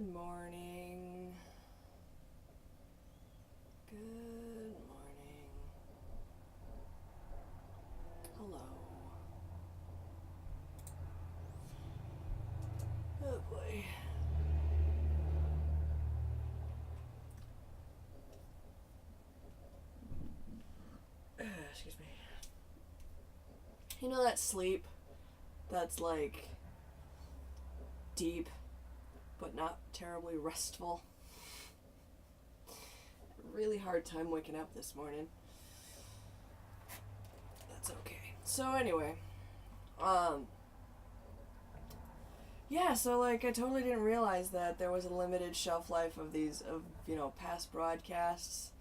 Good morning. Good morning. Hello. Oh boy. Excuse me. You know that sleep that's like deep but not terribly restful? Really hard time waking up this morning. That's okay. So anyway, yeah, so like I totally didn't realize that there was a limited shelf life of these past broadcasts.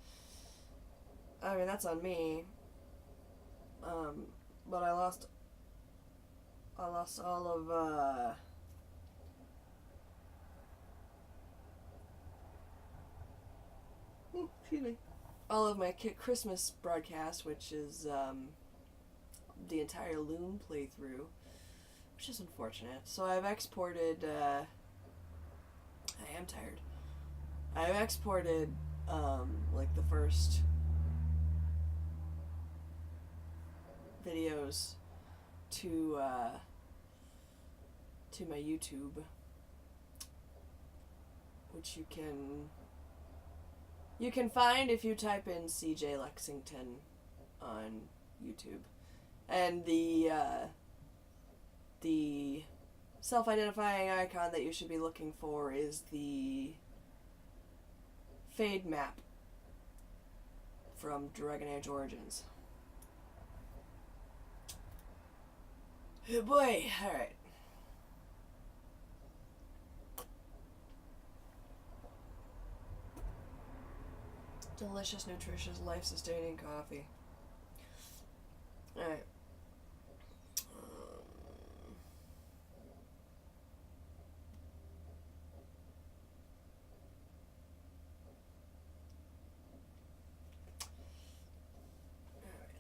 I mean, that's on me. But I lost all of excuse me. All of my Christmas broadcast, which is the entire Loom playthrough, which is unfortunate. So I've exported. I am tired. I've exported like the first videos to my YouTube, which you can find if you type in CJ Lexington on YouTube, and the self-identifying icon that you should be looking for is the fade map from Dragon Age Origins. Oh boy, alright. Delicious, nutritious, life-sustaining coffee. Alright.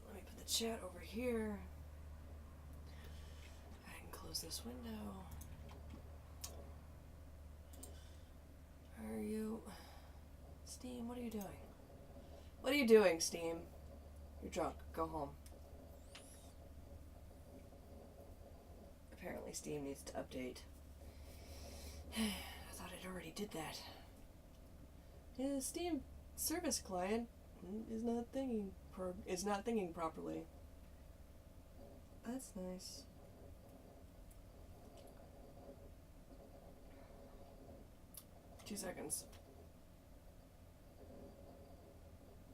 Let me put the chat over here. I can close this window. Are you... Steam, what are you doing? What are you doing, Steam? You're drunk. Go home. Apparently Steam needs to update. I thought it already did that. Yeah, the Steam service client is not thinking properly. That's nice. Two seconds.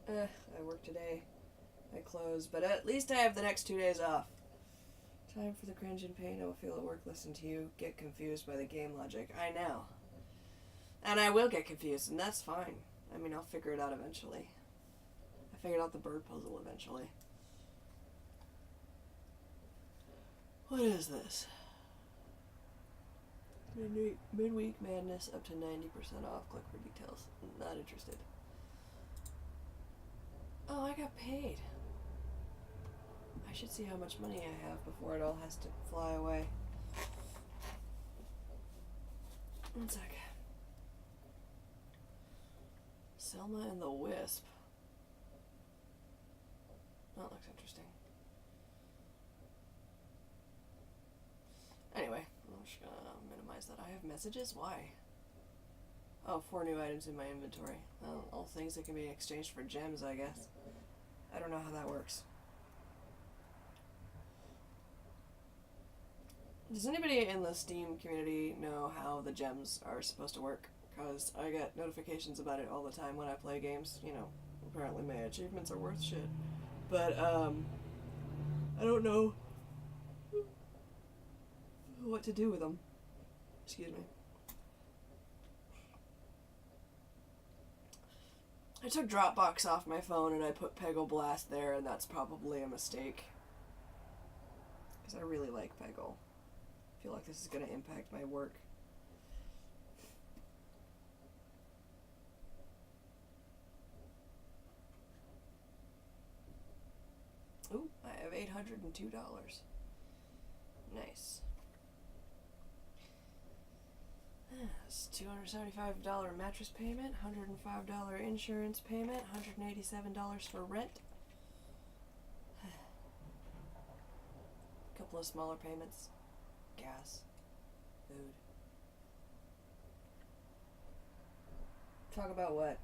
I work today. I close, but at least I have the next 2 days off. Time for the cringe and pain I will feel at work. Listen to you get confused by the game logic. I know. And I will get confused, and that's fine. I mean, I'll figure it out eventually. I figured out the bird puzzle eventually. What is this? Midweek madness up to 90% off. Click for details. Not interested. Oh, I got paid. I should see how much money I have before it all has to fly away. One sec. Selma and the Wisp. That looks interesting. Anyway, I'm just gonna minimize that. I have messages? Why? Oh, 4 new items in my inventory. Well, all things that can be exchanged for gems, I guess. I don't know how that works. Does anybody in the Steam community know how the gems are supposed to work? Because I get notifications about it all the time when I play games. You know, apparently my achievements are worth shit. But, I don't know what to do with them. Excuse me. I took Dropbox off my phone and I put Peggle Blast there, and that's probably a mistake. Because I really like Peggle. I feel like this is going to impact my work. Ooh, I have $802. Nice. $275 mattress payment, $105 insurance payment, $187 for rent. A couple of smaller payments. Gas. Food. Talk about what?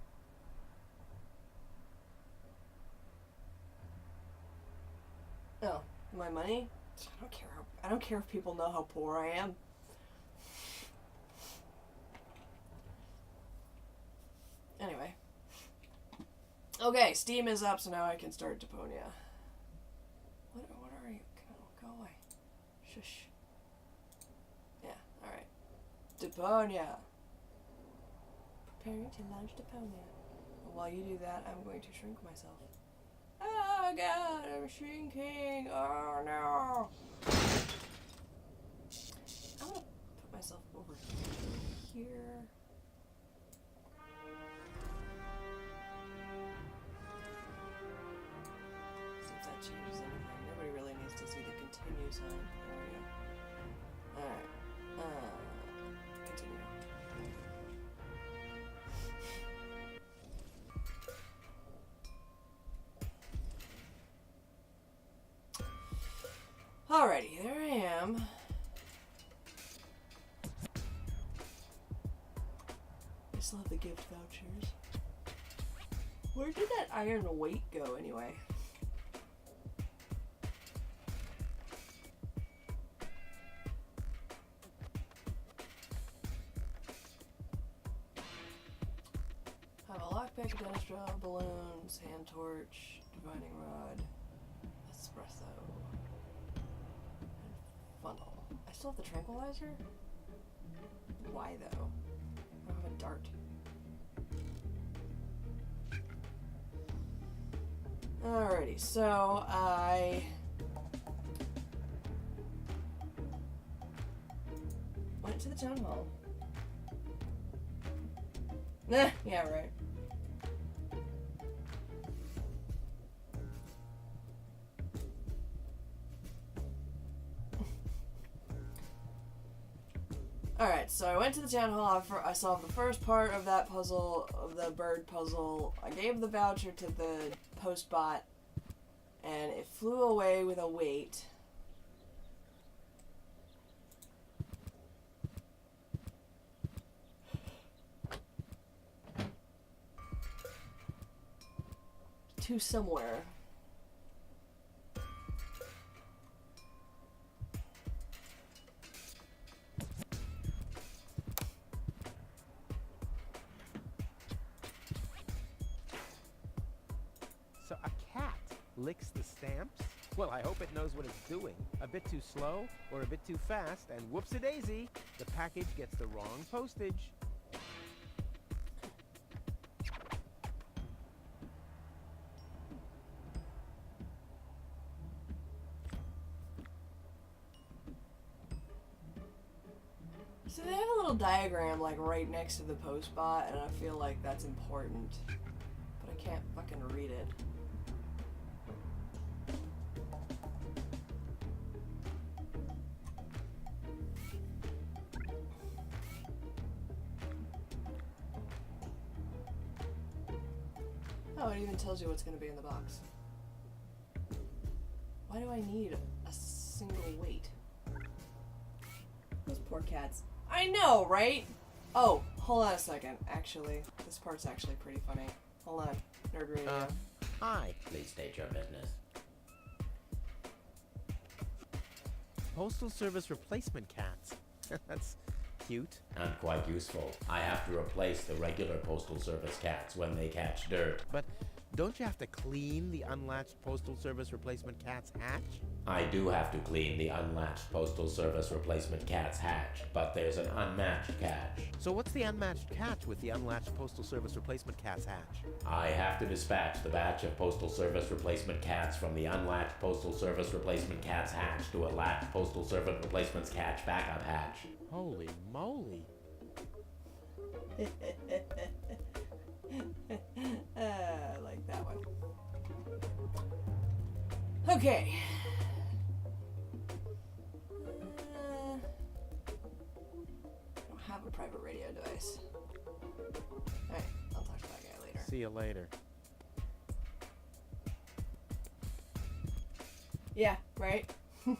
Oh, my money? I don't care. I don't care if people know how poor I am. Anyway. Okay, Steam is up, so now I can start Deponia. What are you? Go away. Shush. Yeah, alright. Deponia. Preparing to launch Deponia. And while you do that, I'm going to shrink myself. Oh god, I'm shrinking. Oh no. I'm gonna put myself over here. See if that changes anything. Nobody really needs to see the continue sign. There we go. Alright. Continue. Alrighty, there I am. I still have the gift vouchers. Where did that iron weight go anyway? I have a lockpick, a dentist draw, balloons, hand torch, divining rod, espresso. Funnel. I still have the tranquilizer? Why though? I don't have a dart. Alrighty, so I went to the town hall. Yeah, right. Alright, so I went to the town hall. I solved the first part of that puzzle, of the bird puzzle. I gave the voucher to the post bot, and it flew away with a weight. To somewhere. So a cat licks the stamps? Well, I hope it knows what it's doing. A bit too slow or a bit too fast, and whoops-a-daisy, the package gets the wrong postage. So they have a little diagram like right next to the post bot, and I feel like that's important, but I can't fucking read it. Oh, it even tells you what's going to be in the box. Why do I need a single weight? Those poor cats. I know, right? Oh, hold on a second. Actually, this part's actually pretty funny. Hold on. Nerd radio. Hi. Please state your business. Postal Service replacement cats. That's cute. And quite useful. I have to replace the regular Postal Service cats when they catch dirt. But don't you have to clean the unlatched Postal Service replacement cat's hatch? I do have to clean the unlatched Postal Service replacement cat's hatch, but there's an unmatched catch. So what's the unmatched catch with the unlatched Postal Service replacement cat's hatch? I have to dispatch the batch of Postal Service replacement cats from the unlatched Postal Service replacement cat's hatch to a latched Postal Service replacement cat's backup hatch. Holy moly. I like that one. Okay. I don't have a private radio device. Alright, I'll talk to that guy later. See you later. Yeah, right? Okay,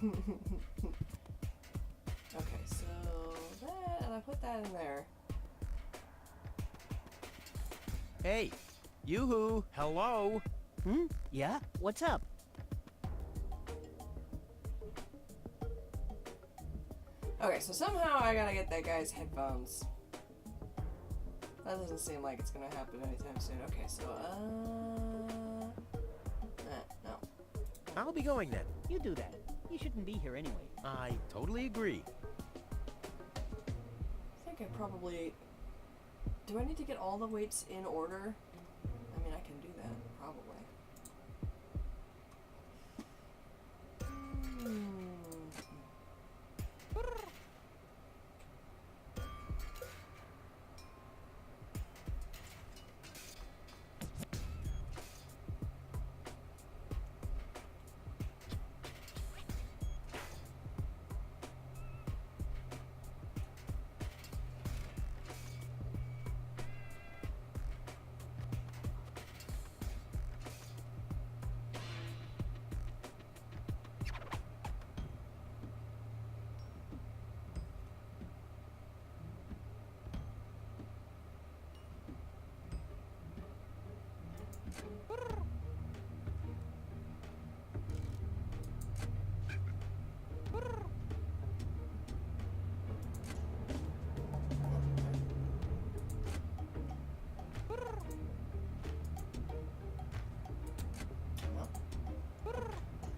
so that, and I put that in there. Hey, yoo-hoo, hello. Yeah? What's up? Okay, so somehow I gotta get that guy's headphones. That doesn't seem like it's gonna happen anytime soon. Okay, so, no. I'll be going then. You do that. You shouldn't be here anyway. I totally agree. I think I probably... Do I need to get all the weights in order? I mean, I can do that, probably.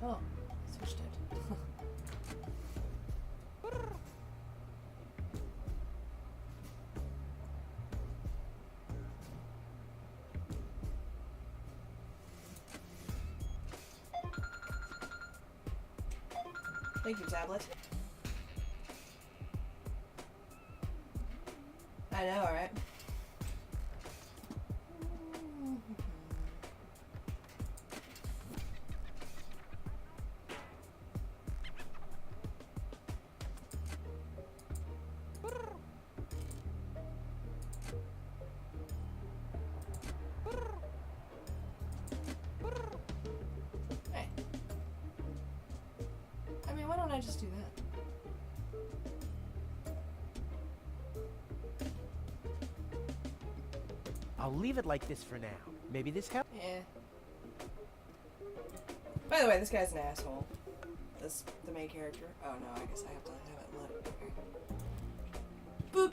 Oh, I switched it. Thank you, tablet. I know, right? Hey. I mean, why don't I just do that? I'll leave it like this for now. Maybe this helps. Yeah. By the way, this guy's an asshole. The main character. Oh no, I guess I have to have it lit. Okay. Boop!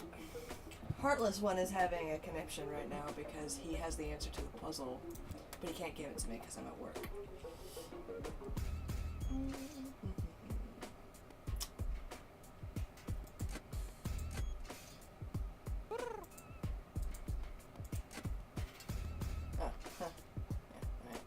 Heartless one is having a conniption right now because he has the answer to the puzzle, but he can't give it to me because I'm at work. Oh, huh. Yeah, right.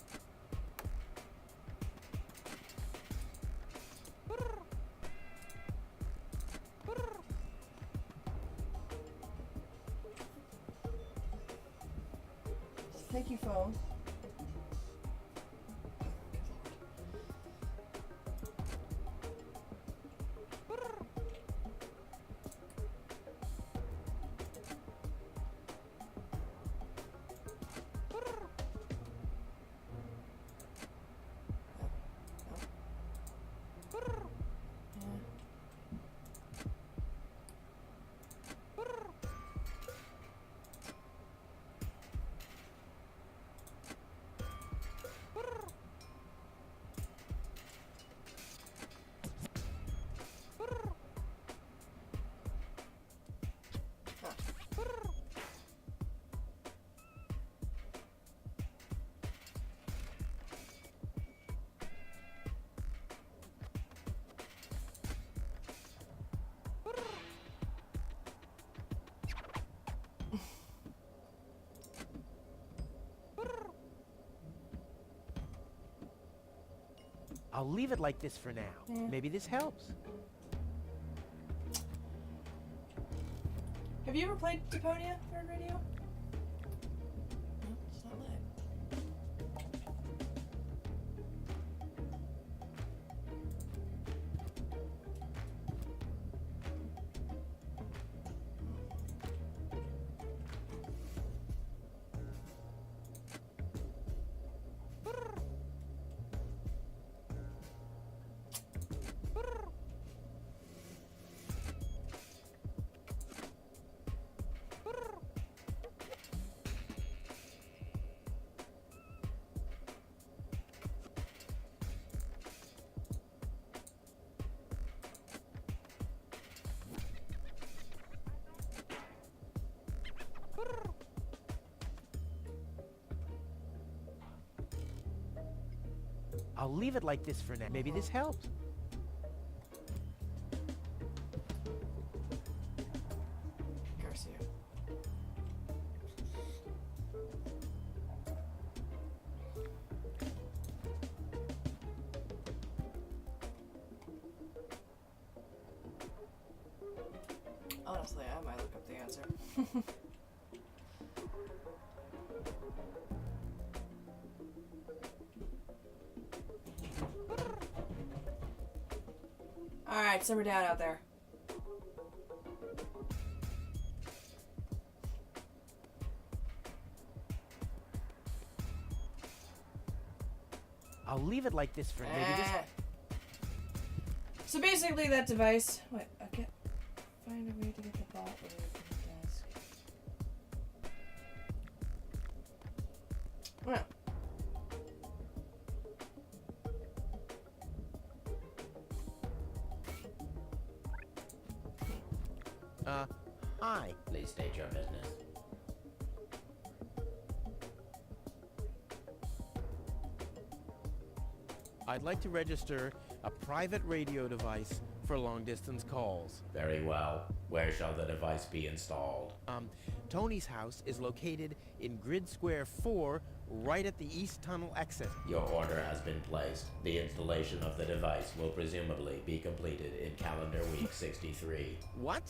Thank you, phone. I'll leave it like this for now. Yeah. Maybe this helps. Have you ever played Deponia for radio? No, it's not lit. I'll leave it like this for now. Maybe this helps. Garcia. Honestly, I might look up the answer. Alright, simmer down out there. I'll leave it like this for maybe this. So basically that device... Wait, I can't find a way to get the ball away from the desk. Well. Hi. Please state your business. I'd like to register a private radio device for long-distance calls. Very well. Where shall the device be installed? Tony's house is located in Grid Square 4, right at the East Tunnel exit. Your order has been placed. The installation of the device will presumably be completed in calendar week 63. What?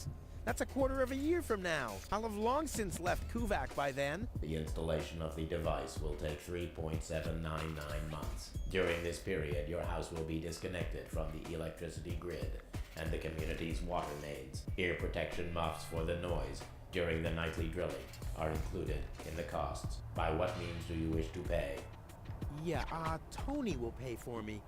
That's a quarter of a year from now. I'll have long since left Kuvak by then. The installation of the device will take 3.799 months. During this period, your house will be disconnected from the electricity grid and the community's water mains. Ear protection muffs for the noise during the nightly drilling are included in the costs. By what means do you wish to pay? Yeah, Tony will pay for me.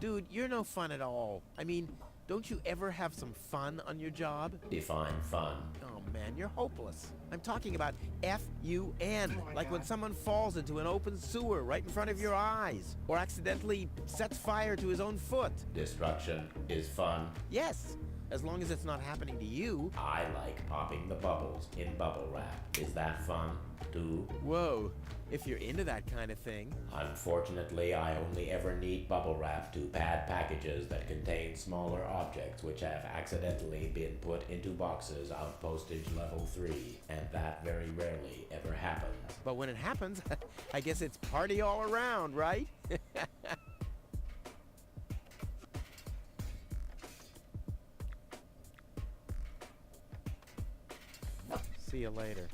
Dude, you're no fun at all. I mean, don't you ever have some fun on your job? Define fun. Oh man, you're hopeless. I'm talking about F-U-N, Oh my like when God. someone falls into an open sewer right in front of your eyes, or accidentally sets fire to his own foot. Destruction is fun. Yes, as long as it's not happening to you. I like popping the bubbles in bubble wrap. Is that fun, too? Whoa, if you're into that kind of thing. Unfortunately, I only ever need bubble wrap to pad packages that contain smaller objects which have accidentally been put into boxes of postage level 3, and that very rarely ever happens. But when it happens, I guess it's party all around, right? See you later.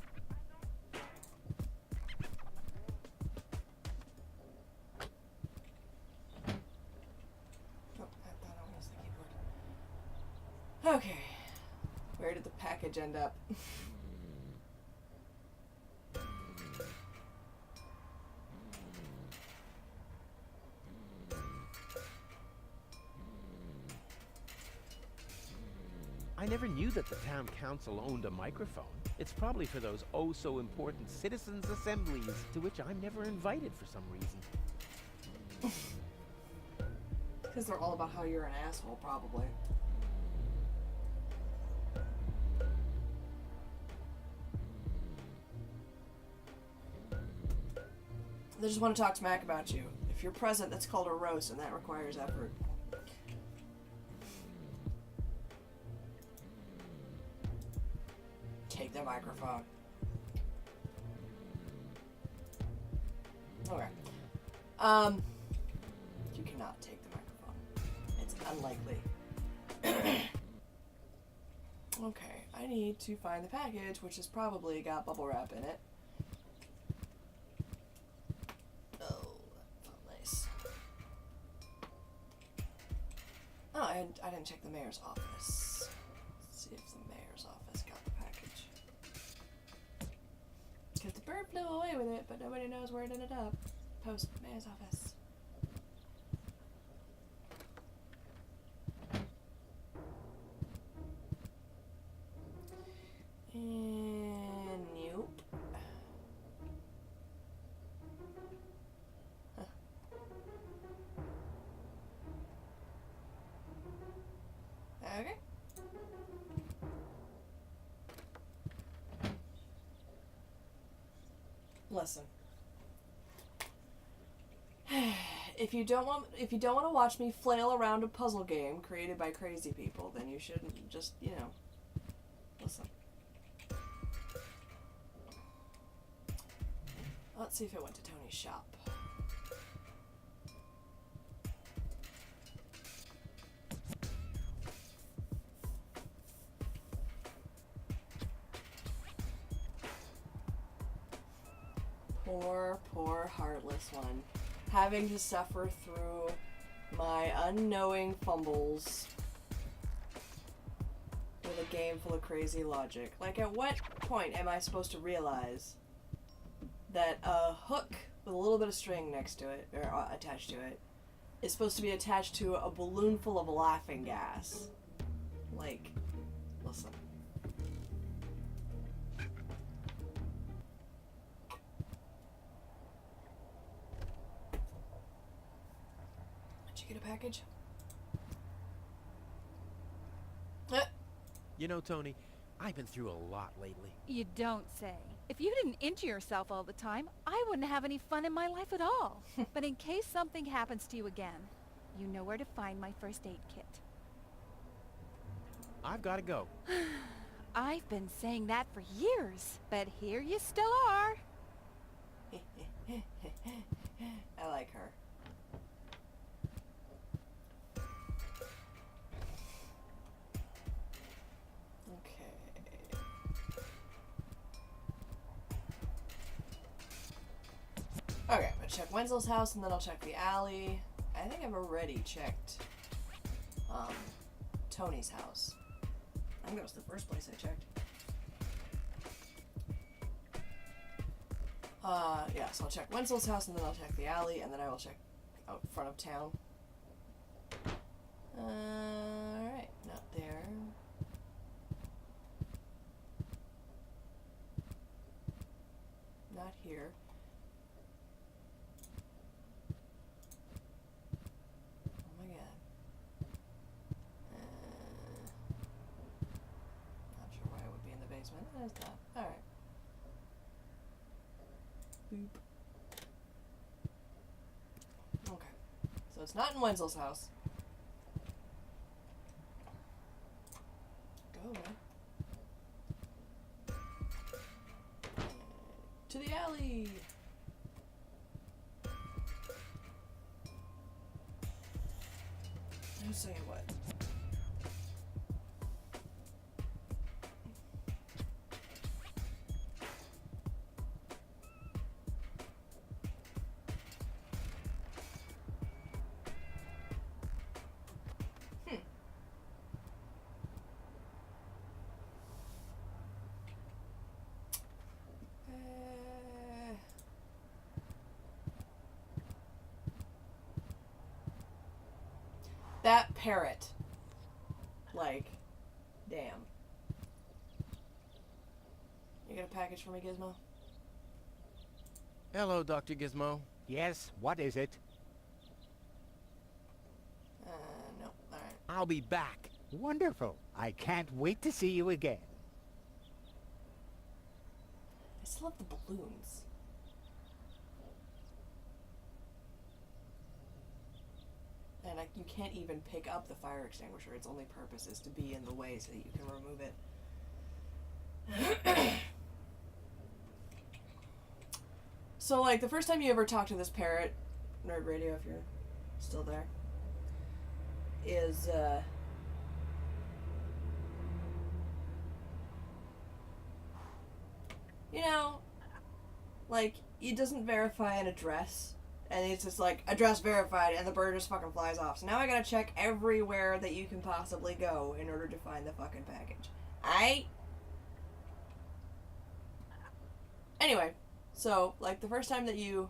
Oh, I thought I was the keyboard. Okay. Where did the package end up? I never knew that the town council owned a microphone. It's probably for those oh-so-important citizens' assemblies, to which I'm never invited for some reason. Because they're all about how you're an asshole, probably. They just want to talk smack about you. If you're present, that's called a roast, and that requires effort. Take the microphone. Okay. You cannot take the microphone. It's unlikely. Okay, I need to find the package, which has probably got bubble wrap in it. Oh, that felt nice. Oh, I didn't check the mayor's office. Let's see if the mayor's office got the package. Because the bird flew away with it, but nobody knows where it ended up. Post mayor's office. And nope. Huh. Okay. Listen, if you don't want to watch me flail around a puzzle game created by crazy people, then you shouldn't just, listen. Let's see if it went to Tony's shop. Poor heartless one. Having to suffer through my unknowing fumbles with a game full of crazy logic. Like, at what point am I supposed to realize that a hook with a little bit of string next to it, or attached to it, is supposed to be attached to a balloon full of laughing gas? Like, listen. Did you get a package? You know, Tony, I've been through a lot lately. You don't say. If you didn't injure yourself all the time, I wouldn't have any fun in my life at all. But in case something happens to you again, you know where to find my first aid kit. I've got to go. I've been saying that for years, but here you still are. I like her. Okay, I'm gonna check Wenzel's house and then I'll check the alley. I think I've already checked Tony's house. I think that was the first place I checked. Yeah, so I'll check Wenzel's house and then I'll check the alley and then I will check out front of town. Alright, not there. Not here. There's that. Alright. Boop. Okay. So it's not in Wenzel's house. Go away. To the alley! Who's saying what? That parrot. Like, damn. You got a package for me, Gizmo? Hello, Dr. Gizmo. Yes, what is it? No. Alright. I'll be back. Wonderful. I can't wait to see you again. I still have the balloons. And you can't even pick up the fire extinguisher. Its only purpose is to be in the way so that you can remove it. So, like, the first time you ever talk to this parrot, Nerd Radio, if you're still there, is, you know, like, it doesn't verify an address. And it's just like, address verified, and the bird just fucking flies off. So now I gotta check everywhere that you can possibly go in order to find the fucking package. Anyway, so, like, the first time that you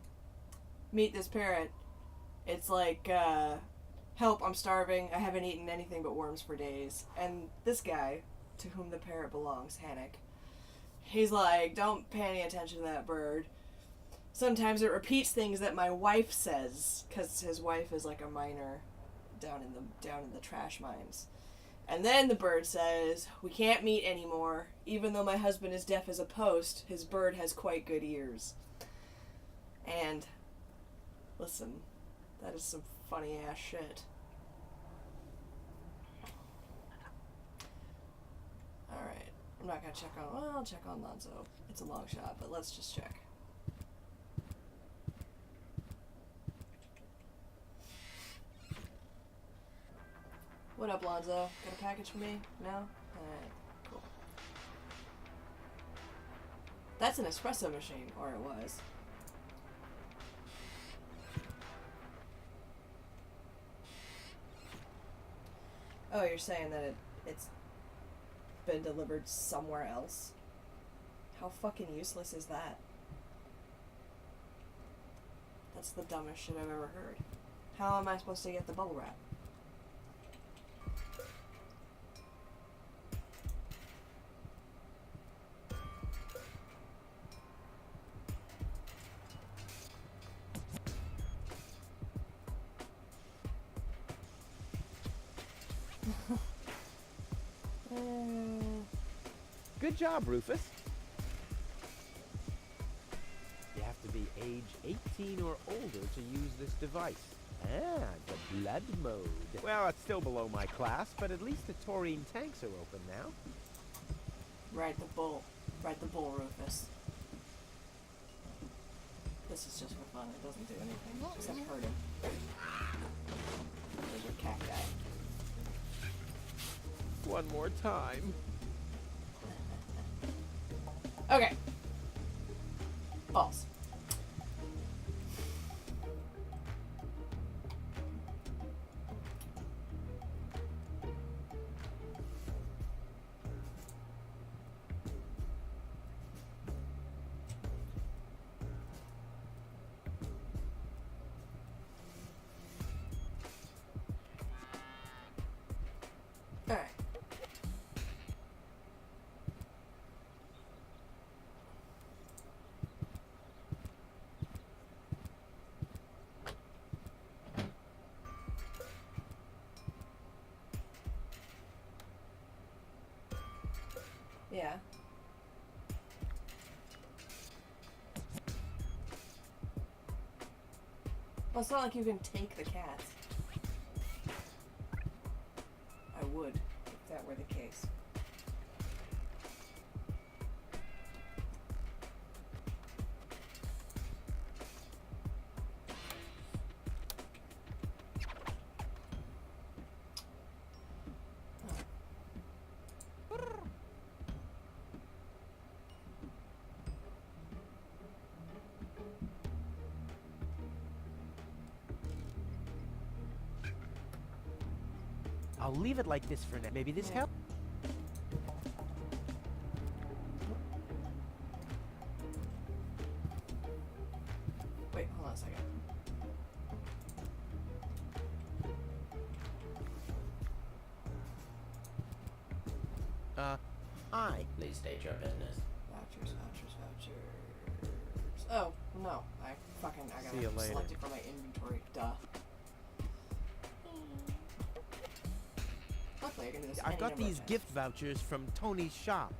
meet this parrot, it's like, help, I'm starving, I haven't eaten anything but worms for days. And this guy, to whom the parrot belongs, Hannock, he's like, don't pay any attention to that bird. Sometimes it repeats things that my wife says, because his wife is like a miner down in the trash mines. And then the bird says, we can't meet anymore. Even though my husband is deaf as a post, his bird has quite good ears. And, listen, That is some funny ass shit. Alright. I'm not gonna check on... Well, I'll check on Lonzo. It's a long shot, but let's just check. What up, Lonzo? Got a package for me? No? Alright, cool. That's an espresso machine, or it was. Oh, you're saying that it's been delivered somewhere else? How fucking useless is that? That's the dumbest shit I've ever heard. How am I supposed to get the bubble wrap? Good job, Rufus. You have to be age 18 or older to use this device. Ah, the blood mode. Well, it's still below my class, but at least the taurine tanks are open now. Ride the bull. Ride the bull, Rufus. This is just for fun. It doesn't do anything except hurt him. There's your cat guy. One more time. Okay. False. All right. Yeah. Well, it's not like you can take the cats. I would, if that were the case. I'll leave it like this for now. Maybe this helps. Wait, hold on a second. Hi. Please state your business. Vouchers. Oh, no. I See you gotta later. select it from my inventory. Duh. Luckily, I can do this I've any got number of these times. gift vouchers from Tony's shop.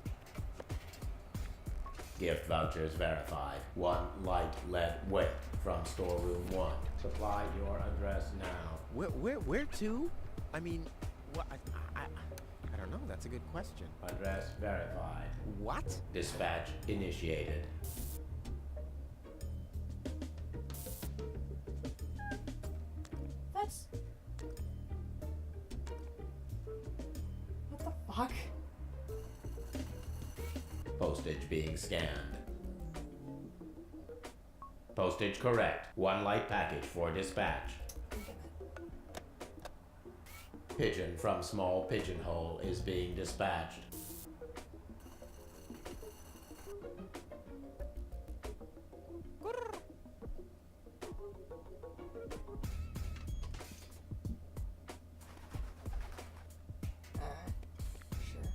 Gift vouchers verified. 1 light lead weight from storeroom 1. Supply your address now. Where to? I mean, what? I don't know. That's a good question. Address verified. What? Dispatch initiated. That's... What the fuck? Postage being scanned. Postage correct. 1 light package for dispatch. Pigeon from small pigeonhole is being dispatched. Sure.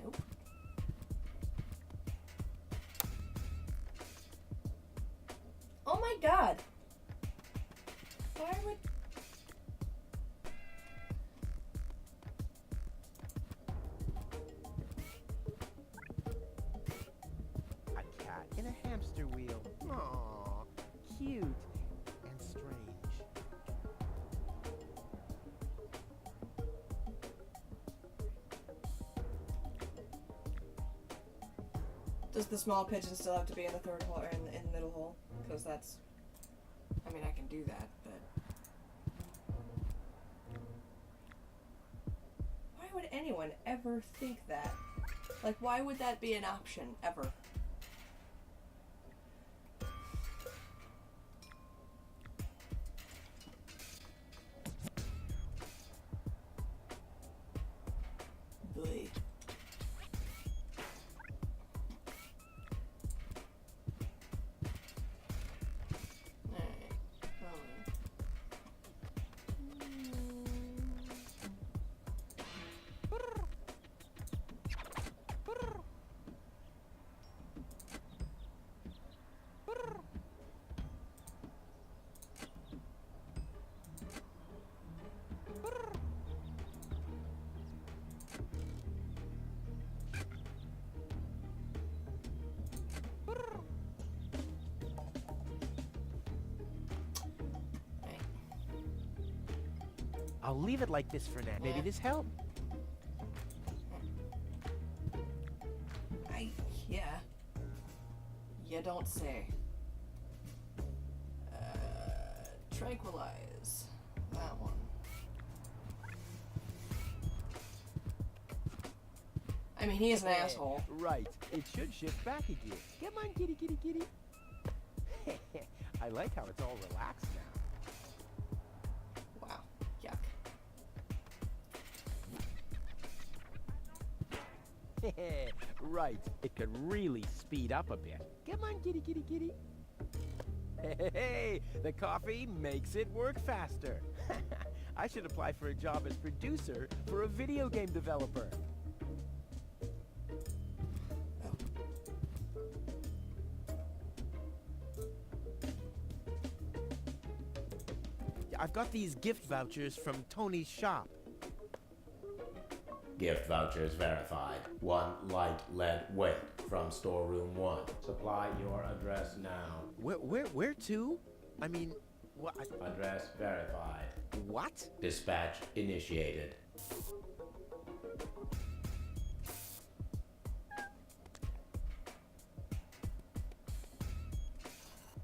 Nope. Oh my god! Why would... A cat in a hamster wheel. Aww, cute and strange. Does the small pigeon still have to be in the third hole or in the middle hole? Because that's... I mean, I can do that, but... Why would anyone ever think that? Like, why would that be an option, ever? Boy. I'll leave it like this for now. Maybe this helps. Yeah. You don't say. Tranquilize. That one. I mean, he is an asshole. Right. It should shift back again. Come on, kitty, kitty, kitty. I like how it's all relaxed now. Wow. Yuck. Right. It could really speed up a bit. Come on, kitty, kitty, kitty. Hey, the coffee makes it work faster. I should apply for a job as producer for a video game developer. I've got these gift vouchers from Tony's shop. Gift vouchers verified. 1 light lead weight from storeroom 1. Supply your address now. Where to? I mean, what? Address verified. What? Dispatch initiated.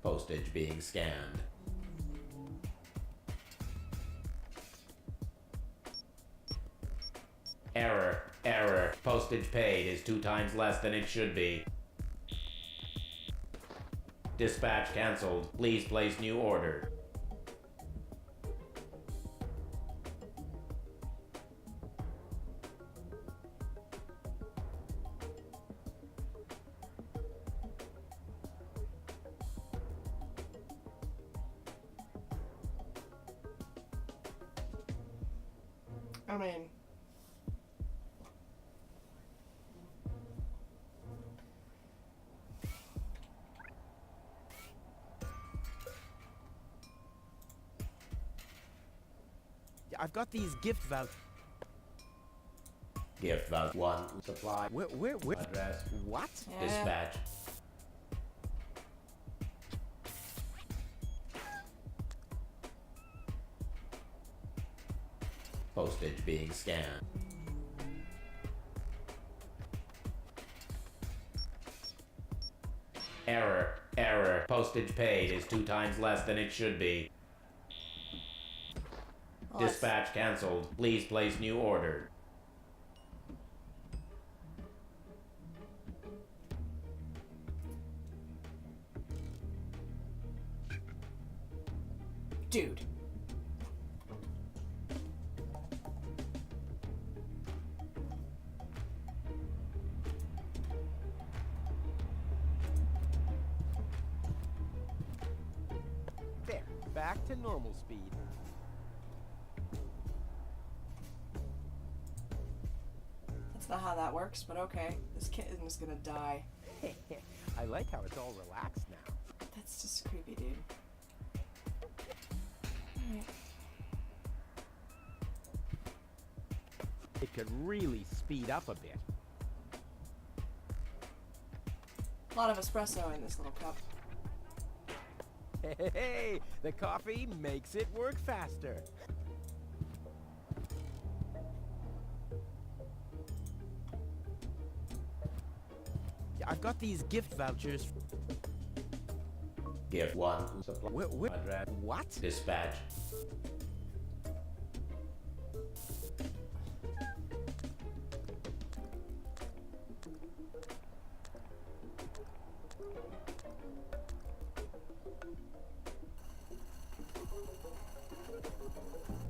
Postage being scanned. Error. Error. Postage paid is 2 times less than it should be. Dispatch cancelled. Please place new order. I mean... I've got these gift vouchers. Gift voucher 1. Supply. Where? Address. What? Yeah. Dispatch. Postage being scanned. Error. Error. Postage paid is 2 times less than it should be. Well, Dispatch cancelled. Please place new order. Dude. There. Back to normal speed. That's not how that works, but okay. This kitten is gonna die. I like how it's all relaxed now. That's just creepy, dude. Alright. It could really speed up a bit. A lot of espresso in this little cup. Hey, the coffee makes it work faster. I've got these gift vouchers. Gift 1. Supply. Address. What? Dispatch.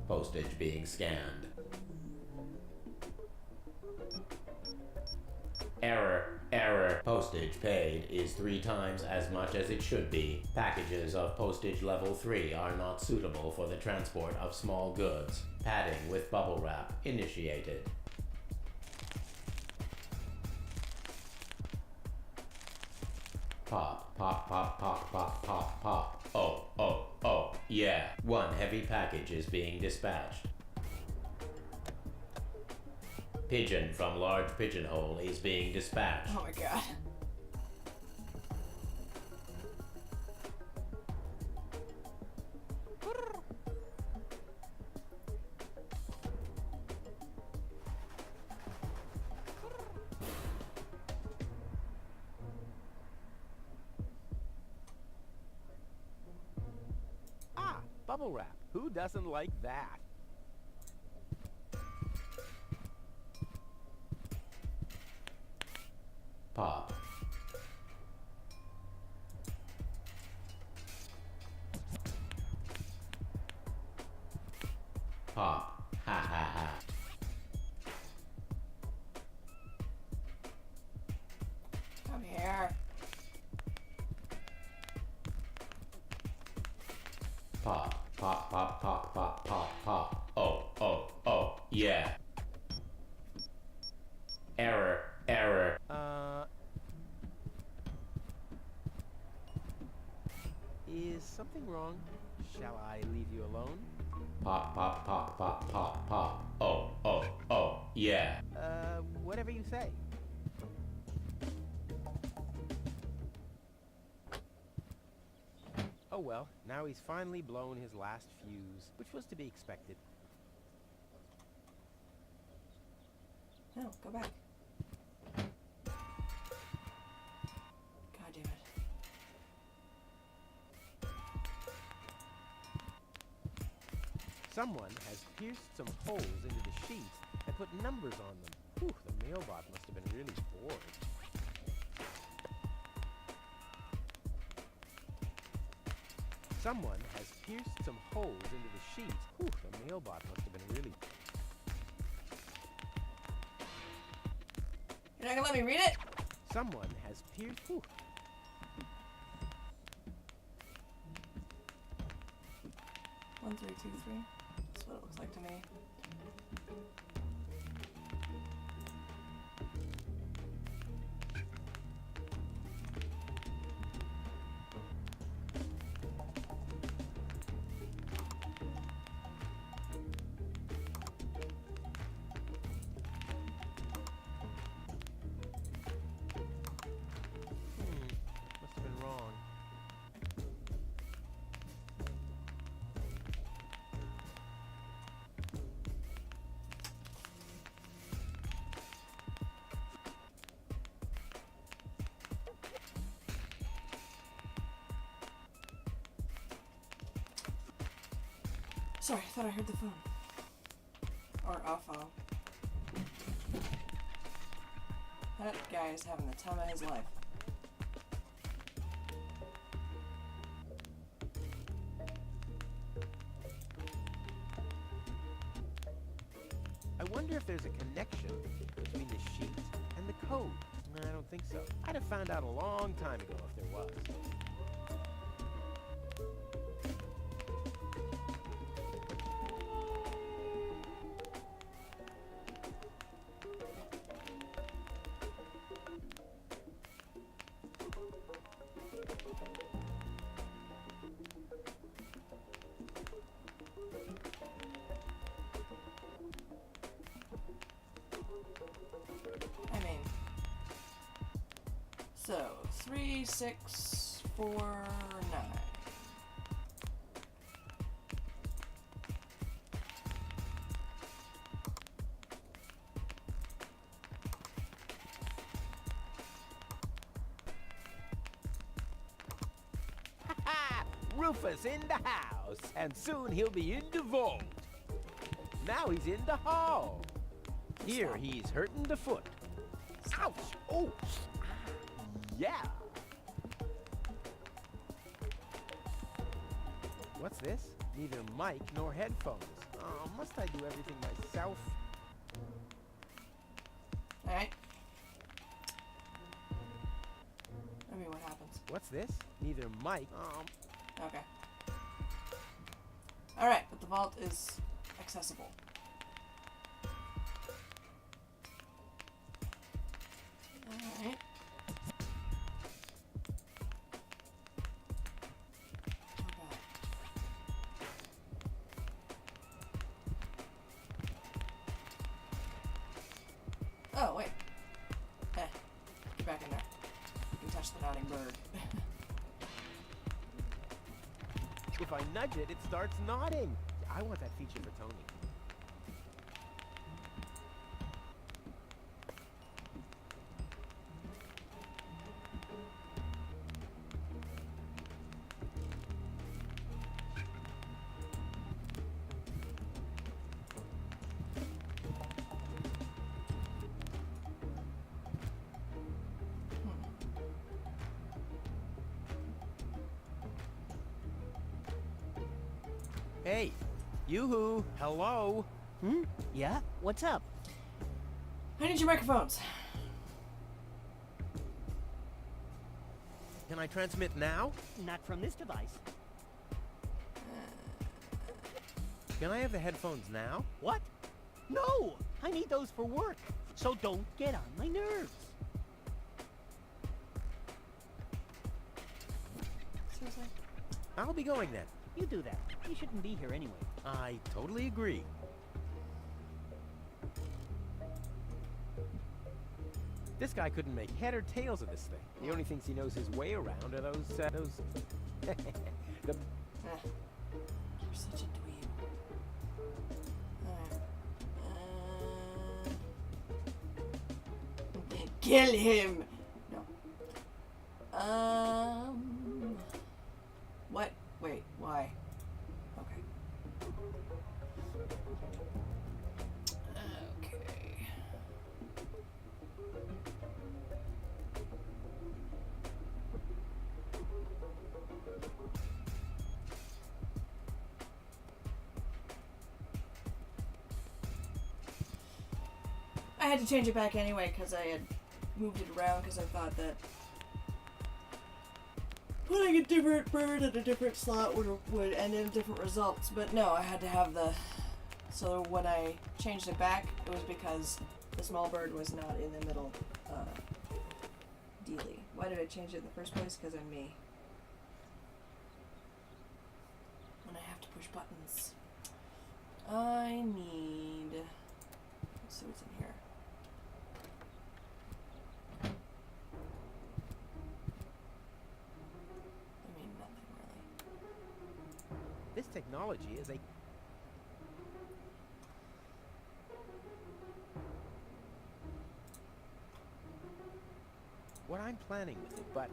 Postage being scanned. Error. Error. Postage paid is 3 times as much as it should be. Packages of postage level 3 are not suitable for the transport of small goods. Padding with bubble wrap initiated. Pop, pop, pop, pop, pop, pop, pop. Oh, oh, oh, yeah. 1 heavy package is being dispatched. Pigeon from large pigeonhole is being dispatched. Oh my god. Ah, bubble wrap. Who doesn't like that? Pop. Pop. Ha ha ha. Come here. Pop. Pop, pop, pop, pop, pop, pop. Oh, oh, oh, yeah. Error. Error. Is something wrong? Shall I leave you alone? Pop, pop, pop, pop, pop, pop. Oh, oh, oh, yeah. Whatever you say. Oh well, now he's finally blown his last fuse, which was to be expected. No, go back. God damn it. Someone has pierced some holes into the sheets and put numbers on them. Whew, the mailbot must have been really bored. Someone has pierced some holes into the sheets. Whew, the mailbot must have been really... You're not gonna let me read it? Someone has pierced... Whew. 1, 3, 2, 3. That's what it looks like to me. Must have been wrong. Sorry, I thought I heard the phone. Or a phone. That guy is having the time of his life. I wonder if there's a connection between the sheet and the code. I don't think so. I'd have found out a long time ago if there was. I mean, so 3, 6, 4, 9. Rufus in the house, and soon he'll be in the vault. Now he's in the hall. Here he's hurting the foot. Ouch! Oh! Yeah! What's this? Neither mic nor headphones. Oh, must I do everything myself? Alright. I mean, what happens? What's this? Neither mic. Okay. Alright, but the vault is accessible. Alright. Oh, wait. Get back in there. You can touch the nodding bird. If I nudge it, it starts nodding. I want that feature for Tony. Hey, yoo-hoo, hello? Yeah? What's up? I need your microphones. Can I transmit now? Not from this device. Can I have the headphones now? What? No! I need those for work. So don't get on my nerves. Seriously? I'll be going then. You do that. You shouldn't be here anyway. I totally agree. This guy couldn't make head or tails of this thing. The only things he knows his way around are those the You're such a dweeb. Alright. Kill him! No. What? Wait, why? Okay. Okay. I had to change it back anyway because I had moved it around because I thought that putting a different bird at a different slot would end in different results, but no, I had to have the... So when I changed it back, it was because the small bird was not in the middle dealy. Why did I change it in the first place? Because I'm me. And I have to push buttons. I need... Let's see what's in here. This technology is a... What I'm planning with it, but...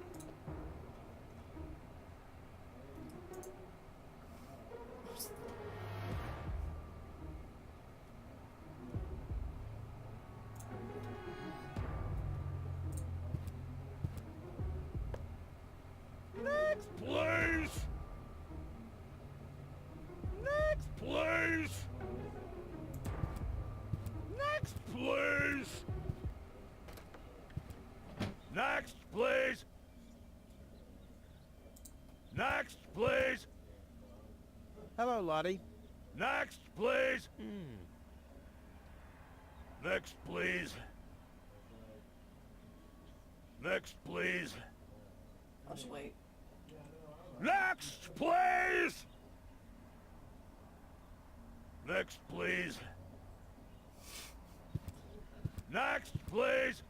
Next, please! Next, please! Next, please! Next, please! Next, please! Hello, Lottie. Next, please! Next, please! Next, please! I'll just wait. Next, please! Next, please! Next, please!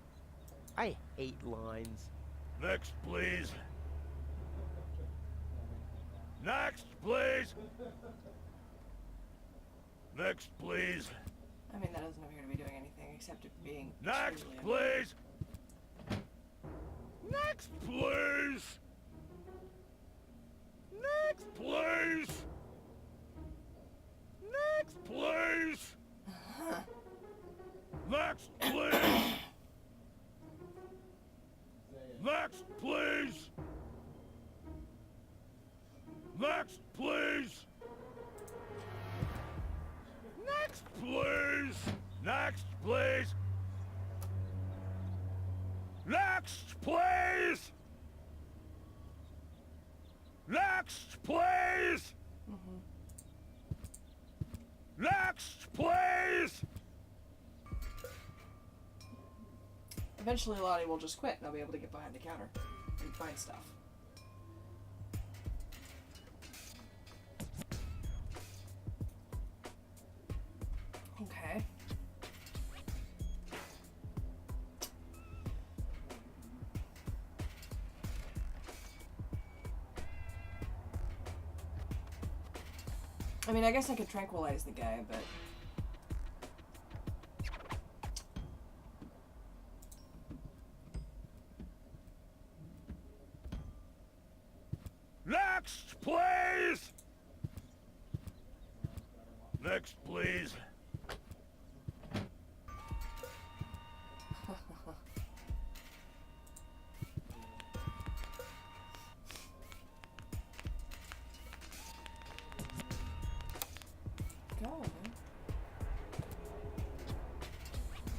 I hate lines. Next, please! Next, please! Next, please! I mean, that doesn't appear to be doing anything except it being... Next, extremely annoying. please! Next, please! Next, please! Next, please! Next, please! Next, please! Next, please! Next, please! Next, please! Next, please! Next, please! Next, please! Eventually Lottie will just quit and I'll be able to get behind the counter and find stuff. Okay. I mean, I guess I could tranquilize the guy, but... Next, please! Next, please. Go, man.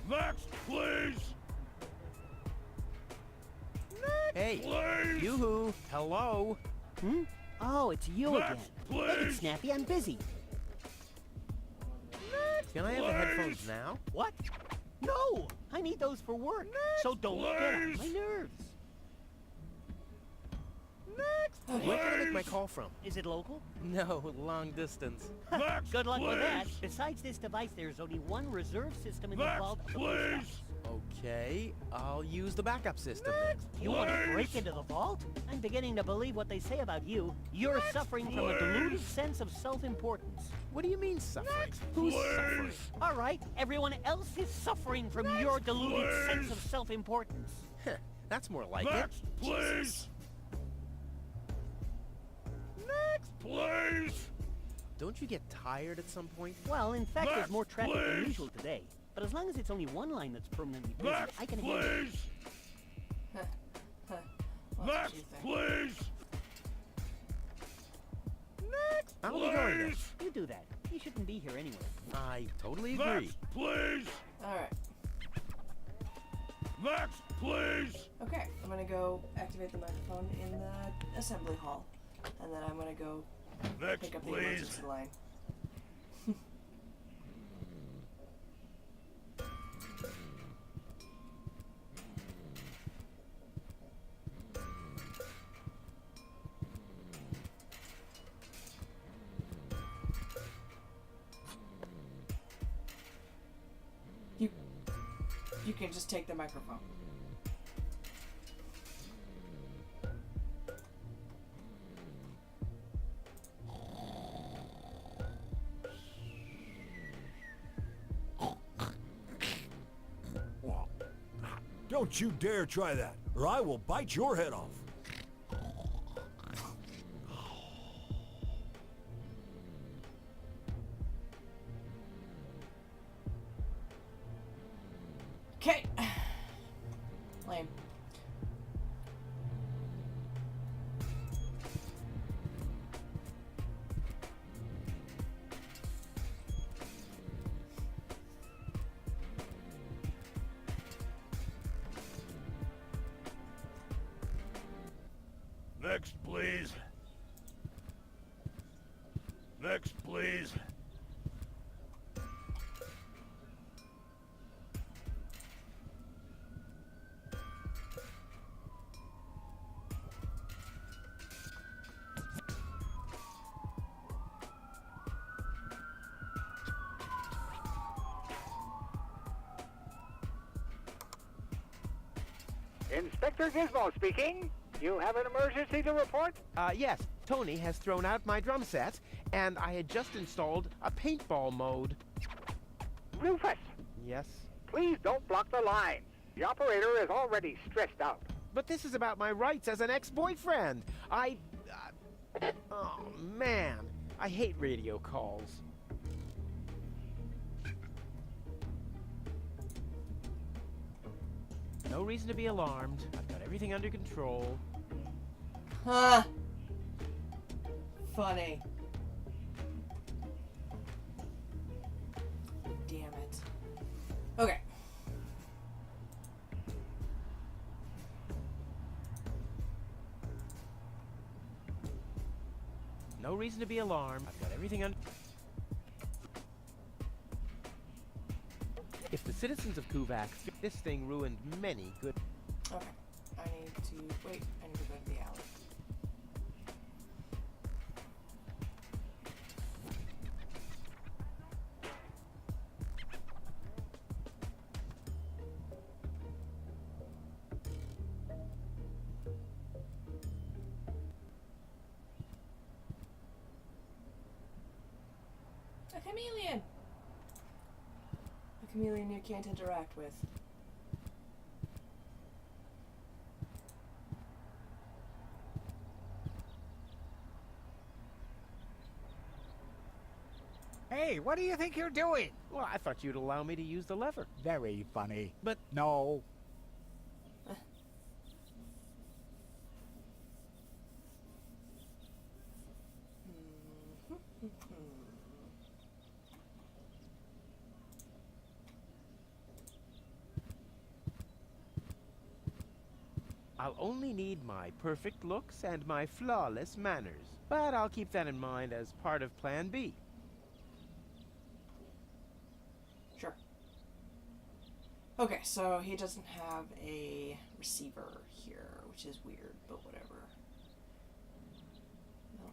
Next, please! Hey, Please! yoo-hoo, hello. Hmm? Oh, it's you Next, again. Make it please. snappy, I'm busy. Can I have the Please. headphones now? What? No! I need those for work. So don't get on my please. nerves. Next, Where can I make my please. call from? Is it local? No, long distance. Next, Good luck with that. please. Besides this device, there's only one reserve system in the Next, vault of the post please. office. Okay, I'll use the backup system then. You want to Please. break into the vault? I'm beginning to believe what they say about you. You're suffering from a deluded please. sense of self-importance. What do you mean suffering? Who's suffering? Please. All right, everyone else is suffering from your deluded sense please. of self-importance. Heh, that's more like Next, it. please. Next, please. Don't you get tired at some point? Well, in fact, there's Next, more traffic than please. usual today. But as long as it's only one line that's permanently busy, Next, I can handle it. please. Well, that's what you Next, think. please. Next, I'll be going then. please. You do that. You shouldn't be here anyway. I totally agree. Next, please. Alright. Next, please. Okay, I'm gonna go activate the microphone in the assembly hall. And then I'm gonna go Next, pick up the please. emergency line. You can just take the microphone. Don't you dare try that, or I will bite your head off. Okay. Lame. Next, please. Next, please. Inspector Gizmo speaking. You have an emergency to report? Yes, Tony has thrown out my drum set, and I had just installed a paintball mode. Rufus, Yes? please don't block the line. The operator is already stressed out. But this is about my rights as an ex-boyfriend. Oh, man. I hate radio calls. No reason to be alarmed. I've got everything under control. Huh. Funny. Damn it. Okay. No reason to be alarmed. I've got everything under... If the citizens of Kuvak... This thing ruined many good... Okay. I need to... Wait. I need to go to the alley. A chameleon! A chameleon you can't interact with. Hey, what do you think you're doing? Well, I thought you'd allow me to use the lever. Very funny. But... No. I'll only need my perfect looks and my flawless manners. But I'll keep that in mind as part of Plan B. Sure. Okay, so he doesn't have a receiver here, which is weird, but whatever. No.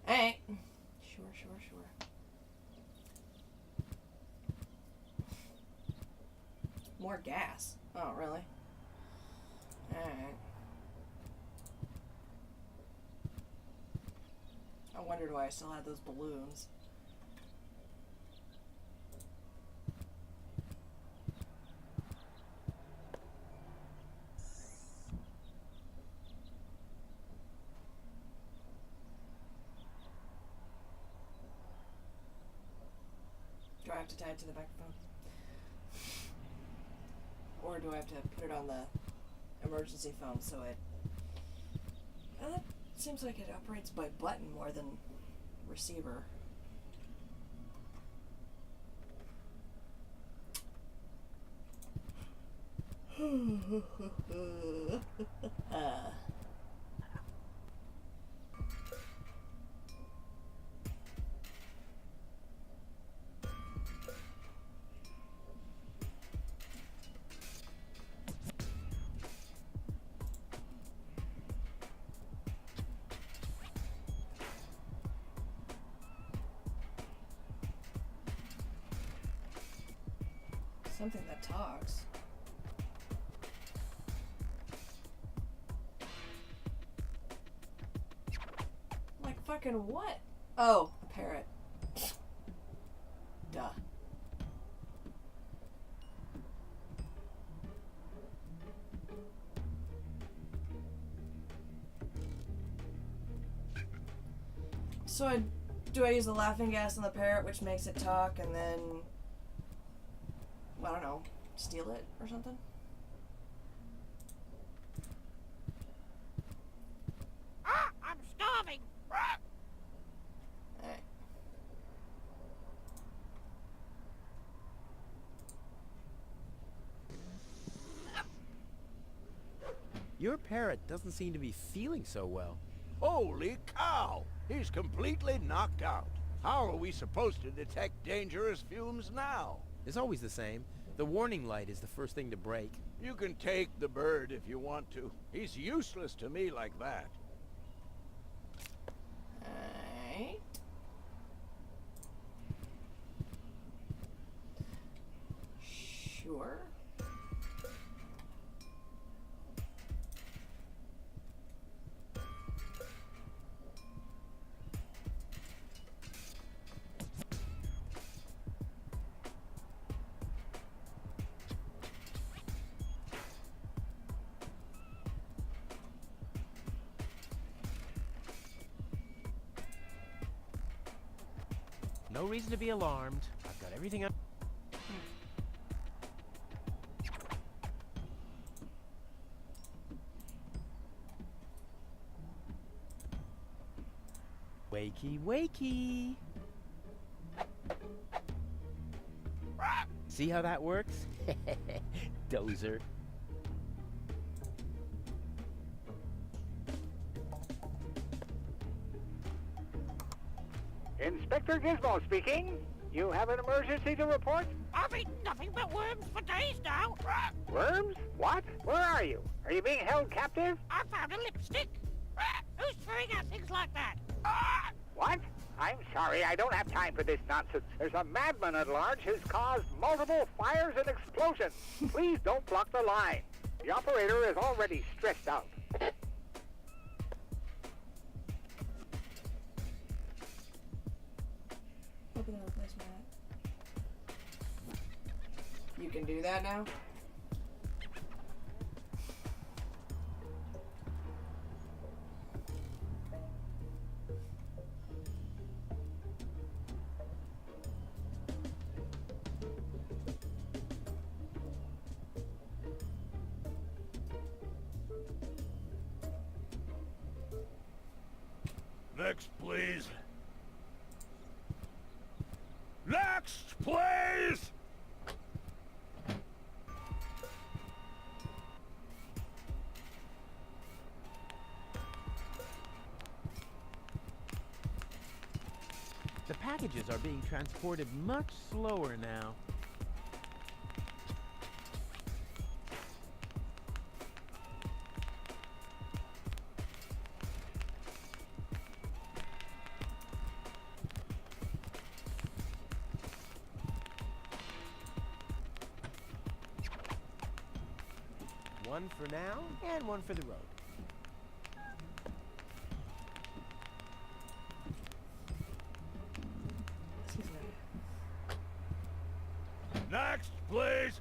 Alright. Sure. More gas. Oh, really? Alright. I wondered why I still had those balloons. Do I have to tie it to the microphone? Or do I have to put it on the emergency phone so it... that seems like it operates by button more than receiver. Something that talks. Like fucking what? Oh, a parrot. Duh. So do I use the laughing gas on the parrot, which makes it talk, and then... I don't know, steal it or something? Ah, I'm starving. Alright. Your parrot doesn't seem to be feeling so well. Holy cow! He's completely knocked out. How are we supposed to detect dangerous fumes now? It's always the same. The warning light is the first thing to break. You can take the bird if you want to. He's useless to me like that. Alright. Sure. No reason to be alarmed. I've got everything up. Wakey, wakey. See how that works? Dozer. Inspector Gizmo speaking. You have an emergency to report? I've eaten nothing but worms for days now. Worms? What? Where are you? Are you being held captive? I found a lipstick. Who's throwing out things like that? What? I'm sorry, I don't have time for this nonsense. There's a madman at large who's caused multiple fires and explosions. Please don't block the line. The operator is already stressed out. Open the replacement. You can do that now? Next, please. Next, please! The packages are being transported much slower now. One for now, and one for the road. Next, please!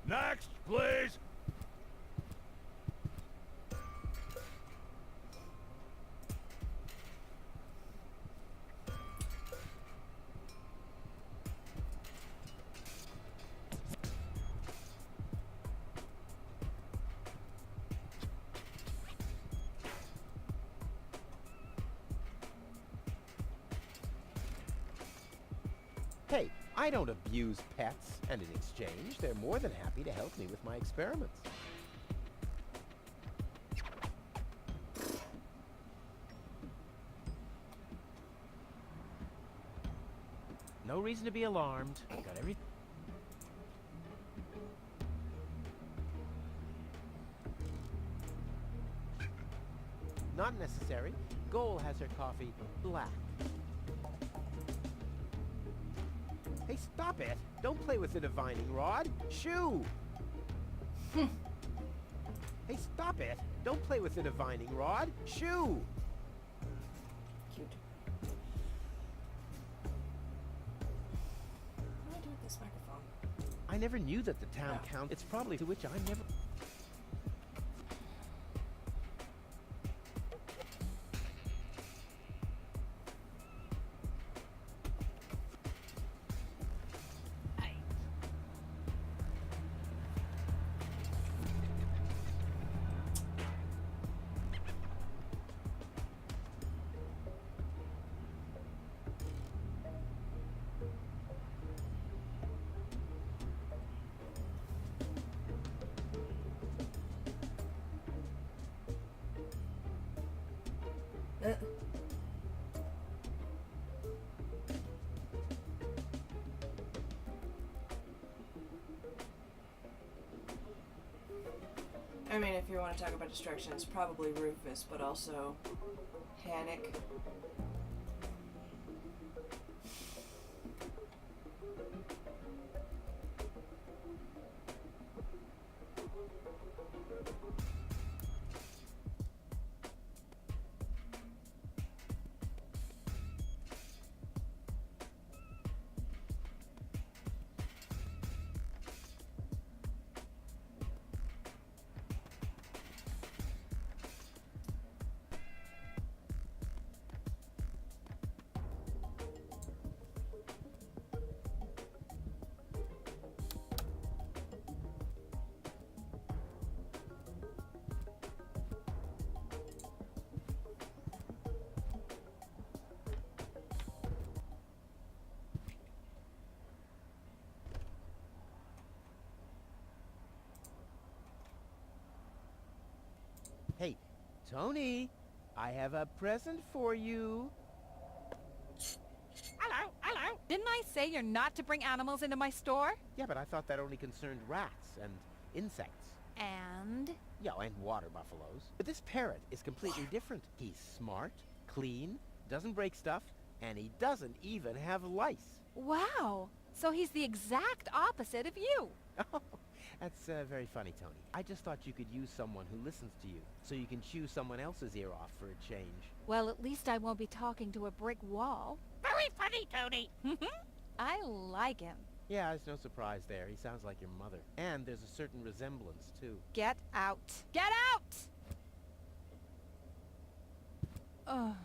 Next, please! Hey, I don't abuse pets, and in exchange, they're more than happy to help me with my experiments. No reason to be alarmed. I've got everything. Not necessary. Goal has her coffee black. Hey, stop it! Don't play with the divining rod! Shoo! Hey, stop it! Don't play with the divining rod! Shoo! Cute. What do I do with this microphone? I never knew that the town Yeah. council. It's probably to which I never. I mean, if you want to talk about distractions, probably Rufus, but also Panic. Hey, Tony, I have a present for you. Hello, hello. Didn't I say you're not to bring animals into my store? Yeah, but I thought that only concerned rats and insects. And? Yeah, and water buffaloes. But this parrot is completely different. He's smart, clean, doesn't break stuff, and he doesn't even have lice. Wow! So he's the exact opposite of you. Oh, that's very funny, Tony. I just thought you could use someone who listens to you, so you can chew someone else's ear off for a change. Well, at least I won't be talking to a brick wall. Very funny, Tony. I like him. Yeah, there's no surprise there. He sounds like your mother. And there's a certain resemblance, too. Get out. Get out! Ugh.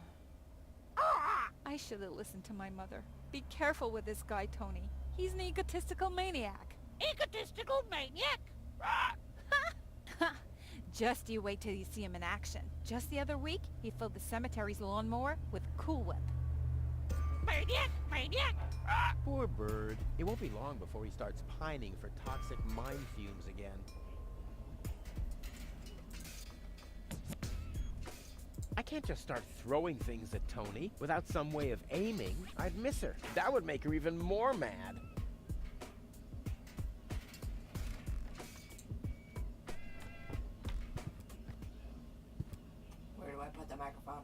I should have listened to my mother. Be careful with this guy, Tony. He's an egotistical maniac. Egotistical maniac. Just you wait till you see him in action. Just the other week, he filled the cemetery's lawnmower with Cool Whip. Maniac, maniac. Poor bird. It won't be long before he starts pining for toxic mine fumes again. I can't just start throwing things at Tony without some way of aiming. I'd miss her. That would make her even more mad. Where do I put the microphone?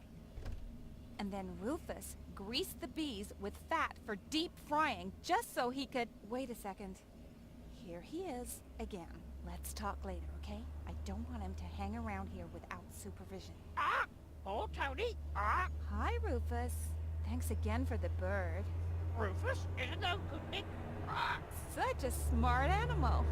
And then Rufus greased the bees with fat for deep frying just so he could... Wait a second. Here he is again. Let's talk later, okay? I don't want him to hang around here without supervision. Oh, Tony. Hi, Rufus. Thanks again for the bird. Rufus is a no good Nick. Such a smart animal.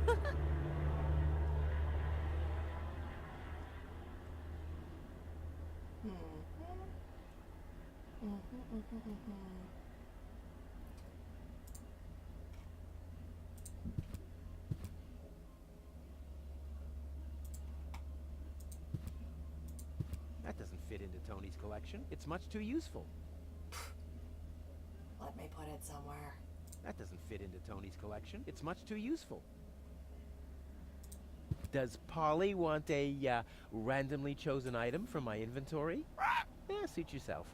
That doesn't fit into Tony's collection. It's much too useful. Let me put it somewhere. That doesn't fit into Tony's collection. It's much too useful. Does Polly want a randomly chosen item from my inventory? Yeah, suit yourself.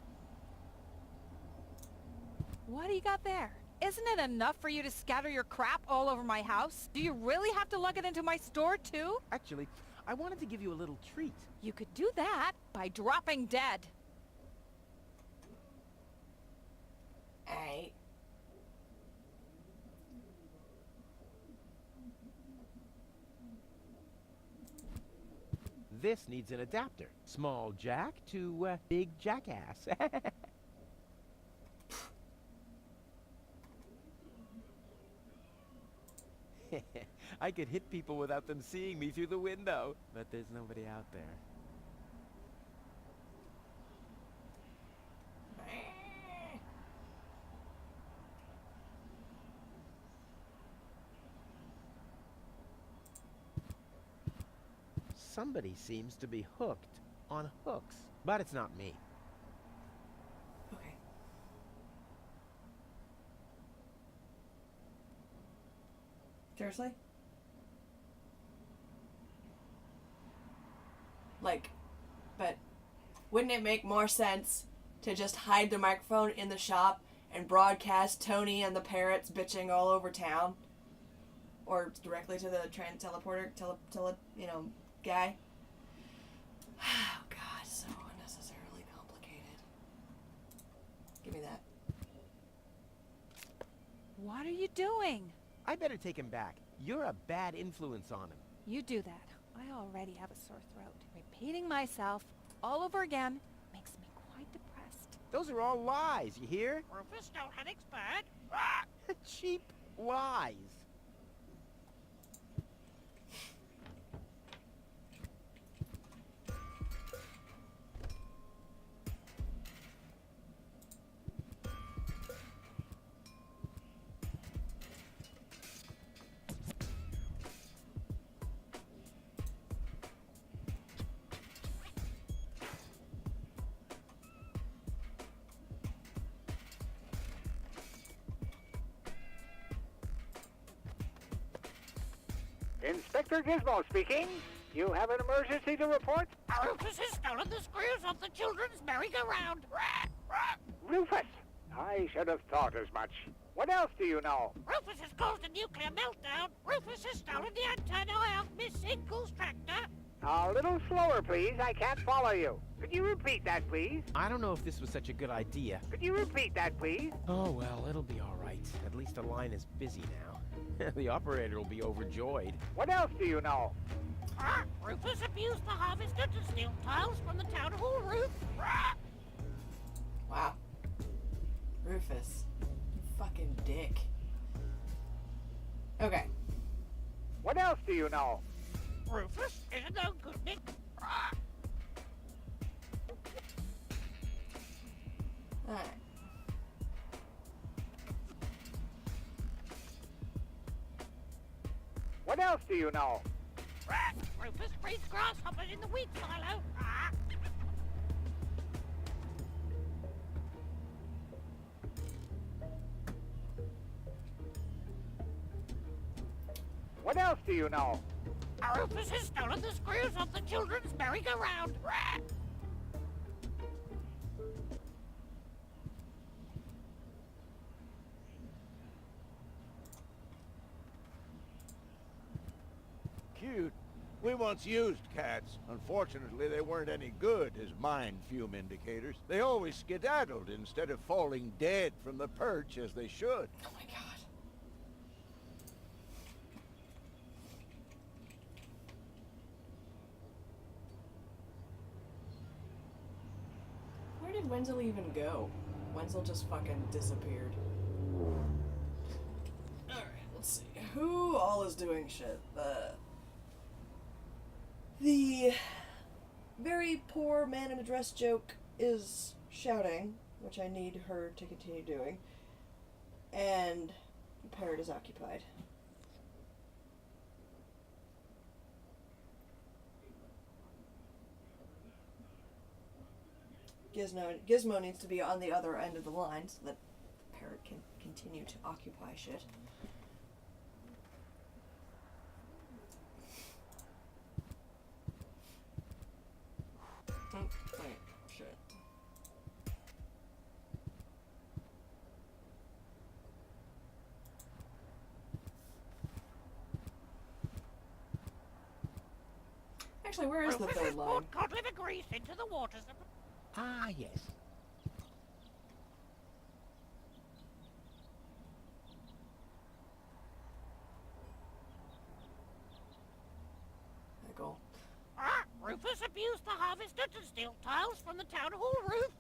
What do you got there? Isn't it enough for you to scatter your crap all over my house? Do you really have to lug it into my store, too? Actually, I wanted to give you a little treat. You could do that by dropping dead. Alright. This needs an adapter. Small jack to big jackass. I could hit people without them seeing me through the window. But there's nobody out there. Somebody seems to be hooked on hooks. But it's not me. Okay. Seriously? Like, but wouldn't it make more sense to just hide the microphone in the shop and broadcast Tony and the parrots bitching all over town? Or directly to the teleporter, guy? Oh god, so unnecessarily complicated. Give me that. What are you doing? I better take him back. You're a bad influence on him. You do that. I already have a sore throat. Repeating myself all over again makes me quite depressed. Those are all lies, you hear? Rufus, no headaches, bird. Cheap lies. Inspector Gizmo speaking. You have an emergency to report? Rufus has stolen the screws off the children's merry-go-round. Rufus! I should have thought as much. What else do you know? Rufus has caused a nuclear meltdown. Rufus has stolen the antenna off Miss Inkle's tractor. A little slower, please. I can't follow you. Could you repeat that, please? I don't know if this was such a good idea. Could you repeat that, please? Oh, well, it'll be all right. At least the line is busy now. The operator will be overjoyed. What else do you know? Rufus abused the harvester to steal tiles from the town hall roof. Wow. Rufus. You fucking dick. Okay. What else do you know? Rufus is a no good Nick. Alright. What else do you know? Rufus breeds grasshoppers in the wheat silo. What else do you know? Rufus has stolen the screws off the children's merry-go-round. Cute. We once used cats. Unfortunately, they weren't any good as mind fume indicators. They always skedaddled instead of falling dead from the perch as they should. Oh my god. Where did Wenzel even go? Wenzel just fucking disappeared. Alright, let's see. Who all is doing shit? The very poor man in a dress joke is shouting, which I need her to continue doing. And the parrot is occupied. Gizmo needs to be on the other end of the line so that the parrot can continue to occupy shit. Oh, wait, shit. Actually, where is the Rufus third has line? poured cod liver grease into the water supply. Ah, yes. Michael. Rufus abused the harvester to steal tiles from the town hall roof.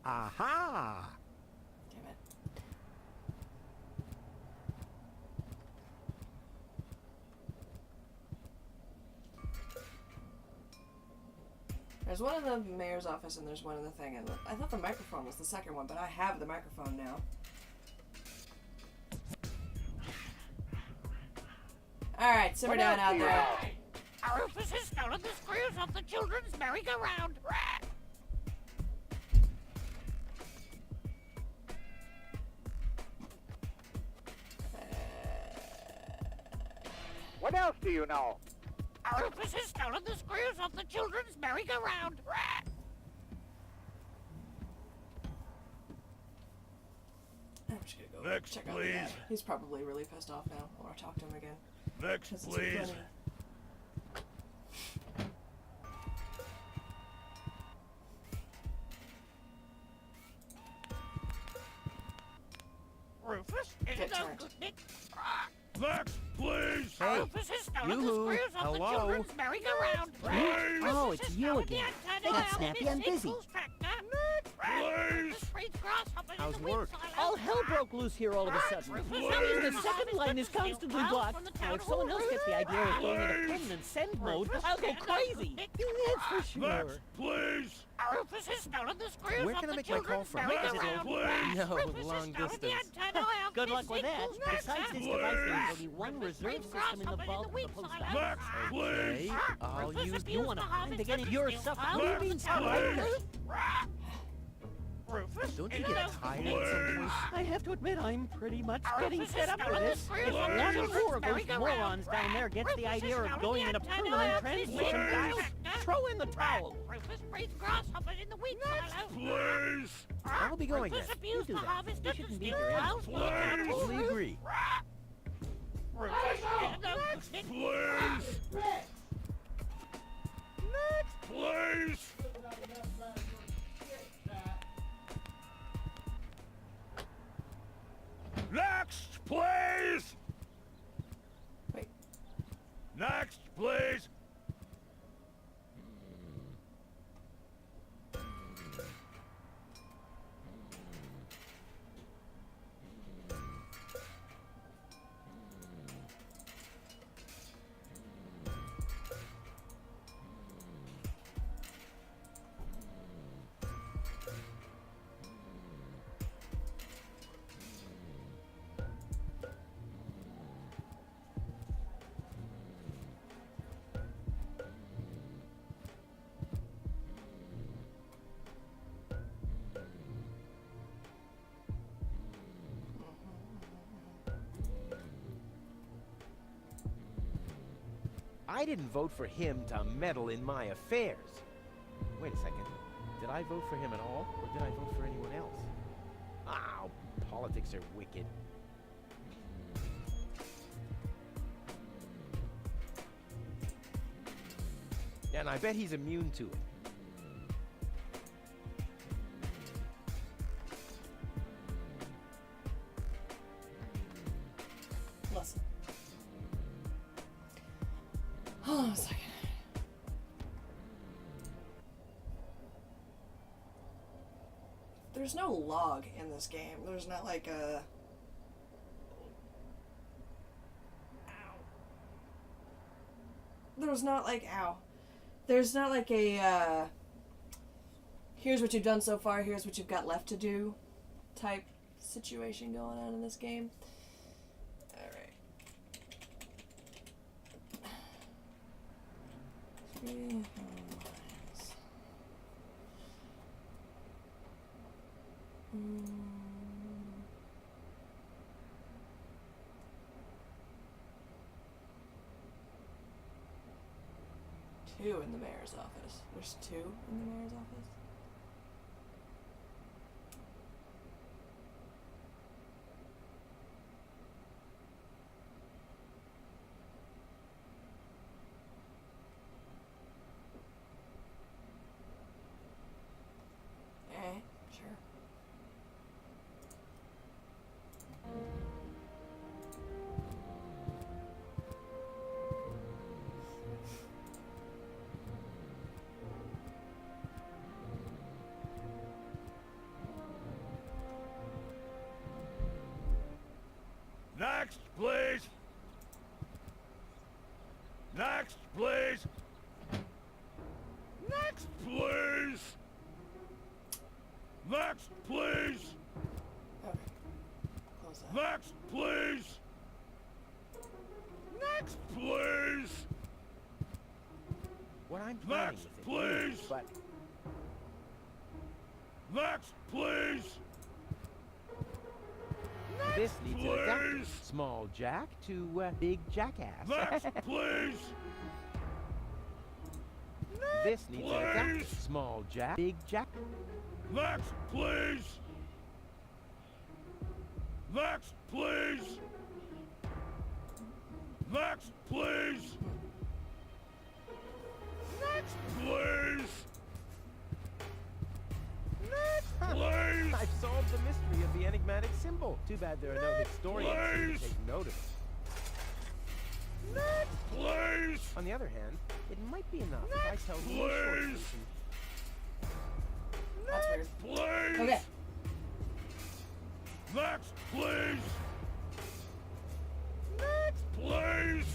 Aha! Damn it. There's one in the mayor's office and there's one in the thing. And I thought the microphone was the second one, but I have the microphone now. Alright, simmer What down else out do you there. know? Rufus has stolen the screws off the children's merry-go-round. What else do you know? Rufus has stolen the screws off the children's merry-go-round. I'm just gonna go Next, check out please. the guy. He's probably really pissed off now. I want to talk to him again. Next, 'Cause it's please. funny. Rufus is Get no turned. good Nick. Next, please. Hey, Rufus has stolen the yoo-hoo. screws off the Hello? children's merry-go-round. Please. Oh, Rufus it's has you stolen again. the antenna Hey, that's off snappy, Miss I'm busy. Inkle's tractor. Please. Rufus breeds grasshoppers How's in the wheat work? silo. All hell broke loose here all of a sudden. Rufus The has second line is constantly blocked. Now, if someone else gets the idea of going into permanent send mode, I'll go crazy. That's for sure. Next, please. Rufus has stolen the screws Where off can I the make my call children's from? merry-go-round. Please. No, Rufus long has stolen the distance. antenna off Good Miss luck with that. Inkle's Besides tractor. this device, there's only one Rufus reserve breeds system in the grasshoppers vault of wheat the post silo. office. Next, please. Okay, I'll Rufus use abused You want the to find harvester again to your steal stuff? tiles What do you from mean the town stuff like hall this? roof. Rufus, Don't you in get the tired at some point? I have to admit, I'm pretty much getting Rufus fed is up still with in this. the If Rufus one is more of those merry-go-round. morons down there gets the Rufus is idea still of in going the in a antenna permanent oil transmission missing valve, inspector. throw in the towel. Rufus breeds grasshoppers in the wheat silo. Please! I'll be going Rufus then. abused You the do that. harvesters You and shouldn't be steal here anyway. cows full of cannibals. Totally agree. Rufus in the... Please! Please! Next, please! Wait. Next, please! I didn't vote for him to meddle in my affairs. Wait a second. Did I vote for him at all, or did I vote for anyone else? Oh, politics are wicked. And I bet he's immune to it. Listen. Hold on a second. There's no log in this game. There's not like a... There's not like... Ow. There's not like a, here's what you've done so far, here's what you've got left to do type situation going on in this game. Alright. 3 miles. Two in the mayor's office. There's 2 in the mayor's office? Sure. Next, please! Next, please! Next, please! Next, please! Okay. Close that. Next, please! Next, please! What I'm planning Next, with it is, please. but Next, please! this needs an adapter. Please. Small jack to big jackass. Next, please! This needs an adapter. Please. Small jack, big jack. Next, please! Next, please! Next, please! Next, please! Next, please! I've solved the mystery of the enigmatic symbol. Too bad there are no historians here Please. to take note of it. Next, please! On the other hand, it might be enough if I tell you a short please. solution. That's weird. Please! Okay. Next, please! Next, please!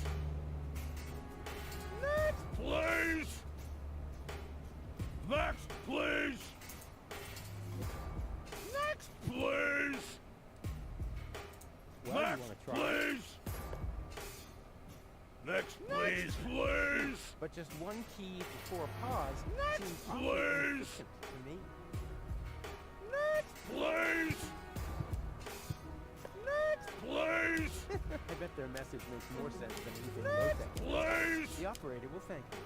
Next, please! Next, please! Next, please! Well, you Next, want to try? please! Next, please, please! But just one key before pause Next, seems awfully please. insufficient to me. Next, please! Please! I bet their message makes more sense than anything low-tech. Please! The operator will thank you.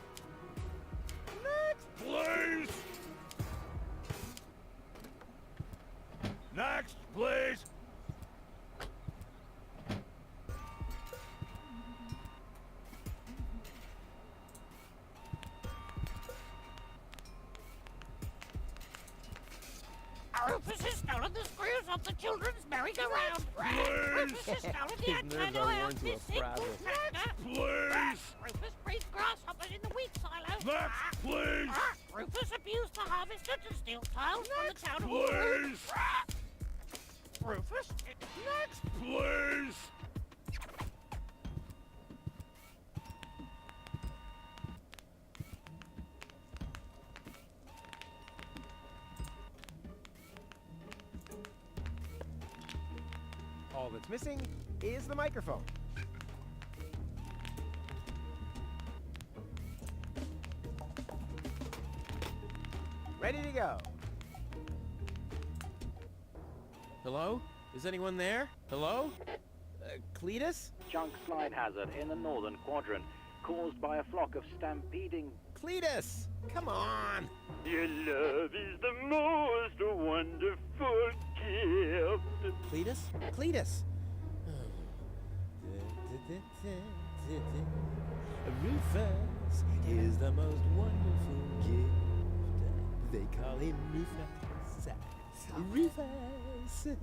Please! Next, please! Rufus has stolen the screws off the children's merry-go-round. Rufus has stolen the His nerves antenna are off worn to a Miss Inkle's frazzle. tractor. Please! Rufus breeds grasshoppers in the wheat silo. Next, please! Rufus abused the harvester to steal tiles from the town of Please! Rufus? Next, please! All that's missing is the microphone. Ready to go. Hello? Is anyone there? Hello? Cletus? Junk slide hazard in the northern quadrant, caused by a flock of stampeding. Cletus! Come on! Your love is the most wonderful gift. Cletus? Cletus! Rufus is the most wonderful gift. They call him Rufus. Rufus!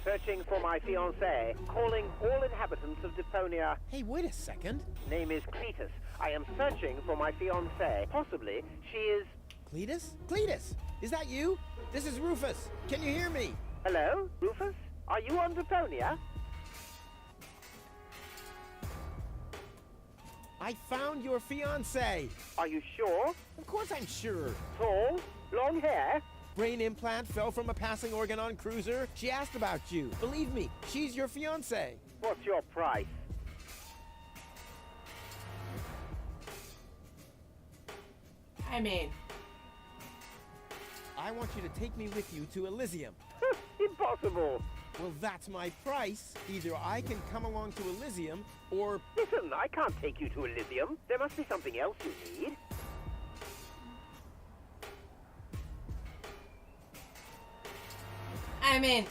Searching for my fiancée. Calling all inhabitants of Deponia. Hey, wait a second. Name is Cletus. I am searching for my fiancée. Possibly she is... Cletus? Cletus! Is that you? This is Rufus. Can you hear me? Hello, Rufus? Are you on Deponia? I found your fiancée. Are you sure? Of course I'm sure. Tall? Long hair? Brain implant fell from a passing Organon cruiser. She asked about you. Believe me, she's your fiancée. What's your price? I mean, I want you to take me with you to Elysium. Impossible. Well, that's my price. Either I can come along to Elysium, or... Listen, I can't take you to Elysium. There must be something else you need. I mean,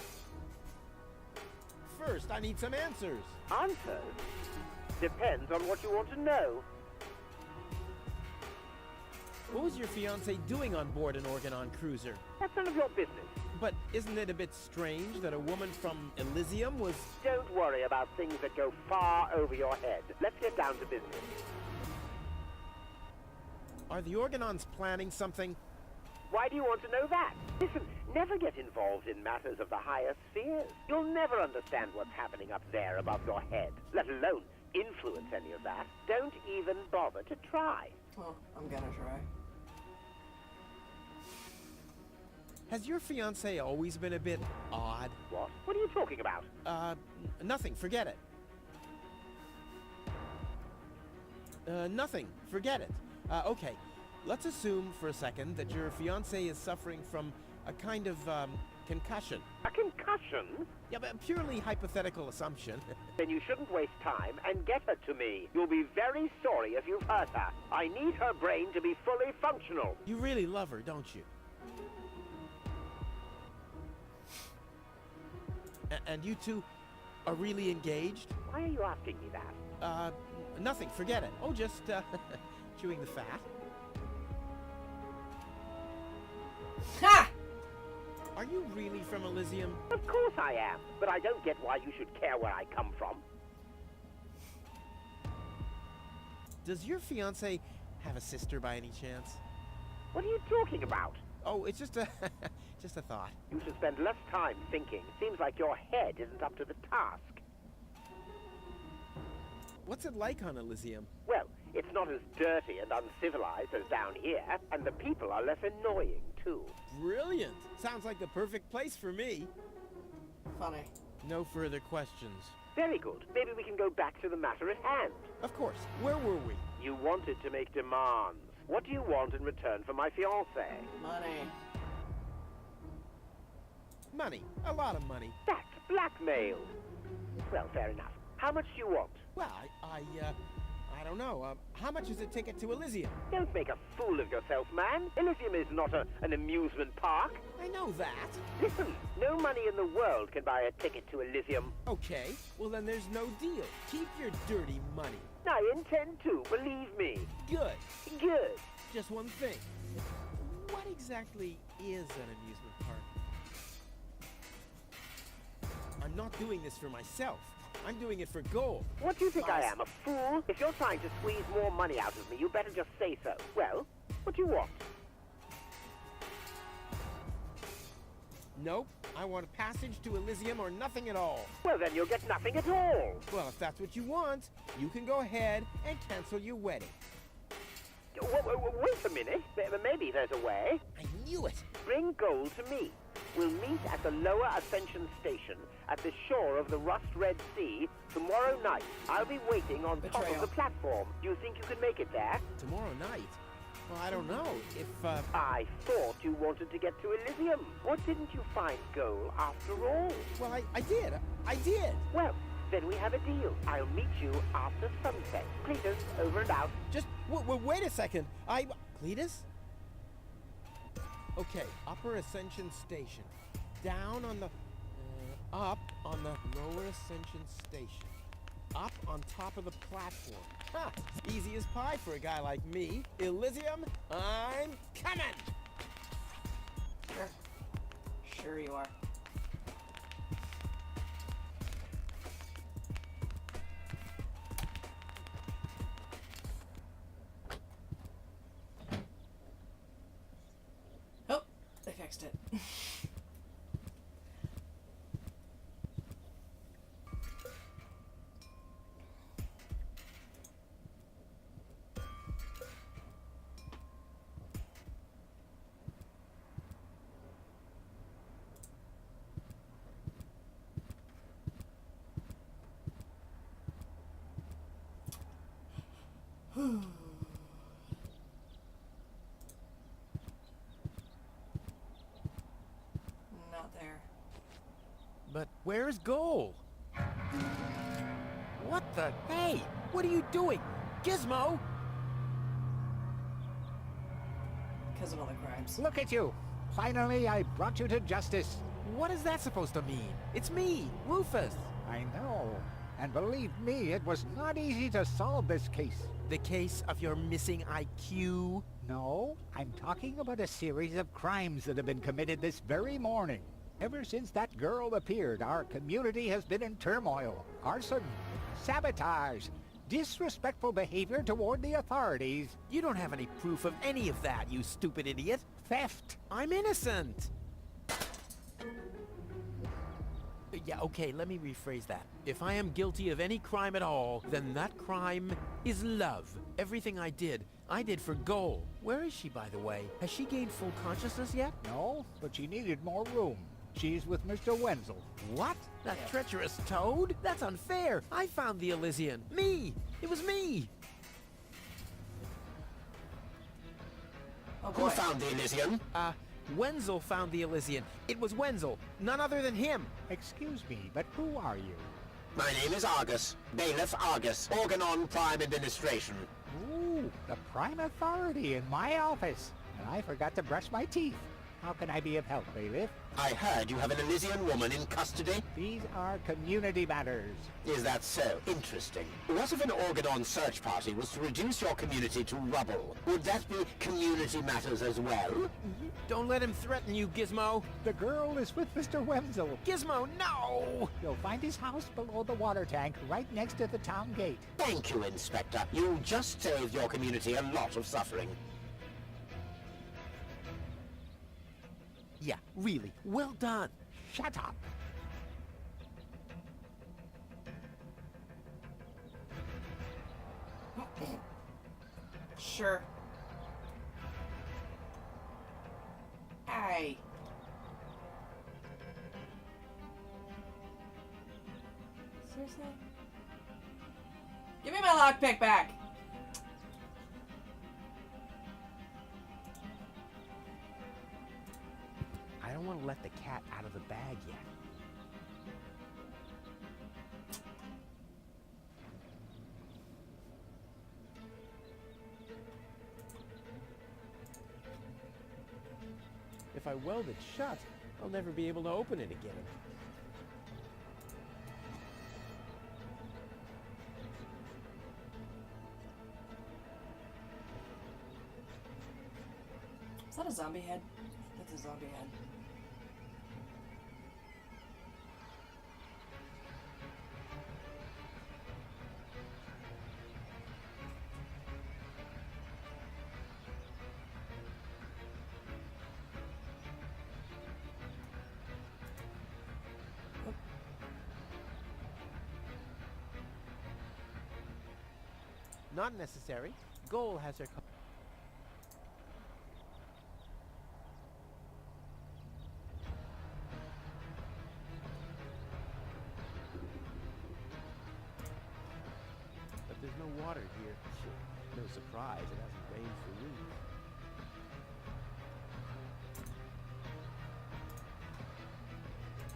First, I need some answers. Answers? Depends on what you want to know. What was your fiancé doing on board an Organon cruiser? That's none of your business. But isn't it a bit strange that a woman from Elysium was... Don't worry about things that go far over your head. Let's get down to business. Are the Organons planning something? Why do you want to know that? Listen, never get involved in matters of the higher spheres. You'll never understand what's happening up there above your head, let alone influence any of that. Don't even bother to try. well, I'm gonna try. Has your fiancé always been a bit odd? What? What are you talking about? Nothing. Forget it. Nothing. Forget it. Okay. Let's assume for a second that your fiancé is suffering from a kind of, concussion. A concussion? Yeah, but a purely hypothetical assumption. Then you shouldn't waste time and get her to me. You'll be very sorry if you've hurt her. I need her brain to be fully functional. You really love her, don't you? And you two are really engaged? Why are you asking me that? Nothing. Forget it. Oh, just, chewing the fat. Ha! Are you really from Elysium? Of course I am, but I don't get why you should care where I come from. Does your fiancé have a sister by any chance? What are you talking about? Oh, it's just a, just a thought. You should spend less time thinking. Seems like your head isn't up to the task. What's it like on Elysium? Well, it's not as dirty and uncivilized as down here, and the people are less annoying, too. Brilliant! Sounds like the perfect place for me. Funny. No further questions. Very good. Maybe we can go back to the matter at hand. Of course. Where were we? You wanted to make demands. What do you want in return for my fiancée? Money. Money. A lot of money. That's blackmail. Well, fair enough. How much do you want? Well, I don't know. How much is a ticket to Elysium? Don't make a fool of yourself, man. Elysium is not an amusement park. I know that. Listen, no money in the world can buy a ticket to Elysium. Okay, well then there's no deal. Keep your dirty money. I intend to, believe me. Good. Good. Just one thing. What exactly is an amusement park? I'm not doing this for myself. I'm doing it for gold. What do you think I am, a fool? If you're trying to squeeze more money out of me, you better just say so. Well, what do you want? Nope. I want a passage to Elysium or nothing at all. Well, then you'll get nothing at all. Well, if that's what you want, you can go ahead and cancel your wedding. Wait a minute. Maybe there's a way. I knew it. Bring gold to me. We'll meet at the lower ascension station at the shore of the rust-red sea tomorrow night. I'll be waiting on top of the platform. Do you think you can make it there? Tomorrow night? Well, I don't know. If, I thought you wanted to get to Elysium. What didn't you find gold after all? Well, I did. I did. Well, then we have a deal. I'll meet you after sunset. Cletus, over and out. Just, wait a second. Cletus? Okay, Upper Ascension Station. Down on the... up on the Lower Ascension Station. Up on top of the platform. Ha! Easy as pie for a guy like me. Elysium, I'm coming! Sure. Sure you are. Oh, I fixed it. Not there. But where's Goal? What the... Hey! What are you doing? Gizmo! Because of all the crimes. Look at you! Finally, I brought you to justice. What is that supposed to mean? It's me, Rufus. I know. And believe me, it was not easy to solve this case. The case of your missing IQ? No, I'm talking about a series of crimes that have been committed this very morning. Ever since that girl appeared, our community has been in turmoil. Arson, sabotage, disrespectful behavior toward the authorities. You don't have any proof of any of that, you stupid idiot. Theft. I'm innocent. Yeah, okay, let me rephrase that. If I am guilty of any crime at all, then that crime is love. Everything I did for Goal. Where is she, by the way? Has she gained full consciousness yet? No, but she needed more room. She's with Mr. Wenzel. What? That treacherous toad? That's unfair. I found the Elysian. Me! It was me! Oh boy. Who found the Elysian? Wenzel found the Elysian. It was Wenzel. None other than him. Excuse me, but who are you? My name is Argus. Bailiff Argus. Organon Prime Administration. Ooh, the prime authority in my office. And I forgot to brush my teeth. How can I be of help, Bailiff? I heard you have an Elysian woman in custody. These are community matters. Is that so? Interesting. What if an Organon search party was to reduce your community to rubble? Would that be community matters as well? Don't let him threaten you, Gizmo. The girl is with Mr. Wenzel. Gizmo, no! You'll find his house below the water tank, right next to the town gate. Thank you, Inspector. You just saved your community a lot of suffering. Yeah, really. Well done. Shut up. Sure. Hey. Seriously? Give me my lockpick back! I don't want to haven't let the cat out of the bag yet. If I weld it shut, I'll never be able to open it again. Is that a zombie head? That's a zombie head. Not necessary. Goal has her... But there's no water here. No surprise, it hasn't rained for weeks.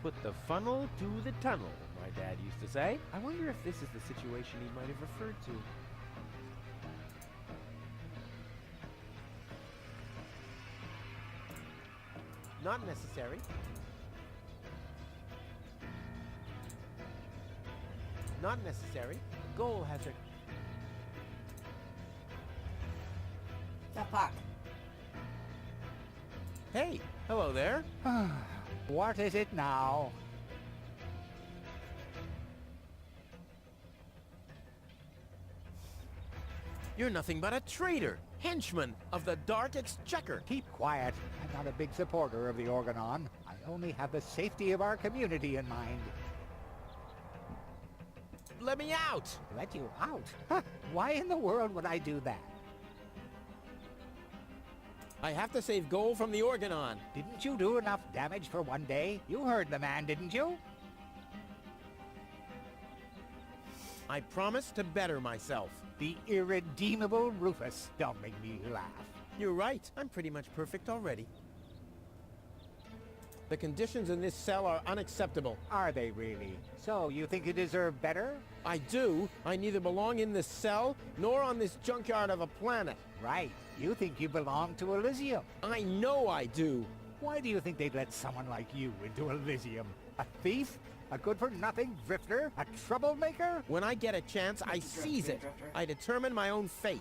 Put the funnel to the tunnel, my dad used to say. I wonder if this is the situation he might have referred to. Not necessary. Not necessary. Goal has her... The fuck? Hey, hello there. What is it now? You're nothing but a traitor, henchman of the Dark Exchequer. Keep quiet. I'm not a big supporter of the Organon. I only have the safety of our community in mind. Let me out! Let you out? Huh. Why in the world would I do that? I have to save Goal from the Organon. Didn't you do enough damage for one day? You heard the man, didn't you? I promise to better myself. The irredeemable Rufus. Don't make me laugh. You're right. I'm pretty much perfect already. The conditions in this cell are unacceptable. Are they really? So you think you deserve better? I do. I neither belong in this cell nor on this junkyard of a planet. Right. You think you belong to Elysium. I know I do. Why do you think they'd let someone like you into Elysium? A thief? A good-for-nothing drifter? A troublemaker? When I get a chance, I seize it. I determine my own fate.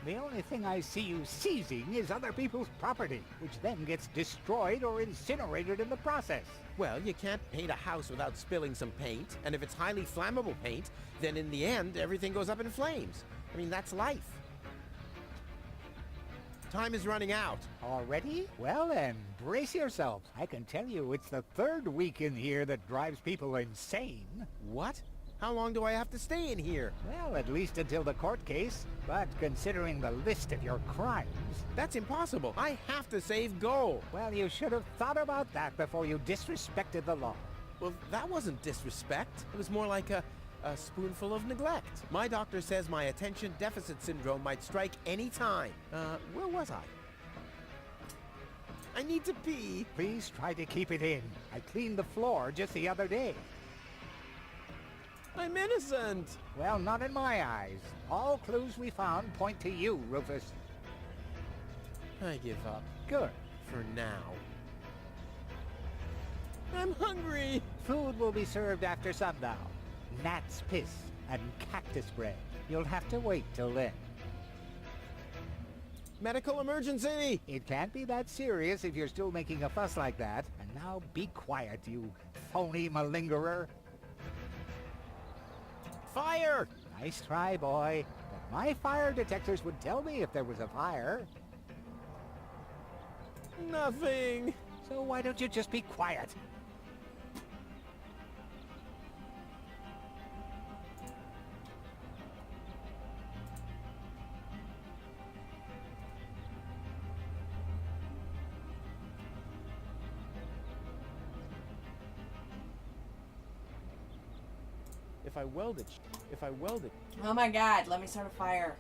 The only thing I see you seizing is other people's property, which then gets destroyed or incinerated in the process. Well, you can't paint a house without spilling some paint, and if it's highly flammable paint, then in the end, everything goes up in flames. I mean, that's life. Time is running out. Already? Well then, brace yourselves. I can tell you it's the third week in here that drives people insane. What? How long do I have to stay in here? Well, at least until the court case. But considering the list of your crimes... That's impossible. I have to save Goal. Well, you should have thought about that before you disrespected the law. Well, that wasn't disrespect. It was more like a spoonful of neglect. My doctor says my attention deficit syndrome might strike any time. Where was I? I need to pee. Please try to keep it in. I cleaned the floor just the other day. I'm innocent. Well, not in my eyes. All clues we found point to you, Rufus. I give up. Good. For now. I'm hungry. Food will be served after sundown. Gnat's piss and cactus bread. You'll have to wait till then. Medical emergency! It can't be that serious if you're still making a fuss like that. And now be quiet, you phony malingerer. Fire! Nice try, boy. But my fire detectors would tell me if there was a fire. Nothing. So why don't you just be quiet? If I weld it. Oh my god, let me start a fire.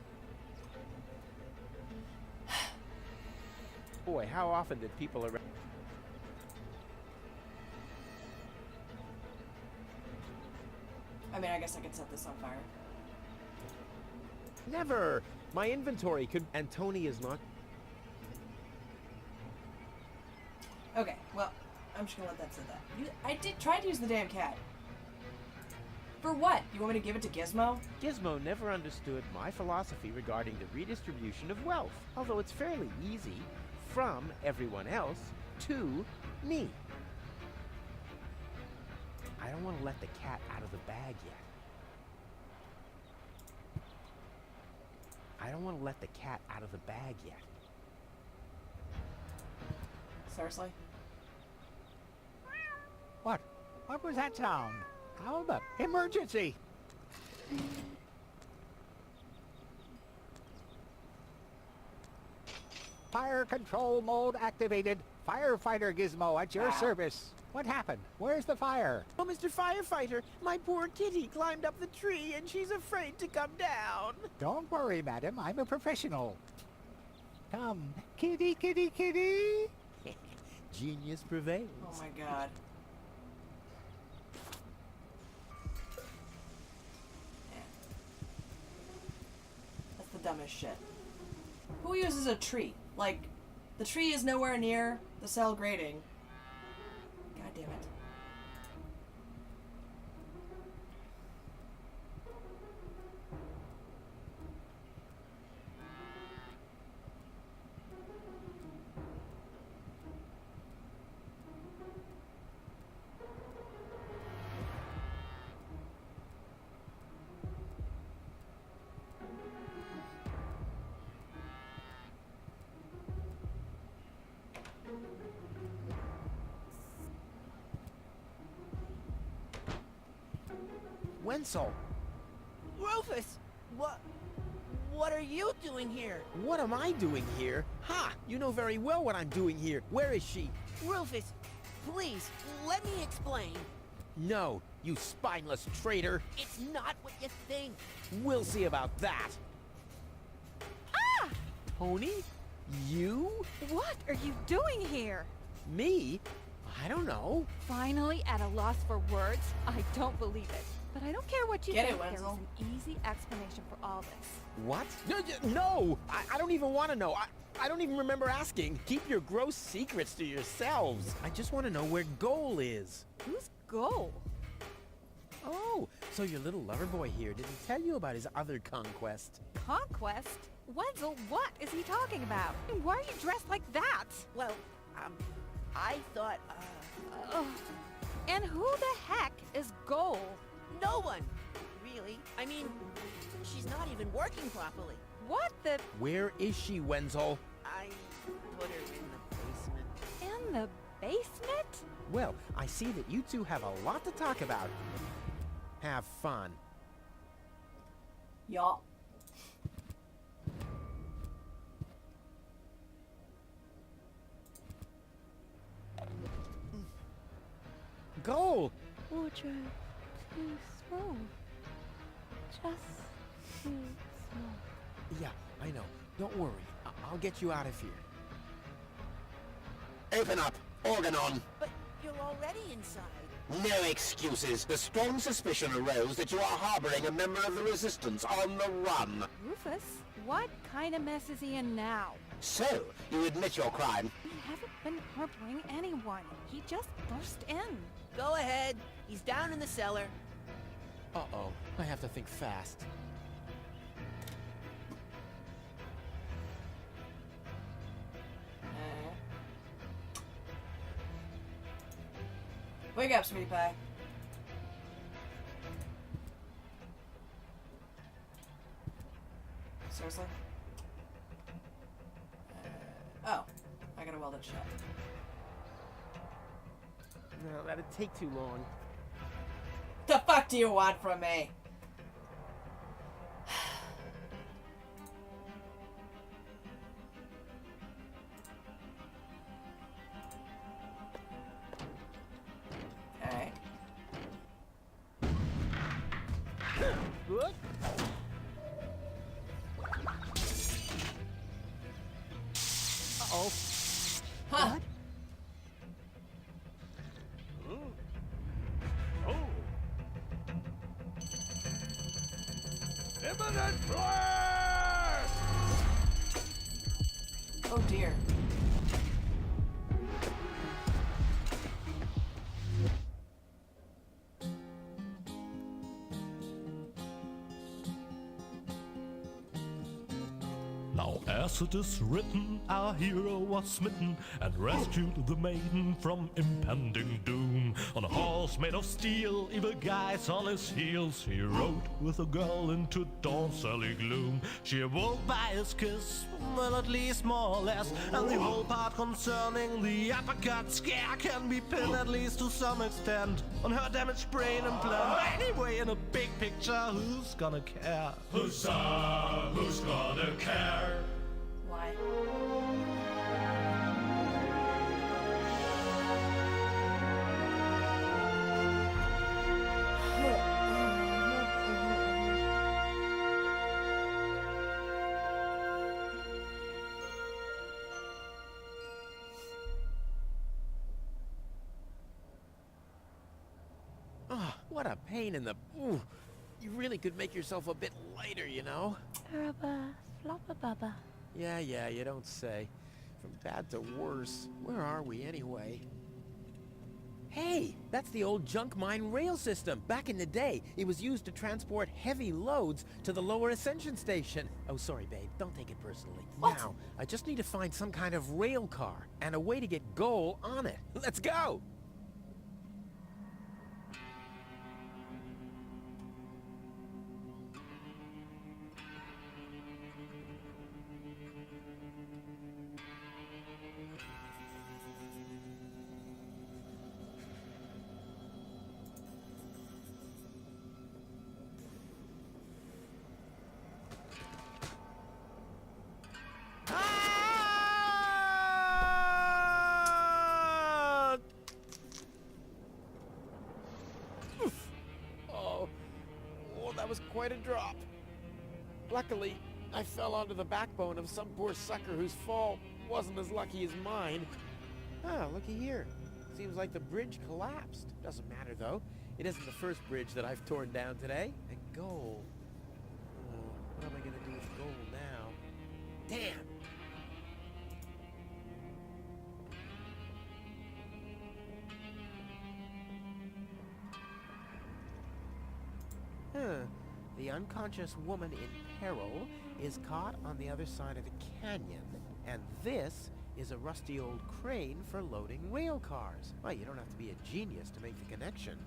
Boy, how often did people around... I mean, I guess I could set this on fire. Never! My inventory could... And Tony is not... Okay, well, I'm just gonna let that sit that. I did try to use the damn cat. For what? You want me to give it to Gizmo? Gizmo never understood my philosophy regarding the redistribution of wealth, although it's fairly easy, from everyone else to me. I don't want to let the cat out of the bag yet. I don't want to let the cat out of the bag yet. Seriously? What? What was that sound? How the... Emergency! Fire control mode activated. Firefighter Gizmo at your service. What happened? Where's the fire? Oh, Mr. Firefighter, my poor kitty climbed up the tree and she's afraid to come down. Don't worry, madam. I'm a professional. Come, kitty, kitty, kitty. Genius prevails. Oh my god. That's the dumbest shit. Who uses a tree? Like, the tree is nowhere near the cell grating. God damn it. Wenzel, Rufus! What are you doing here? what am I doing here? Ha! You know very well what I'm doing here. Where is she? Rufus, please, let me explain. No, you spineless traitor. It's not what you think. We'll see about that. Ah! Pony? You? What are you doing here? Me? I don't know. Finally at a loss for words? I don't believe it. But I don't care what you Get think. it, There is Wenzel. an easy explanation for all this. What? No! I don't even want to know. I don't even remember asking. Keep your gross secrets to yourselves. I just want to know where Goal is. Who's Goal? Oh, so your little lover boy here didn't tell you about his other conquest. Conquest? Wenzel, what is he talking about? And why are you dressed like that? Well, I thought, And who the heck is Goal? no one, really. I mean, she's not even working properly. What the... Where is she, Wenzel? I put her in the basement. In the basement? Well, I see that you two have a lot to talk about. Have fun. Yup. Goal! Wardrobe too small. Just too small. Yeah, I know. Don't worry. I'll get you out of here. Open up. Organon. But you're already inside. No excuses. The strong suspicion arose that you are harboring a member of the Resistance on the run. Rufus, what kind of mess is he in now? So, you admit your crime. We haven't been harboring anyone. He just burst in. Go ahead. He's down in the cellar. Uh-oh. I have to think fast. Wake up, sweetie pie. Seriously? Oh. I gotta weld it shut. No, that'd take too long. The fuck do you want from me? Alright. Good. Uh-oh. Huh. Oh dear. Now as it is written, our hero was smitten and rescued the maiden from impending doom. On a horse made of steel, evil guys on his heels, he rode with a girl into dawn's early gloom. She awoke by his kiss, well at least more or less, and the whole part concerning the uppercut scare can be pinned at least to some extent on her damaged brain implant. Anyway, in a big picture, who's gonna care? Huzzah, who's gonna care? Why? Oh, what a pain in the... Ooh, you really could make yourself a bit lighter, you know? Rubba, floppa bubba. Yeah, you don't say. From bad to worse. Where are we anyway? Hey, that's the old junk mine rail system. Back in the day, it was used to transport heavy loads to the lower ascension station. Oh, sorry, babe. Don't take it personally. What? Now, I just need to find some kind of rail car and a way to get Goal on it. Let's go! That was quite a drop. Luckily, I fell onto the backbone of some poor sucker whose fall wasn't as lucky as mine. Ah, looky here. Seems like the bridge collapsed. Doesn't matter, though. It isn't the first bridge that I've torn down today. And Goal. Oh, what am I going to do with Goal now? Damn! The unconscious woman in peril is caught on the other side of the canyon, and this is a rusty old crane for loading rail cars. Well, you don't have to be a genius to make the connection.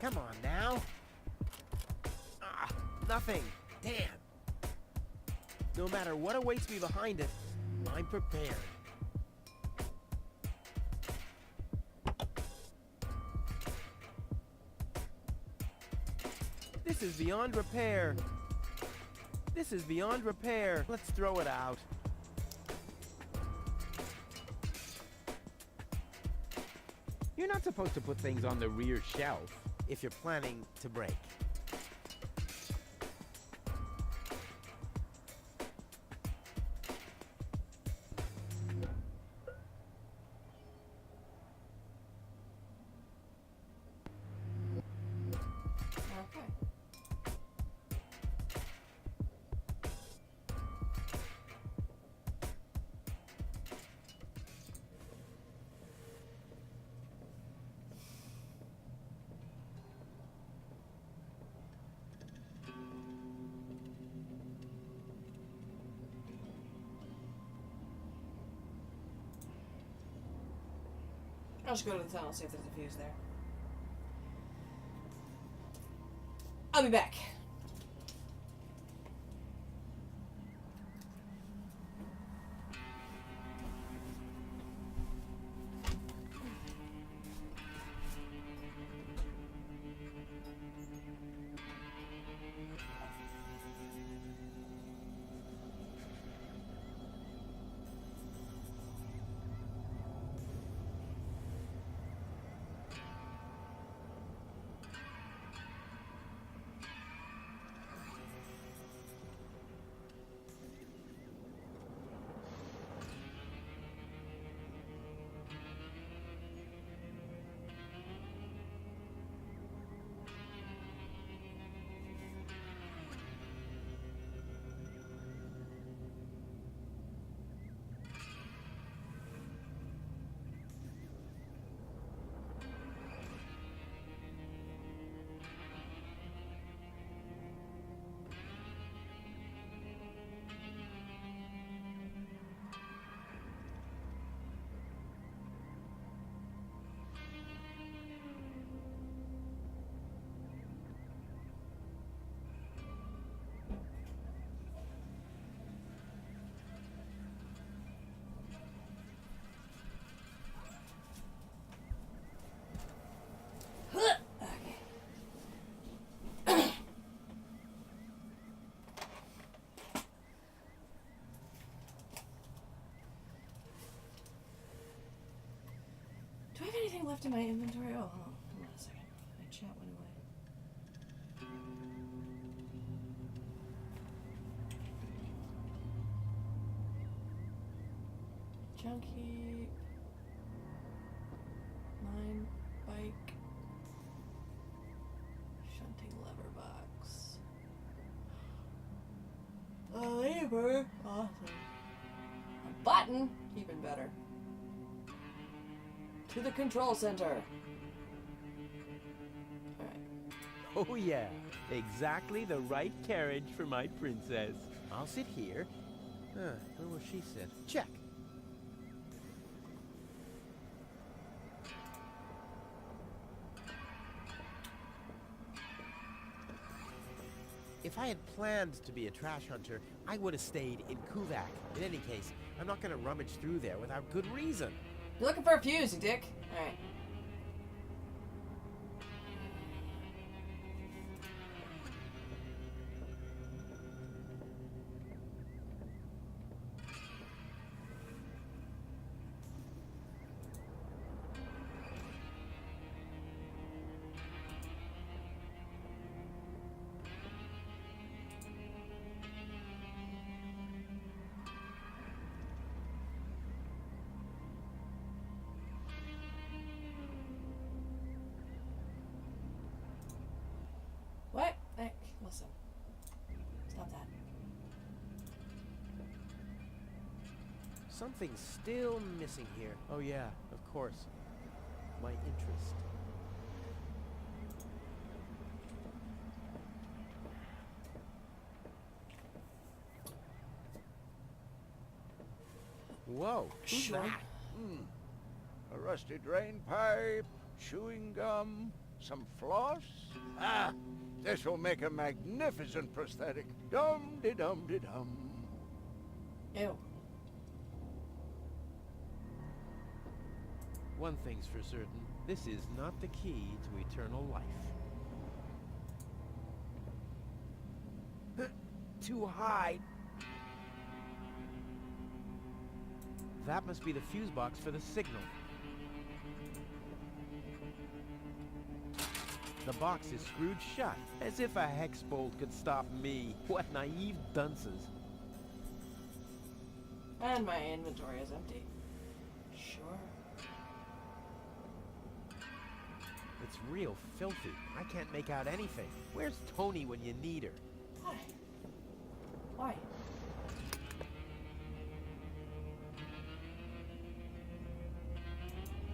Come on now. Ah, nothing. Damn. No matter what awaits me behind it, I'm prepared. This is beyond repair. This is beyond repair. Let's throw it out. You're not supposed to put things on the rear shelf. If you're planning to break. I'll just go to the tunnel, see if there's a fuse there. I'll be back. anything left in my inventory? Oh, hold on a second. My chat went away. Junk heap. Mine bike. Shunting lever box. A lever. Awesome. A button. Even better. To the control center. Oh yeah, exactly the right carriage for my princess. I'll sit here. Where will she sit? Check. If I had planned to be a trash hunter, I would have stayed in Kuvak. In any case, I'm not going to rummage through there without good reason. You're looking for a fuse, you dick. Alright. What? Hey, listen. Stop that. Something's still missing here. Oh yeah, of course. My interest. Whoa, who's Sure. that? A rusty drain pipe, chewing gum, some floss. Ah, this will make a magnificent prosthetic. Dum-de-dum-de-dum. Ew. One thing's for certain. This is not the key to eternal life. Too high. That must be the fuse box for the signal. The box is screwed shut, as if a hex bolt could stop me. What naive dunces. And my inventory is empty. Sure. It's real filthy. I can't make out anything. Where's Tony when you need her? Why? Why?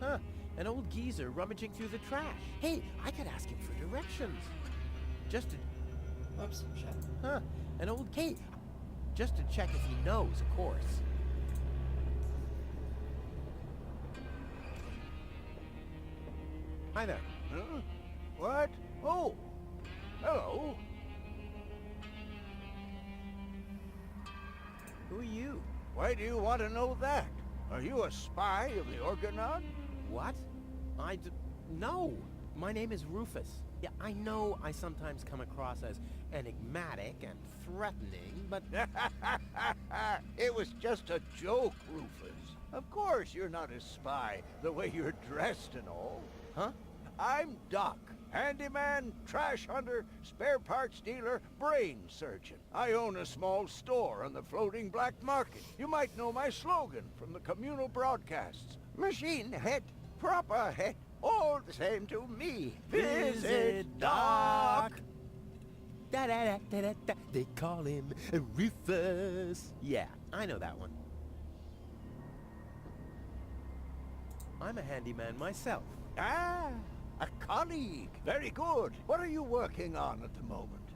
Huh, an old geezer rummaging through the trash. Hey, I could ask him for directions. Just to... Oops, shit. Huh, an old... Hey, just to check if he knows, of course. Hi there. Huh? What? Oh, hello. Who are you? Why do you want to know that? Are you a spy of the Organon? What? No. My name is Rufus. Yeah, I know I sometimes come across as enigmatic and threatening, but... It was just a joke, Rufus. Of course you're not a spy, the way you're dressed and all. Huh? I'm Doc. Handyman, trash hunter, spare parts dealer, brain surgeon. I own a small store on the floating black market. You might know my slogan from the communal broadcasts. Machine head, proper head, all the same to me. Visit Doc. Da-da-da-da-da-da. They call him Rufus. Yeah, I know that one. I'm a handyman myself. Ah, a colleague. Very good. What are you working on at the moment?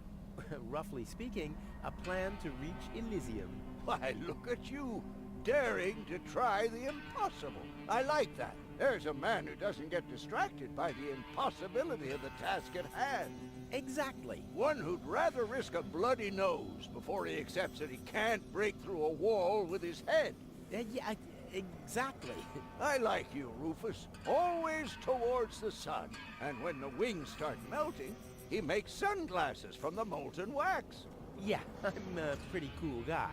Roughly speaking, a plan to reach Elysium. Why, look at you, daring to try the impossible. I like that. There's a man who doesn't get distracted by the impossibility of the task at hand. Exactly. One who'd rather risk a bloody nose before he accepts that he can't break through a wall with his head. Yeah, exactly. I like you, Rufus. Always towards the sun. And when the wings start melting, he makes sunglasses from the molten wax. Yeah, I'm a pretty cool guy.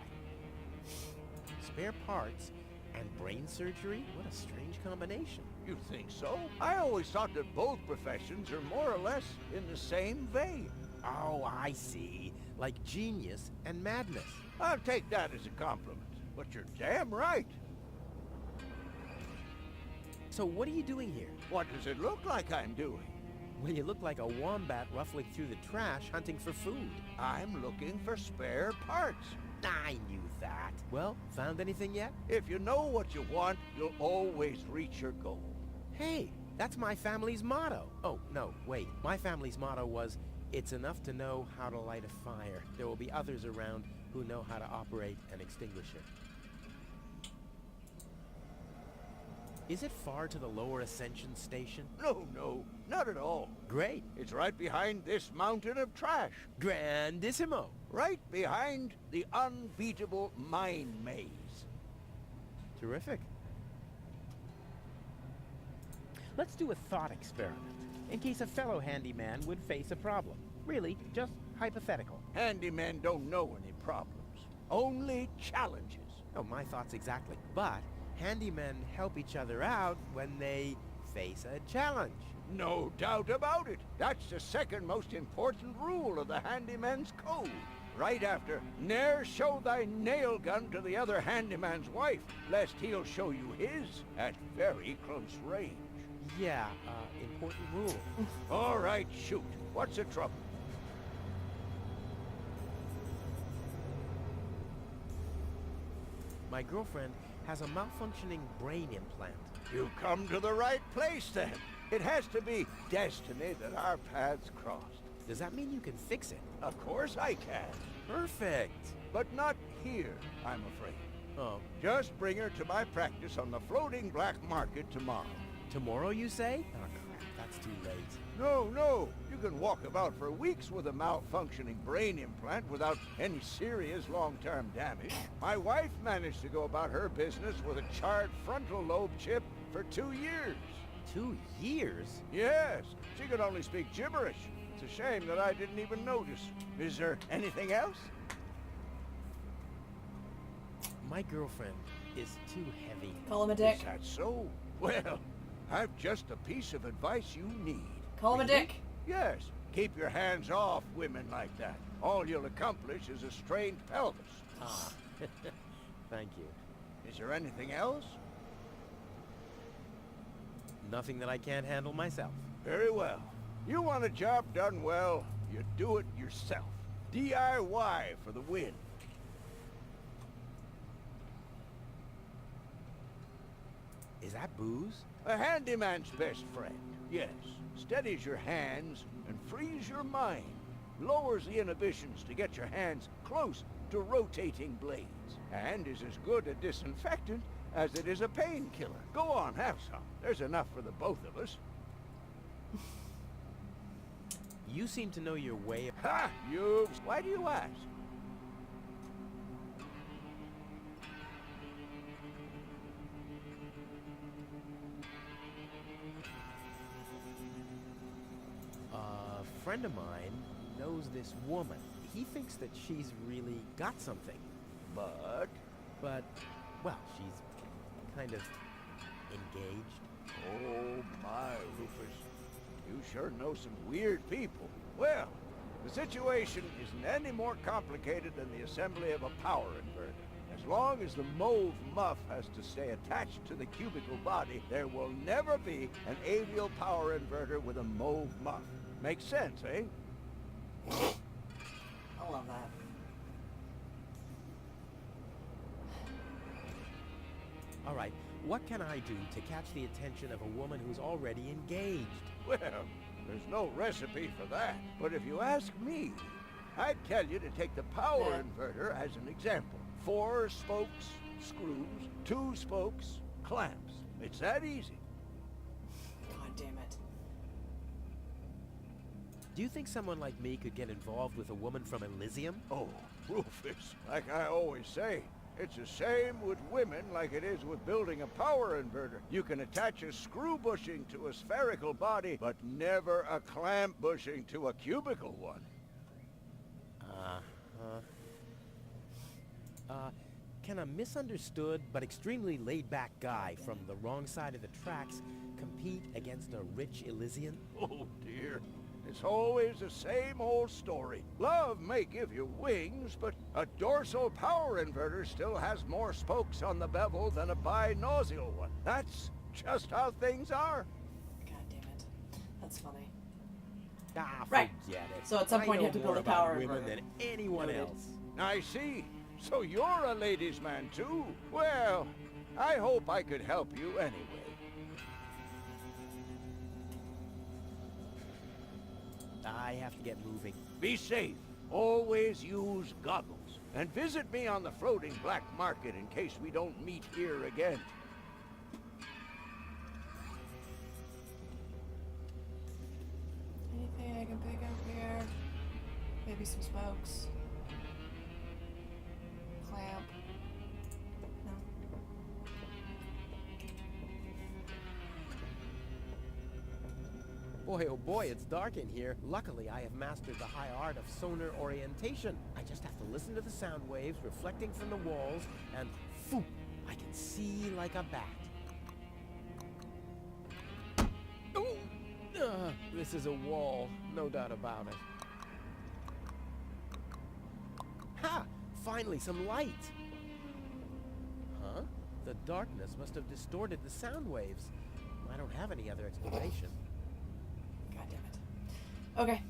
Spare parts and brain surgery? What a strange combination. You think so? I always thought that both professions are more or less in the same vein. Oh, I see. Like genius and madness. I'll take that as a compliment, but you're damn right. So what are you doing here? What does it look like I'm doing? Well, you look like a wombat ruffling through the trash hunting for food. I'm looking for spare parts. I knew that. Well, found anything yet? If you know what you want, you'll always reach your goal. Hey, that's my family's motto. Oh, no, wait. My family's motto was, it's enough to know how to light a fire. There will be others around who know how to operate and extinguish it. Is it far to the lower Ascension station? No, not at all. Great. It's right behind this mountain of trash. Grandissimo. Right behind the unbeatable mine maze. Terrific. Let's do a thought experiment, in case a fellow handyman would face a problem. Really, just hypothetical. Handymen don't know any problems, only challenges. Oh, my thoughts exactly. But handymen help each other out when they face a challenge. No doubt about it. That's the second most important rule of the handyman's code. Right after, ne'er show thy nail gun to the other handyman's wife, lest he'll show you his at very close range. Yeah, important rule. All right, shoot. What's the trouble? My girlfriend has a malfunctioning brain implant. You've come to the right place, then. It has to be destiny that our paths crossed. Does that mean you can fix it? Of course I can. Perfect. But not here, I'm afraid. Oh. Just bring her to my practice on the floating black market tomorrow. Tomorrow, you say? Oh, crap, that's too late. No. You can walk about for weeks with a malfunctioning brain implant without any serious long-term damage. My wife managed to go about her business with a charred frontal lobe chip for 2 years. 2 years? Yes. She could only speak gibberish. It's a shame that I didn't even notice. Is there anything else? My girlfriend is too heavy. Call him a dick. Is that so? Well, I've just a piece of advice you need. Call him a dick. Yes. Keep your hands off women like that. All you'll accomplish is a strained pelvis. Ah. Thank you. Is there anything else? Nothing that I can't handle myself. Very well. You want a job done well, you do it yourself. DIY for the win. Is that booze? A handyman's best friend, yes. Steadies your hands and frees your mind. Lowers the inhibitions to get your hands close to rotating blades. And is as good a disinfectant as it is a painkiller. Go on, have some. There's enough for the both of us. You seem to know your way. Ha! You... Why do you ask? A friend of mine knows this woman. He thinks that she's really got something. But, well, she's kind of engaged. Oh my, Rufus. You sure know some weird people. Well, the situation isn't any more complicated than the assembly of a power inverter. As long as the mauve muff has to stay attached to the cubicle body, there will never be an avial power inverter with a mauve muff. Makes sense, eh? I love that. All right, what can I do to catch the attention of a woman who's already engaged? Well, there's no recipe for that. But if you ask me, I'd tell you to take the power inverter as an example. 4 spokes, screws, 2 spokes, clamps. It's that easy. God damn it. Do you think someone like me could get involved with a woman from Elysium? Oh, Rufus, like I always say, it's the same with women like it is with building a power inverter. You can attach a screw bushing to a spherical body, but never a clamp bushing to a cubical one. Can a misunderstood but extremely laid-back guy from the wrong side of the tracks compete against a rich Elysian? Oh, dear. It's always the same old story. Love may give you wings, but a dorsal power inverter still has more spokes on the bevel than a binocular one. That's just how things are. God damn it. That's funny. Ah, Right. forget it. So at some point you have to build a power women inverter. than anyone else. I see. So you're a ladies' man too? Well, I hope I could help you anyway. I have to get moving. Be safe. Always use goggles. And visit me on the floating black market in case we don't meet here again. Anything I can pick up here? Maybe some spokes. Clamp. No. Boy, oh boy, it's dark in here. Luckily, I have mastered the high art of sonar orientation. I just have to listen to the sound waves reflecting from the walls, and phew, I can see like a bat. This is a wall, no doubt about it. Ha! Finally, some light! Huh? The darkness must have distorted the sound waves. I don't have any other explanation. God damn it. Okay.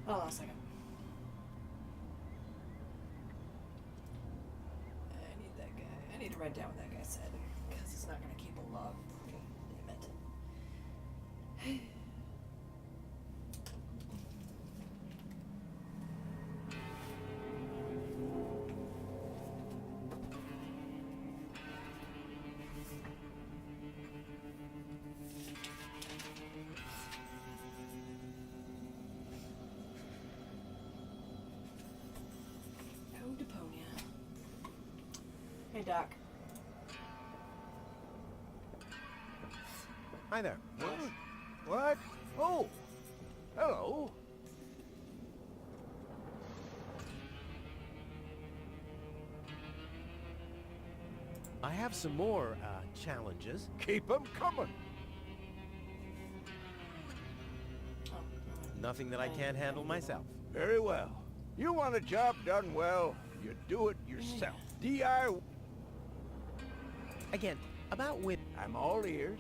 Hold on a second. I need that guy. I need to write down what that guy said, because it's not going to keep a log. Damn it. Hey, Doc. Hi there. What? Oh, hello. I have some more, challenges. Keep them coming. Nothing that I can't handle myself. Very well. You want a job done well, you do it yourself. DIY. Again, about whip. I'm all ears.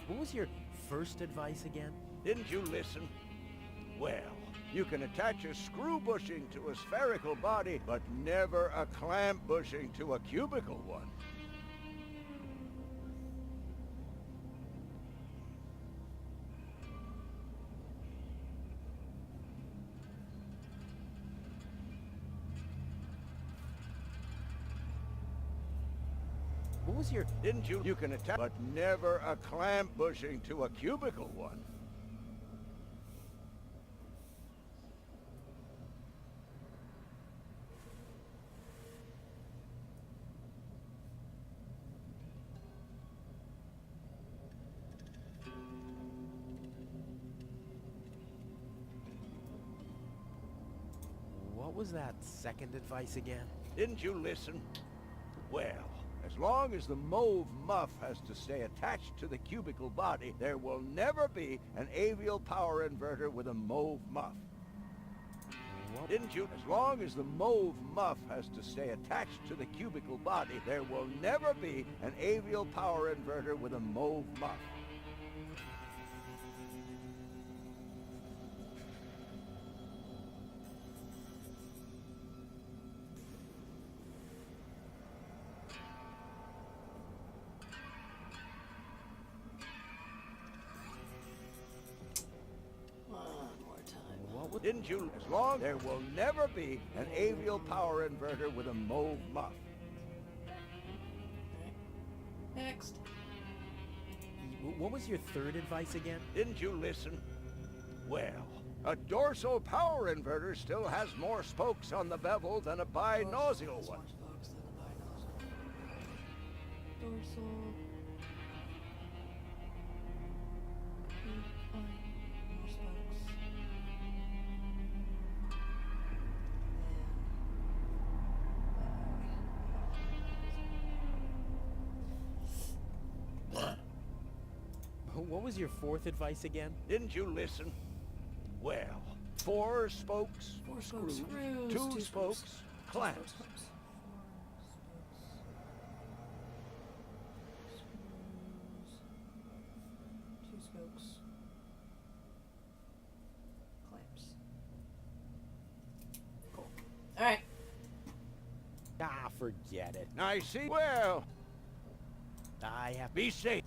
What was your first advice again? Didn't you listen? Well, you can attach a screw bushing to a spherical body, but never a clamp bushing to a cubical one. What was your... Didn't you? You can attach, but never a clamp bushing to a cubical one. What was that second advice again? Didn't you listen? Well, as long as the mauve muff has to stay attached to the cubical body, there will never be an avial power inverter with a mauve muff. What? Didn't you? As long as the mauve muff has to stay attached to the cubical body, there will never be an avial power inverter with a mauve muff. Didn't you? As long there will never be an avial power inverter with a mauve muff. Next. What was your third advice again? Didn't you listen? Well, a dorsal power inverter still has more spokes on the bevel than a binocular one. Dorsal. What was your fourth advice again? Didn't you listen? Well, 4 spokes, screws, 2 spokes, clamps. Two spokes. Clamps. Cool. Alright. Ah, forget it. I see. Well, I have... Be safe.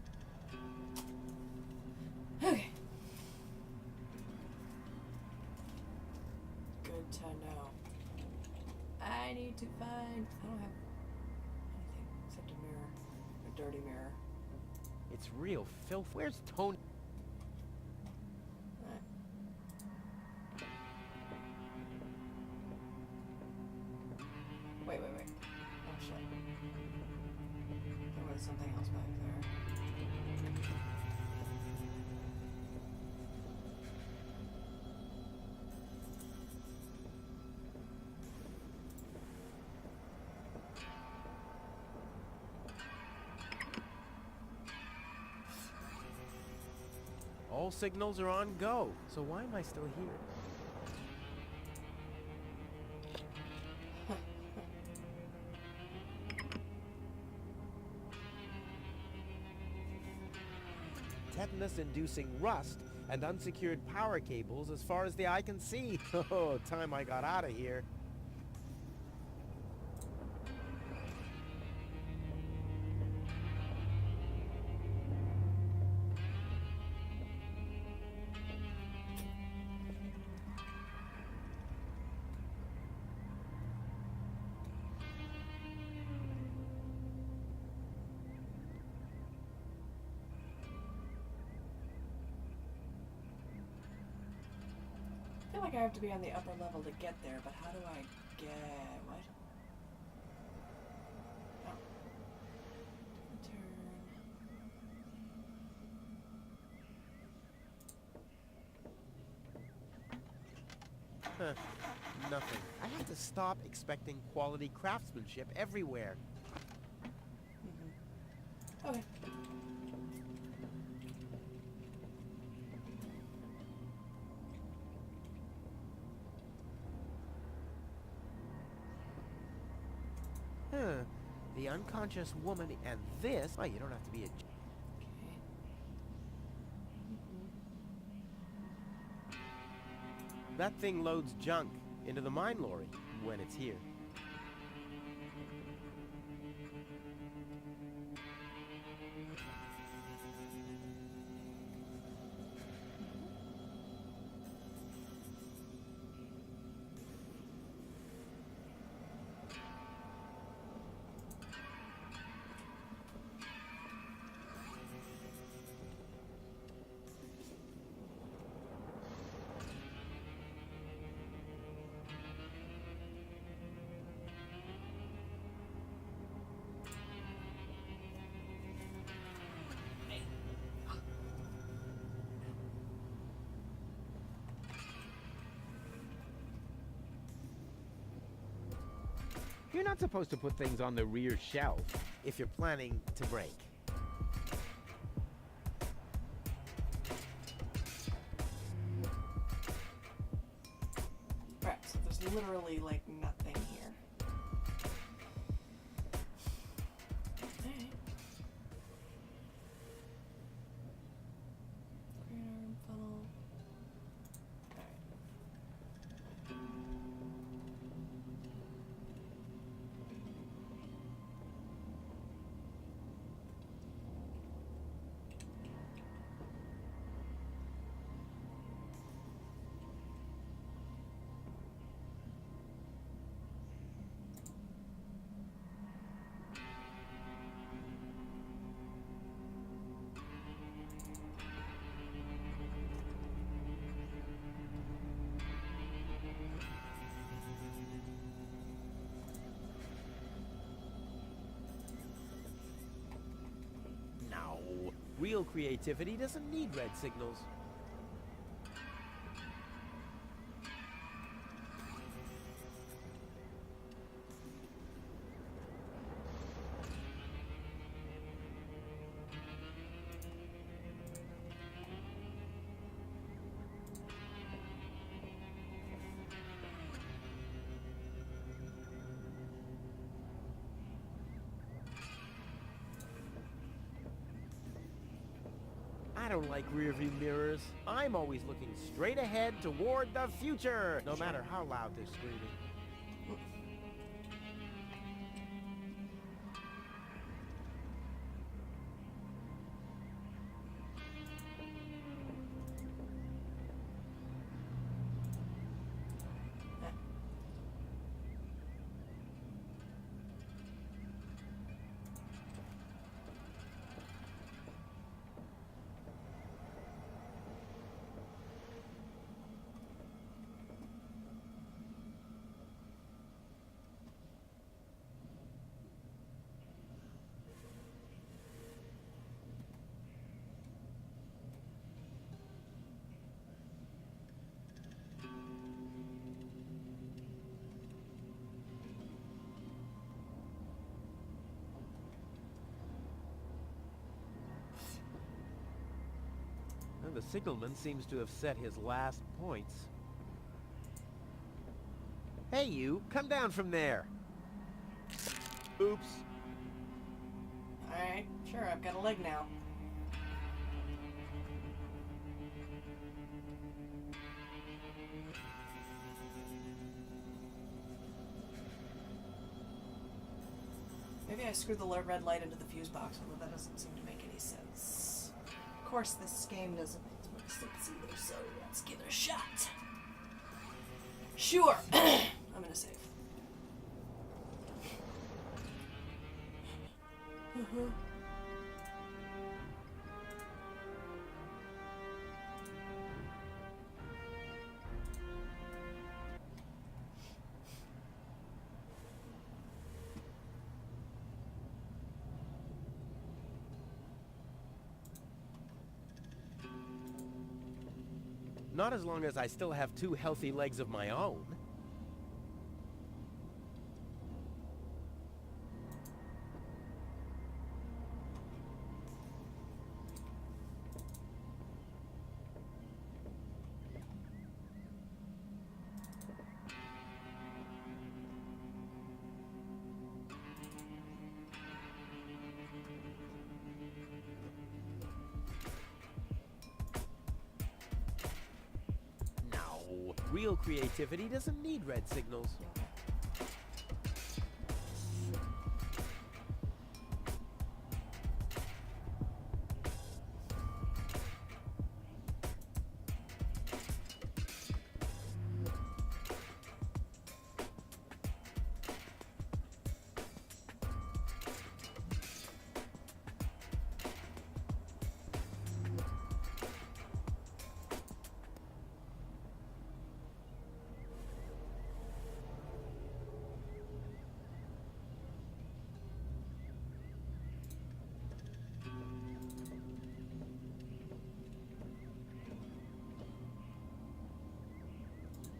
Okay. Good to know. I need to find... I don't have anything except a mirror. A dirty mirror. It's real filth. Where's Tony? Wait. Oh shit. There was something else back there. All signals are on go. So why am I still here? Tetanus-inducing rust and unsecured power cables as far as the eye can see. Oh, time I got out of here. I feel like I have to be on the upper level to get there, but how do I get... what? Oh. Huh. Nothing. I have to stop expecting quality craftsmanship everywhere. Okay. Huh. The unconscious woman and this... Oh, you don't have to be a... That thing loads junk into the mine lorry when it's here. You're not supposed to put things on the rear shelf. If you're planning to break. Right, so there's literally, like, nothing here. Alright. Green arm funnel. Real creativity doesn't need red signals. I don't like rearview mirrors. I'm always looking straight ahead toward the future, no matter how loud they're screaming. And the signalman seems to have set his last points. Hey you, come down from there. Oops. Alright, sure, I've got a leg now. Maybe I screwed the red light into the fuse box, although that doesn't seem to make any sense. Of course, this game doesn't make much sense either, so let's give it a shot. Sure! I'm gonna save. Not as long as I still have 2 healthy legs of my own. Real creativity doesn't need red signals.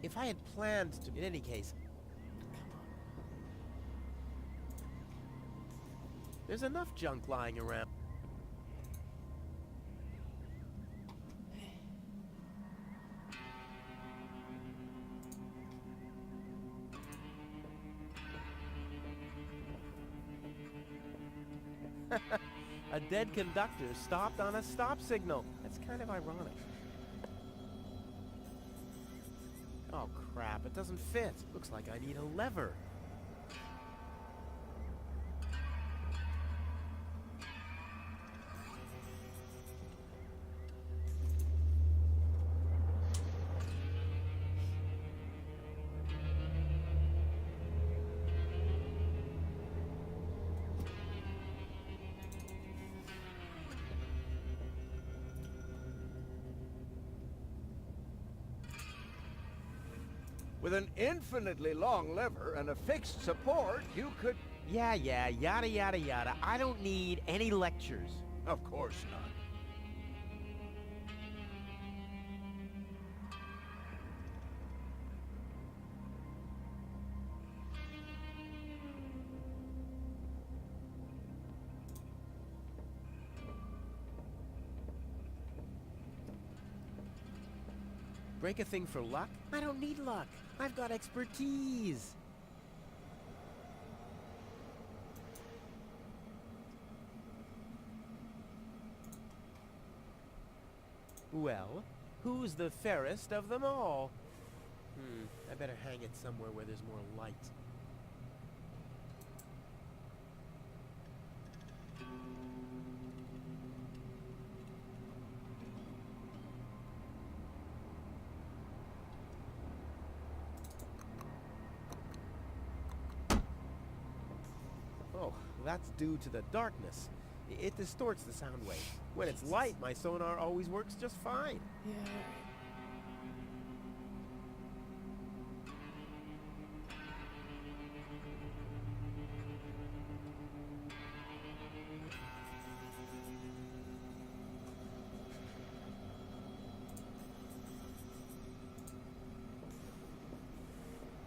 If I had planned to, in any case, there's enough junk lying around. A dead conductor stopped on a stop signal. That's kind of ironic. Oh crap, it doesn't fit. Looks like I need a lever. With an infinitely long lever and a fixed support, you could... Yeah, yada yada yada. I don't need any lectures. Of course not. Break a thing for luck? I don't need luck. I've got expertise. Well, who's the fairest of them all? I better hang it somewhere where there's more light. Oh, that's due to the darkness. It distorts the sound wave. When it's light, my sonar always works just fine. Yeah, alright.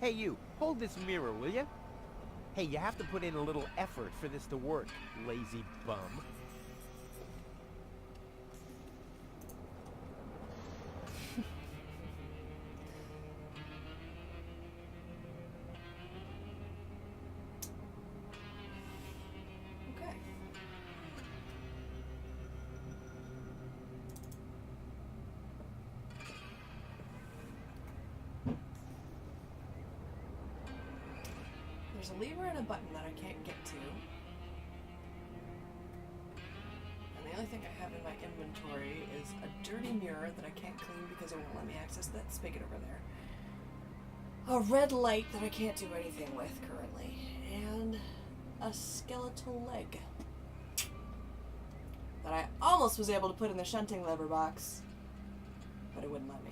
Hey you, hold this mirror, will you? Hey, you have to put in a little effort for this to work, lazy bum. Okay. There's a lever and a button that I can't get to. And the only thing I have in my inventory is a dirty mirror that I can't clean because it won't let me access that spigot over there. A red light that I can't do anything with currently. And a skeletal leg that I almost was able to put in the shunting lever box, but it wouldn't let me.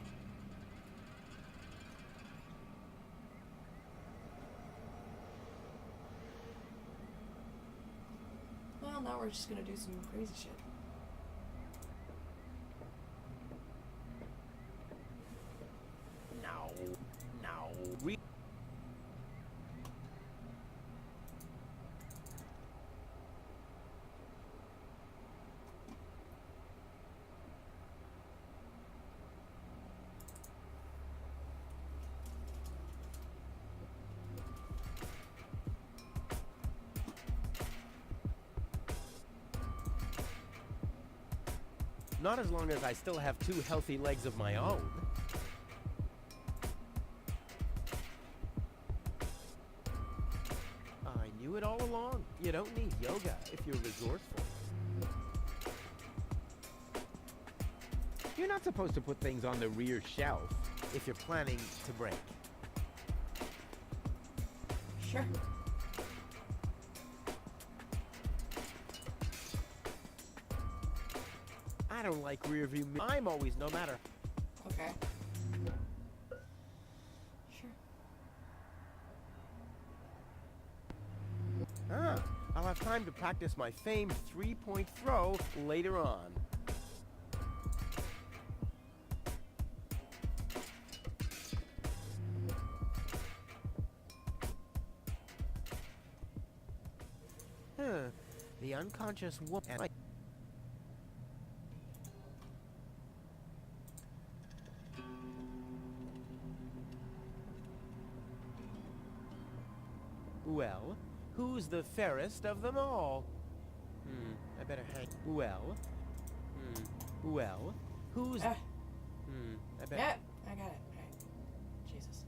Well, now we're just gonna do some crazy shit. Not as long as I still have 2 healthy legs of my own. I knew it all along. You don't need yoga if you're resourceful. You're not supposed to put things on the rear shelf if you're planning to break. Sure. I don't like rear view mirrors. I'm always, no matter. Okay. Sure. I'll have time to practice my famed 3-point throw later on. The unconscious woman. Well, who's the fairest of them all? I better hang. Well, who's? I better. Yeah, I got it. Right. Jesus.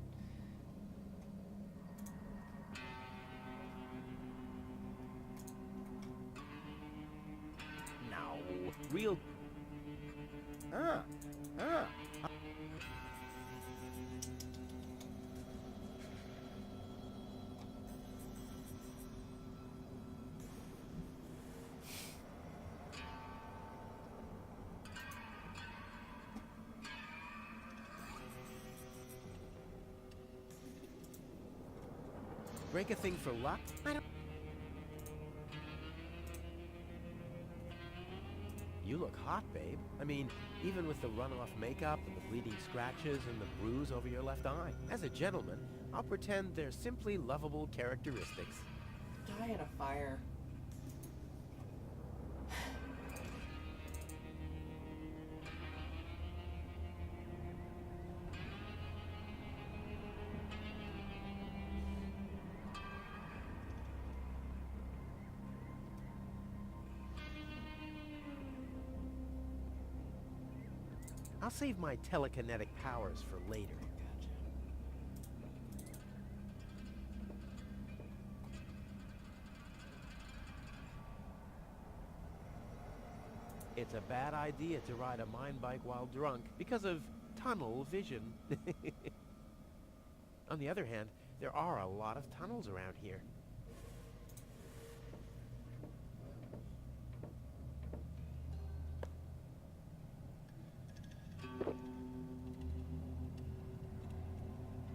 No, real. Break a thing for luck? I don't. You look hot, babe. I mean, even with the runoff makeup and the bleeding scratches and the bruise over your left eye. As a gentleman, I'll pretend they're simply lovable characteristics. Die in a fire. I'll save my telekinetic powers for later. It's a bad idea to ride a mine bike while drunk because of tunnel vision. On the other hand, there are a lot of tunnels around here.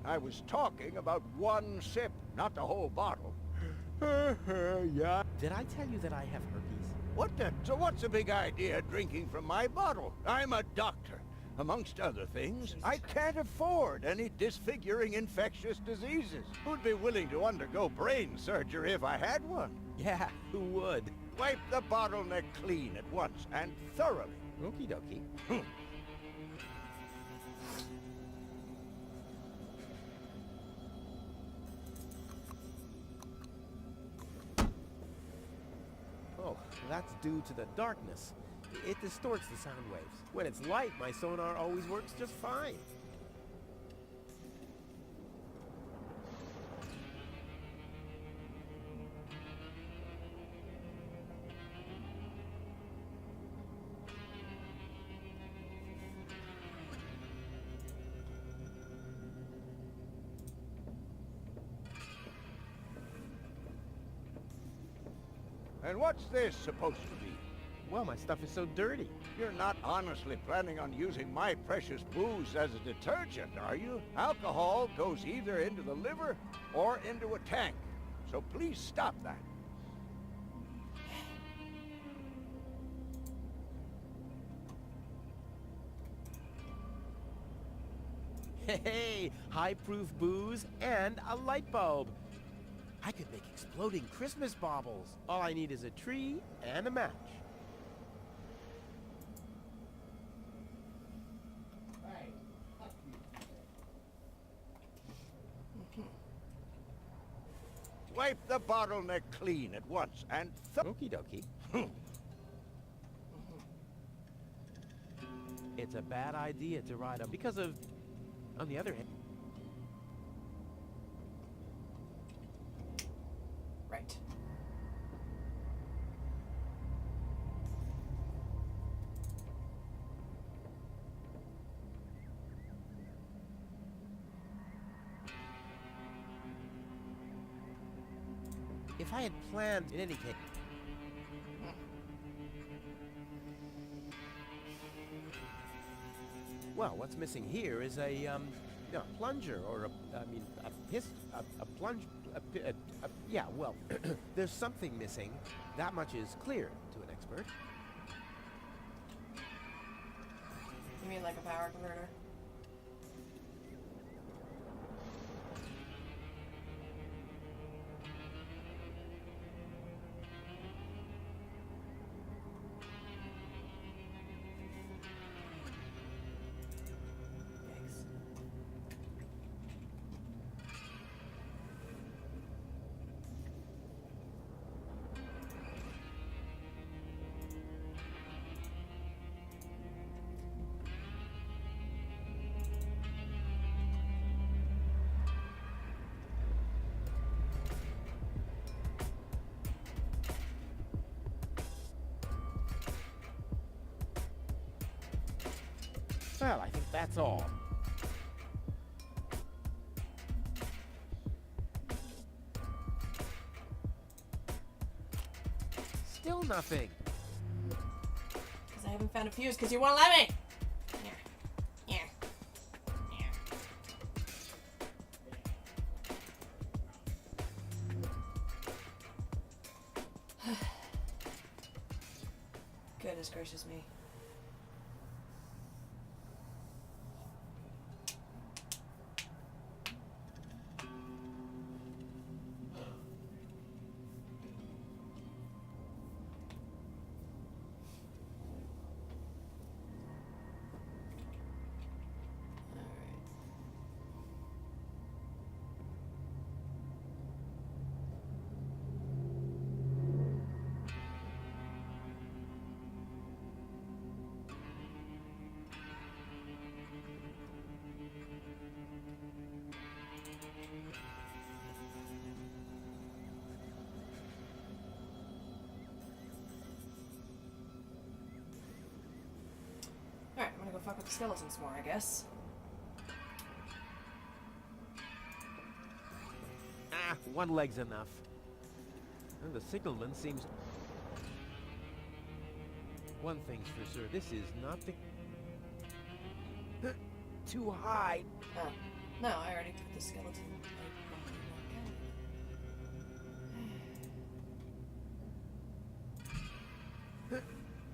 I was talking about one sip, not the whole bottle. Yeah. Did I tell you that I have herpes? What the? So what's the big idea drinking from my bottle? I'm a doctor. Amongst other things, I can't afford any disfiguring infectious diseases. Who'd be willing to undergo brain surgery if I had one? Yeah, who would? Wipe the bottleneck clean at once and thoroughly. Okie dokie. Oh, that's due to the darkness. It distorts the sound waves. When it's light, my sonar always works just fine. And what's this supposed to be? Well, my stuff is so dirty. You're not honestly planning on using my precious booze as a detergent, are you? Alcohol goes either into the liver or into a tank. So please stop that. Hey, high-proof booze and a light bulb. I could make exploding Christmas baubles. All I need is a tree and a match. Wipe the bottleneck clean at once and Okie dokie. It's a bad idea to ride them because of... On the other hand... Right. If I had planned in any case... Well, what's missing here is a, plunger or yeah, well, there's something missing. That much is clear to an expert. You mean like a power converter? Well, I think that's all. Still nothing. Because I haven't found a fuse because you won't let me. Yeah. Goodness gracious me. fuck with the skeletons more, I guess. Ah, one leg's enough. And the signalman seems... One thing's for sure, this is not the... Too high. Oh. No, I already put the skeleton.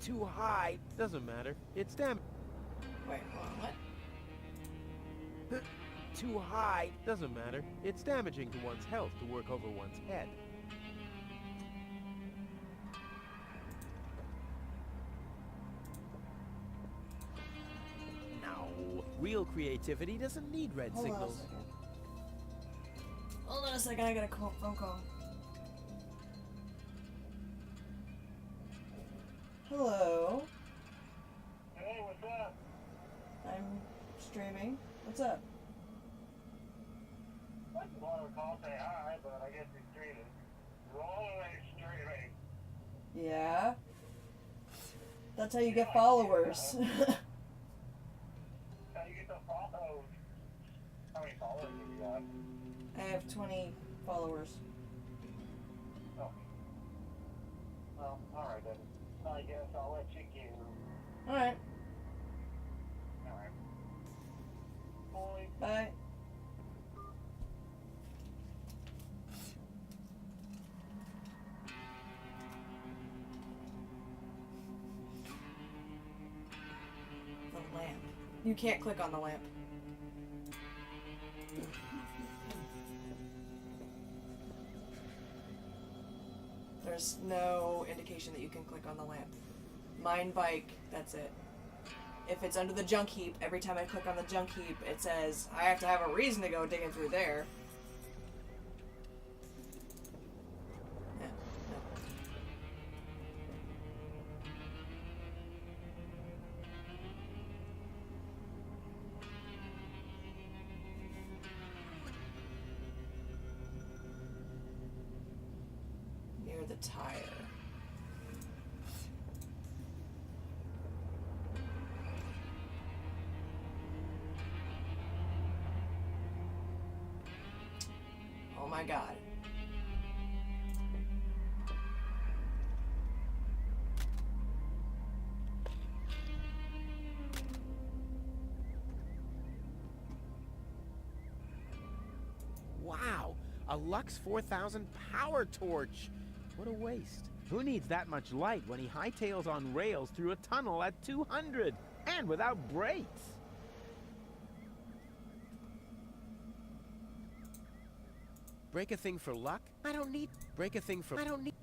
Too high. Doesn't matter. It's damn... Wait, hold on, what? Too high. Doesn't matter. It's damaging to one's health to work over one's head. No. Real creativity doesn't need red signals. Hold on a second, I got a phone call. Hello. Hey, what's up? I'm streaming. What's up? I just wanted to call say hi, but I guess you're streaming. You're always streaming. Yeah. That's how you get followers. How you get the follows? How many followers have you got? I have 20 followers. Oh. Well, alright then. I guess I'll let you go. Alright. Alright. Boy. Bye. The lamp. You can't click on the lamp. There's no indication that you can click on the lamp. Mine bike, that's it. If it's under the junk heap, every time I click on the junk heap, it says I have to have a reason to go digging through there. Yeah, no. Near the tire. Oh my god. Wow! A Lux 4000 power torch! What a waste. Who needs that much light when he hightails on rails through a tunnel at 200 and without brakes? Break a thing for luck? I don't need... Break a thing for... I don't need...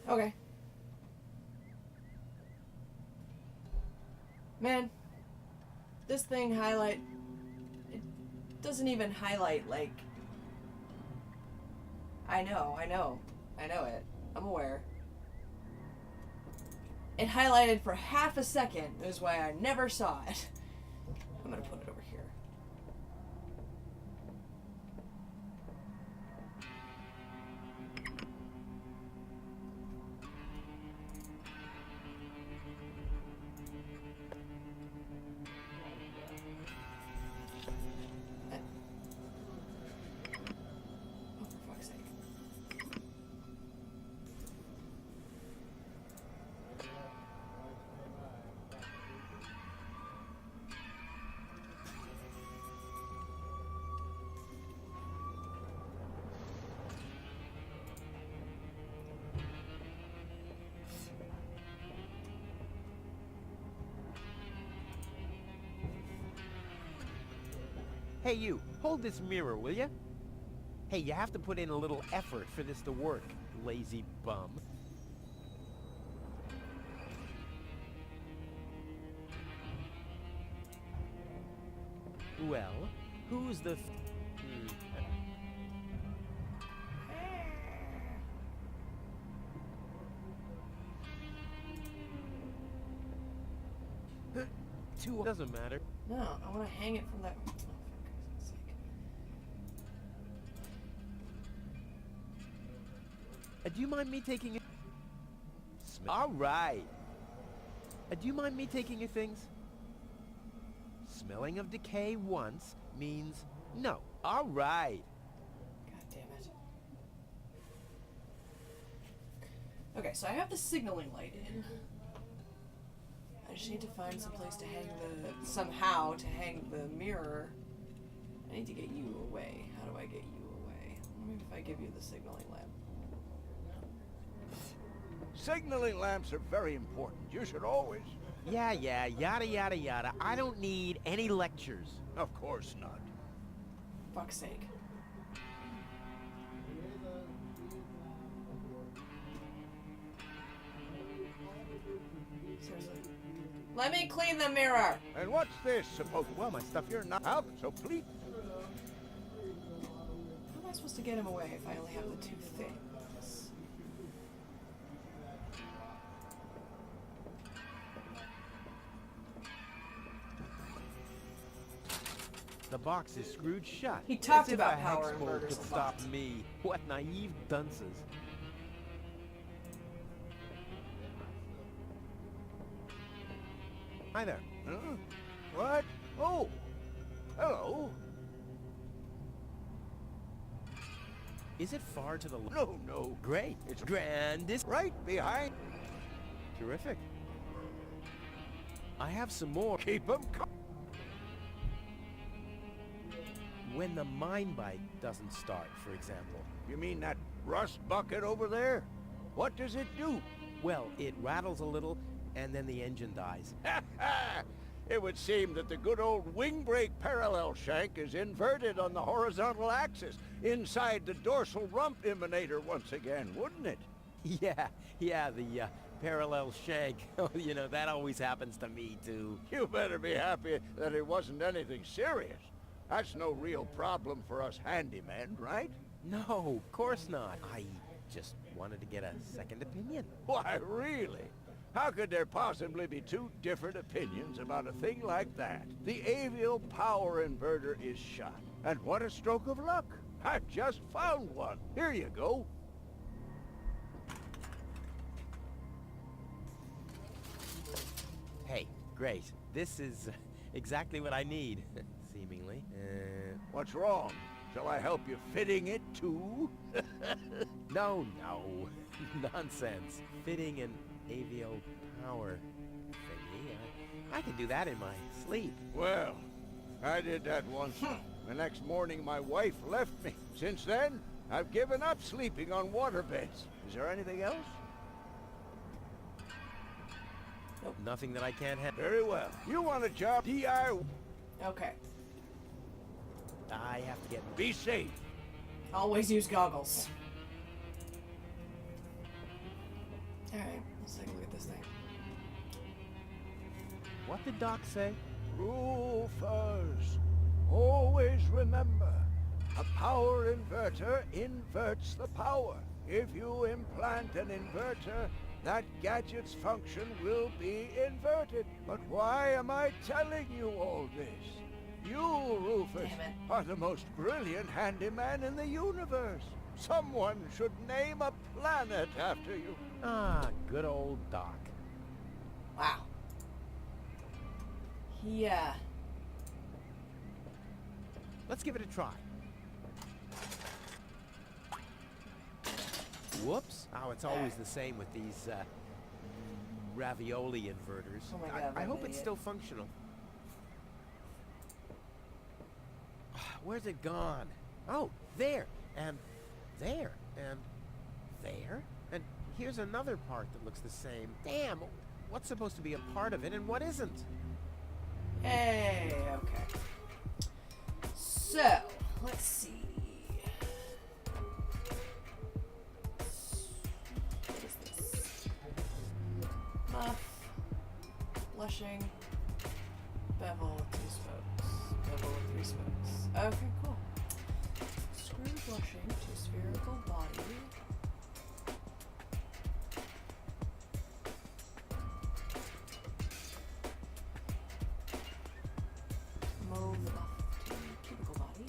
Okay. Man, this thing it doesn't even highlight, like... I know it. I'm aware. It highlighted for half a second, is why I never saw it. I'm gonna put it over here. Hey you, hold this mirror, will ya? Hey, you have to put in a little effort for this to work, lazy bum. Well, who's the... Two doesn't matter. No, I want to hang it from that... Oh, for Christ's sake. Do you mind me taking it? All right. Do you mind me taking your things? Smelling of decay once means no. All right. God damn it. Okay, so I have the signaling light in. I just need to find some place to hang somehow to hang the mirror. I need to get you away. How do I get you away? Maybe if I give you the signaling lamp. Signaling lamps are very important. You should always... Yeah, yada yada yada. I don't need any lectures. Of course not. Fuck's sake. Seriously. Let me clean the mirror! And what's this supposed... Well, my stuff here not out, so please... How am I supposed to get him away if I only have the two things? The box is screwed shut. He talked As if about a power hex bolt inverters could a stop lot. me. What naive dunces. Hi there. Huh? What? Oh! Hello? Is it far to the left? No, no. Great. It's grandest. right behind. Terrific. I have some more. Keep them When the mine bike doesn't start, for example. You mean that rust bucket over there? What does it do? Well, it rattles a little, and then the engine dies. It would seem that the good old wing brake parallel shank is inverted on the horizontal axis, inside the dorsal rump emanator once again, wouldn't it? Yeah, the parallel shank. You know, that always happens to me, too. You better be happy that it wasn't anything serious. That's no real problem for us handymen, right? No, of course not. I just wanted to get a second opinion. Why, really? How could there possibly be two different opinions about a thing like that? The avial power inverter is shot. And what a stroke of luck. I just found one. Here you go. Hey, great. This is exactly what I need, seemingly. What's wrong? Shall I help you fitting it too? No. Nonsense. Fitting an avial power thingy. I can do that in my sleep. Well, I did that once. The next morning my wife left me. Since then, I've given up sleeping on waterbeds. Is there anything else? Nope. Nothing that I can't handle. Very well. You want a job? DIY? Okay. I have to get... Be safe. Always use goggles. Alright, let's take a look at this thing. What did Doc say? Rufus, always remember, a power inverter inverts the power. If you implant an inverter, that gadget's function will be inverted. But why am I telling you all this? You, Rufus, are the most brilliant handyman in the universe. Someone should name a planet after you. Ah, good old Doc. Wow. Yeah. Let's give it a try. Whoops. Oh, it's always the same with these ravioli inverters. Oh my God, I I'm hope an it's idiot. still functional. Where's it gone? Oh, there, and there, and there, and here's another part that looks the same. Damn, what's supposed to be a part of it and what isn't? Hey, okay. So, let's see. What is this? Muff, blushing, bevel with 2 spokes, bevel with 3 spokes. Okay, cool. Screw blushing to spherical body. Mauve muff to cubicle body.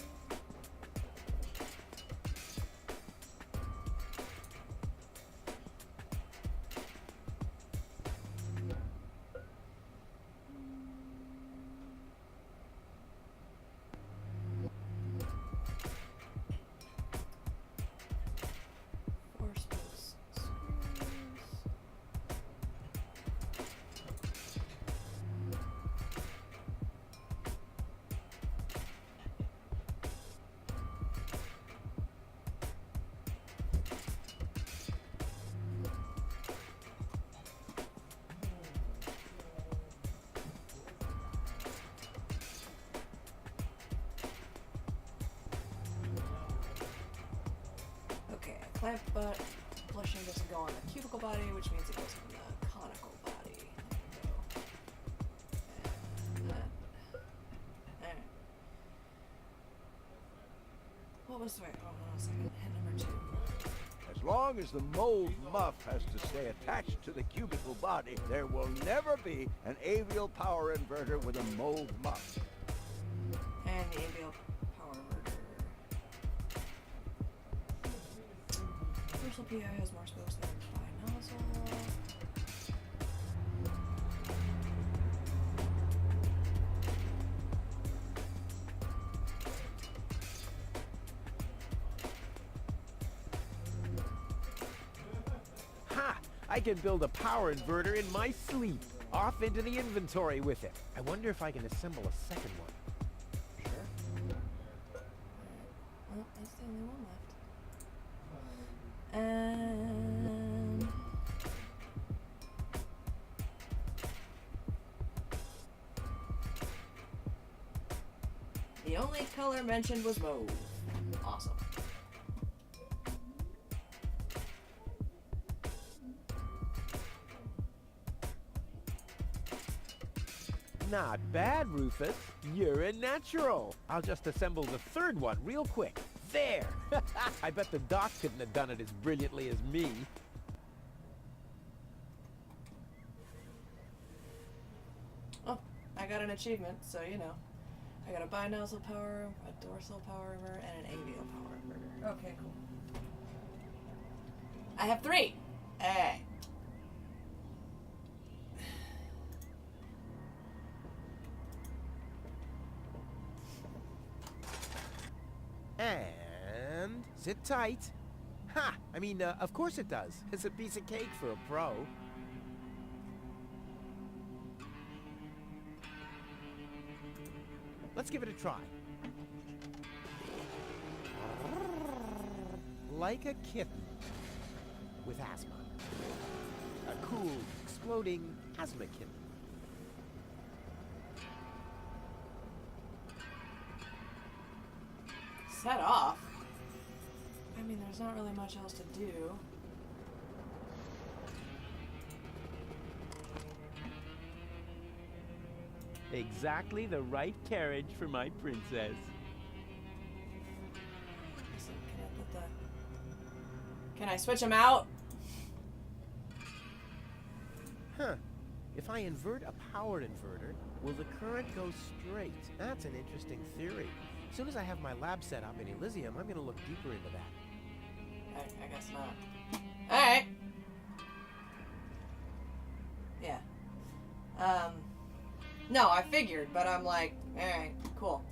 Clamp butt flushing doesn't go on the cubicle body, which means it goes on the conical body. There we go. And that. Alright. What was the right? Oh, hold on a second. Hit number 2. As long as the mold muff has to stay attached to the cubicle body, there will never be an avial power inverter with a mold muff. And the avial power inverter. Commercial PI has more spokes than bi-nozzle. Ha! I can build a power inverter in my sleep. Off into the inventory with it. I wonder if I can assemble a second one. Well, that's the only one left. And the only color mentioned was mauve. Awesome. Not bad, Rufus. You're a natural. I'll just assemble the third one real quick. There! I bet the doc couldn't have done it as brilliantly as me. Oh, I got an achievement, so you know. I got a bi-nozzle power, a dorsal power inverter, and an avial power inverter. Okay, cool. I have 3! Hey! And sit tight. Ha! I mean, of course it does. It's a piece of cake for a pro. Let's give it a try. Like a kitten with asthma. A cool, exploding asthma kitten. Set off? I mean, there's not really much else to do. Exactly the right carriage for my princess. So can I put the... Can I switch them out? Huh. If I invert a power inverter, will the current go straight? That's an interesting theory. As soon as I have my lab set up in Elysium, I'm going to look deeper into that. I guess not. Alright. Yeah. No, I figured, but I'm like, alright, cool.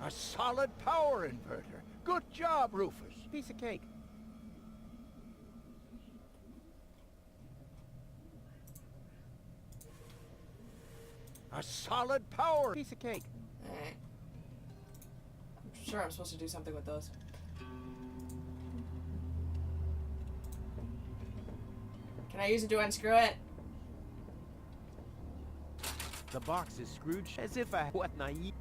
A solid power inverter. Good job, Rufus. Piece of cake. A solid power. Piece of cake. Alright. I'm sure I'm supposed to do something with those. Can I use it to unscrew it? The box is screwed as if I... What naive...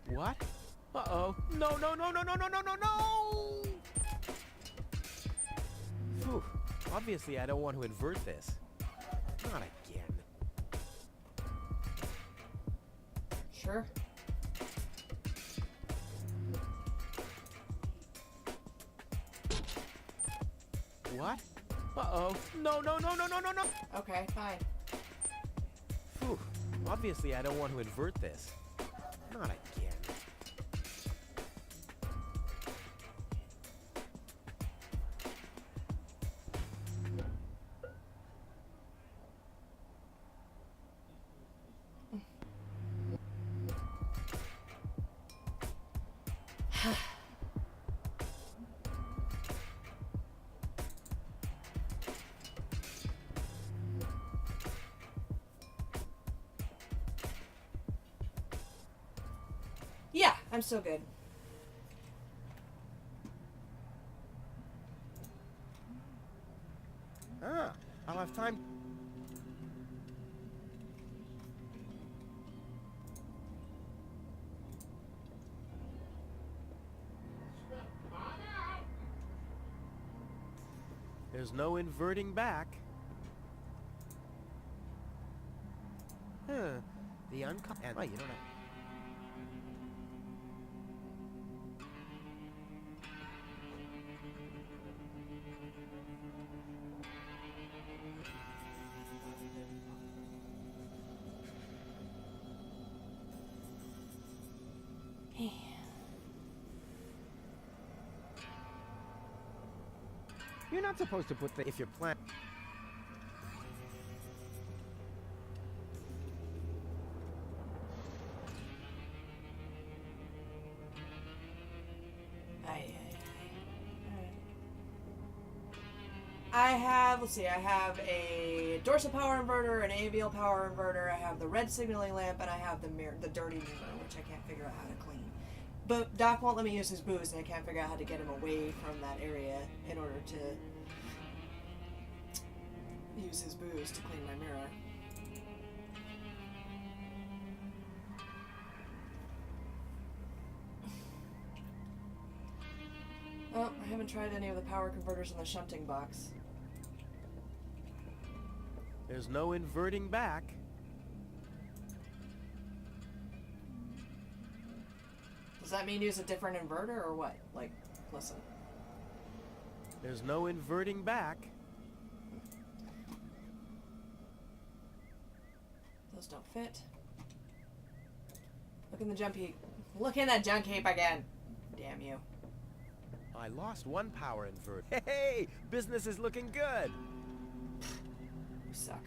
What? Uh-oh. No, no, no, no, no, no, no, no, no! Phew. Obviously, I don't want to invert this. Not again. Sure. What? Uh-oh. No, no, no, no, no, no, no! Okay, fine. Phew. Obviously, I don't want to invert this. Not again. Yeah, I'm still good. Ah, I'll have time. There's no inverting back. Huh. The and oh, you don't have. You're not supposed to put the if you're planning. I have, let's see, I have a dorsal power inverter, an AVL power inverter, I have the red signaling lamp, and I have the mirror, the dirty mirror, which I can't figure out how to clean. But Doc won't let me use his booze, and I can't figure out how to get him away from that area in order to use his booze to clean my mirror. Oh, I haven't tried any of the power converters in the shunting box. There's no inverting back. Does that mean use a different inverter or what? Like, listen. There's no inverting back. Those don't fit. Look in the jump heap. Look in that junk heap again. Damn you. I lost one power inverter. Hey, business is looking good. You suck.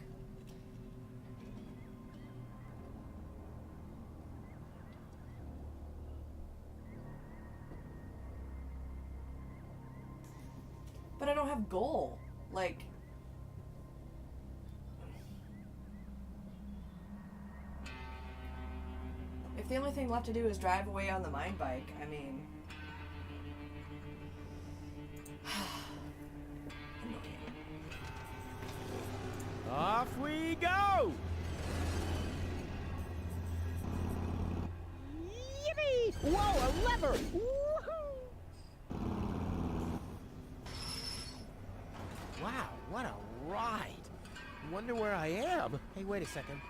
But I don't have goal. Like... If the only thing left to do is drive away on the mine bike, I mean... Off we go! Yippee! Whoa, a lever! Woohoo! Wow, what a ride! Wonder where I am. Hey, wait a second.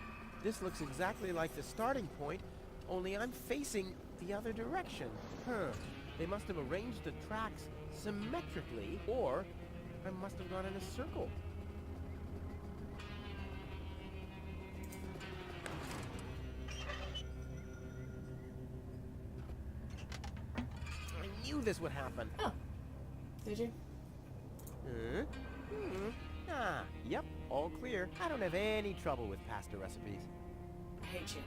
This looks exactly like the starting point, only I'm facing the other direction. Huh. They must have arranged the tracks symmetrically, or I must have gone in a circle. I knew this would happen. Oh. Did you? Ah, yep, all clear. I don't have any trouble with pasta recipes. I hate you.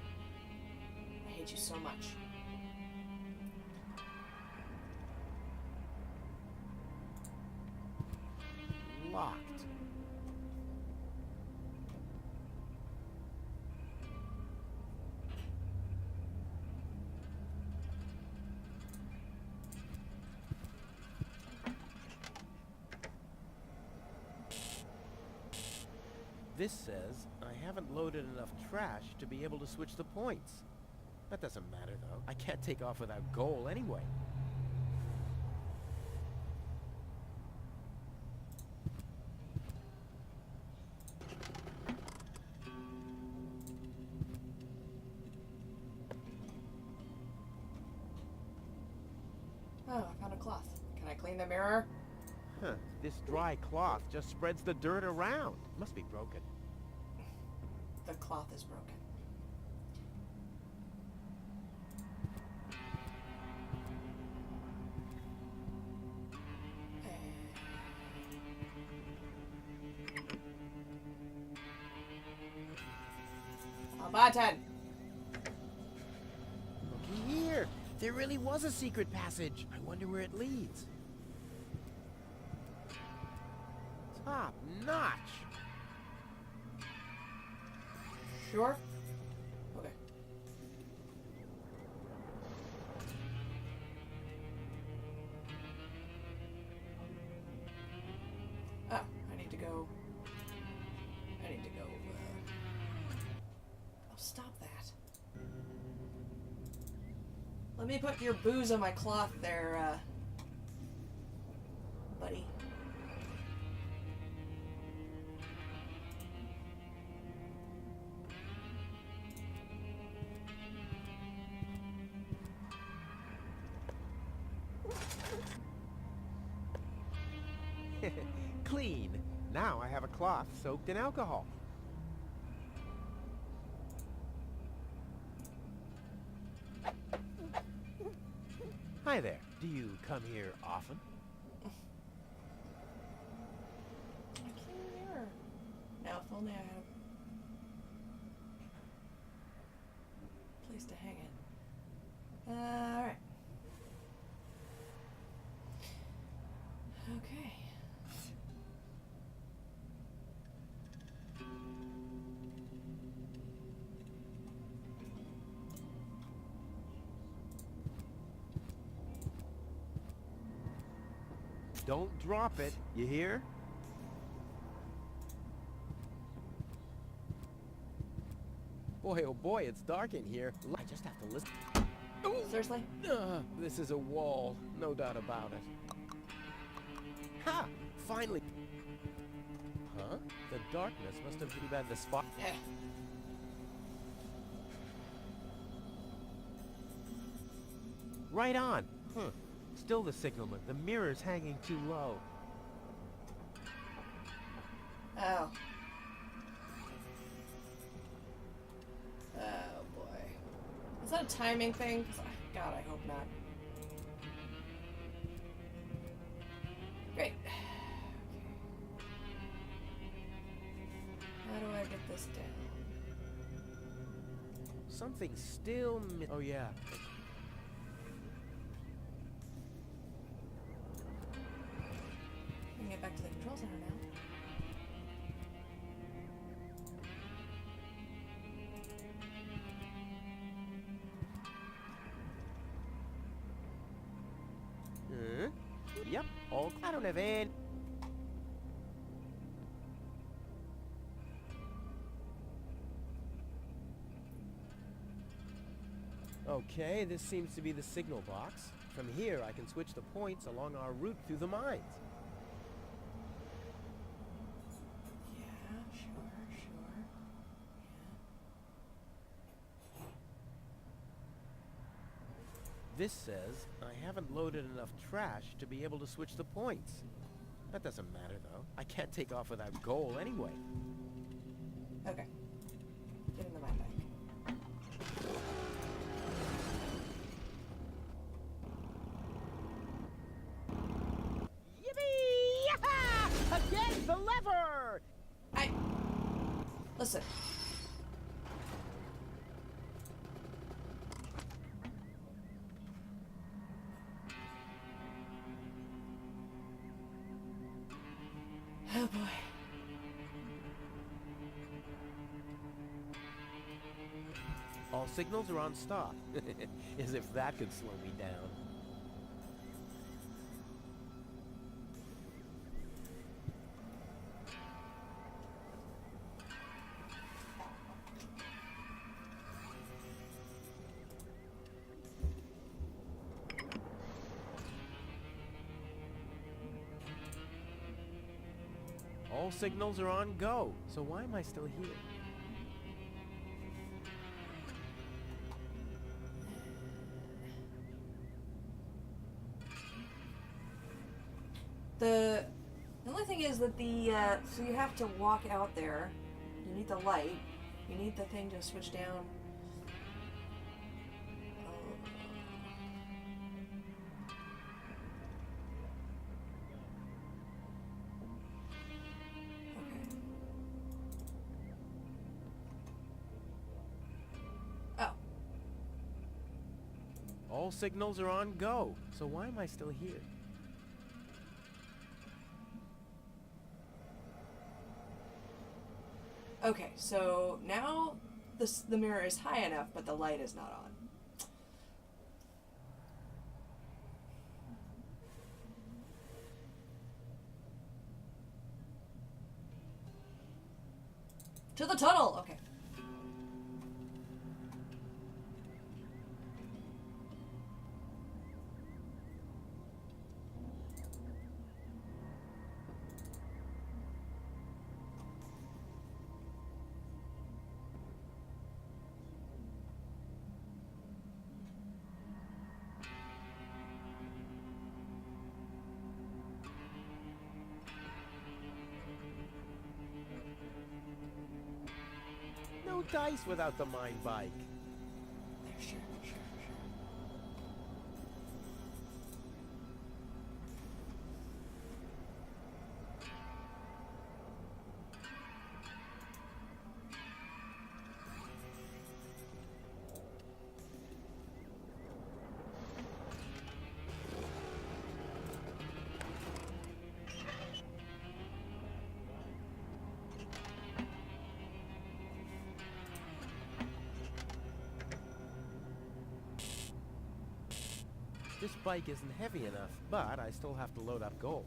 I hate you so much. Locked. This says I haven't loaded enough trash to be able to switch the points. That doesn't matter, though. I can't take off without goal anyway. Oh, I found a cloth. Can I clean the mirror? Huh. This dry cloth just spreads the dirt around. Must be broken. The cloth is broken. A button! Looky here. There really was a secret passage. I wonder where it leads. Top notch. Sure? Okay. Oh, I need to go. Oh, stop that. Let me put your booze on my cloth there, buddy. Clean. Now I have a cloth soaked in alcohol. Hi there. Do you come here often? I can't remember. Now, if only I had a place to hang it. Alright. Okay. Don't drop it, you hear? Boy, oh boy, it's dark in here. I just have to listen. Seriously? This is a wall, no doubt about it. Ha! Finally! Huh? The darkness must have been the spot. Right on! Huh. Still the signalman. The mirror's hanging too low. Oh. Oh boy. Is that a timing thing? God, I hope not. Great. Okay. How do I get this down? Something's still oh yeah. I can get back to the control center now. Yep, all I don't have any. Okay, this seems to be the signal box. From here, I can switch the points along our route through the mines. Yeah, sure. This says I haven't loaded enough trash to be able to switch the points. That doesn't matter, though. I can't take off without goal anyway. Okay. Get in the mine bank. Yippee! Yaha! Again, the lever! Listen. Oh boy. All signals are on stop. As if that could slow me down. All signals are on go, so why am I still here? The only thing is that so you have to walk out there. You need the light. You need the thing to switch down. All signals are on go, so why am I still here? Okay, so now the mirror is high enough, but the light is not on. To the tunnel! Okay. No dice without the mind bike. Sure. This bike isn't heavy enough, but I still have to load up gold.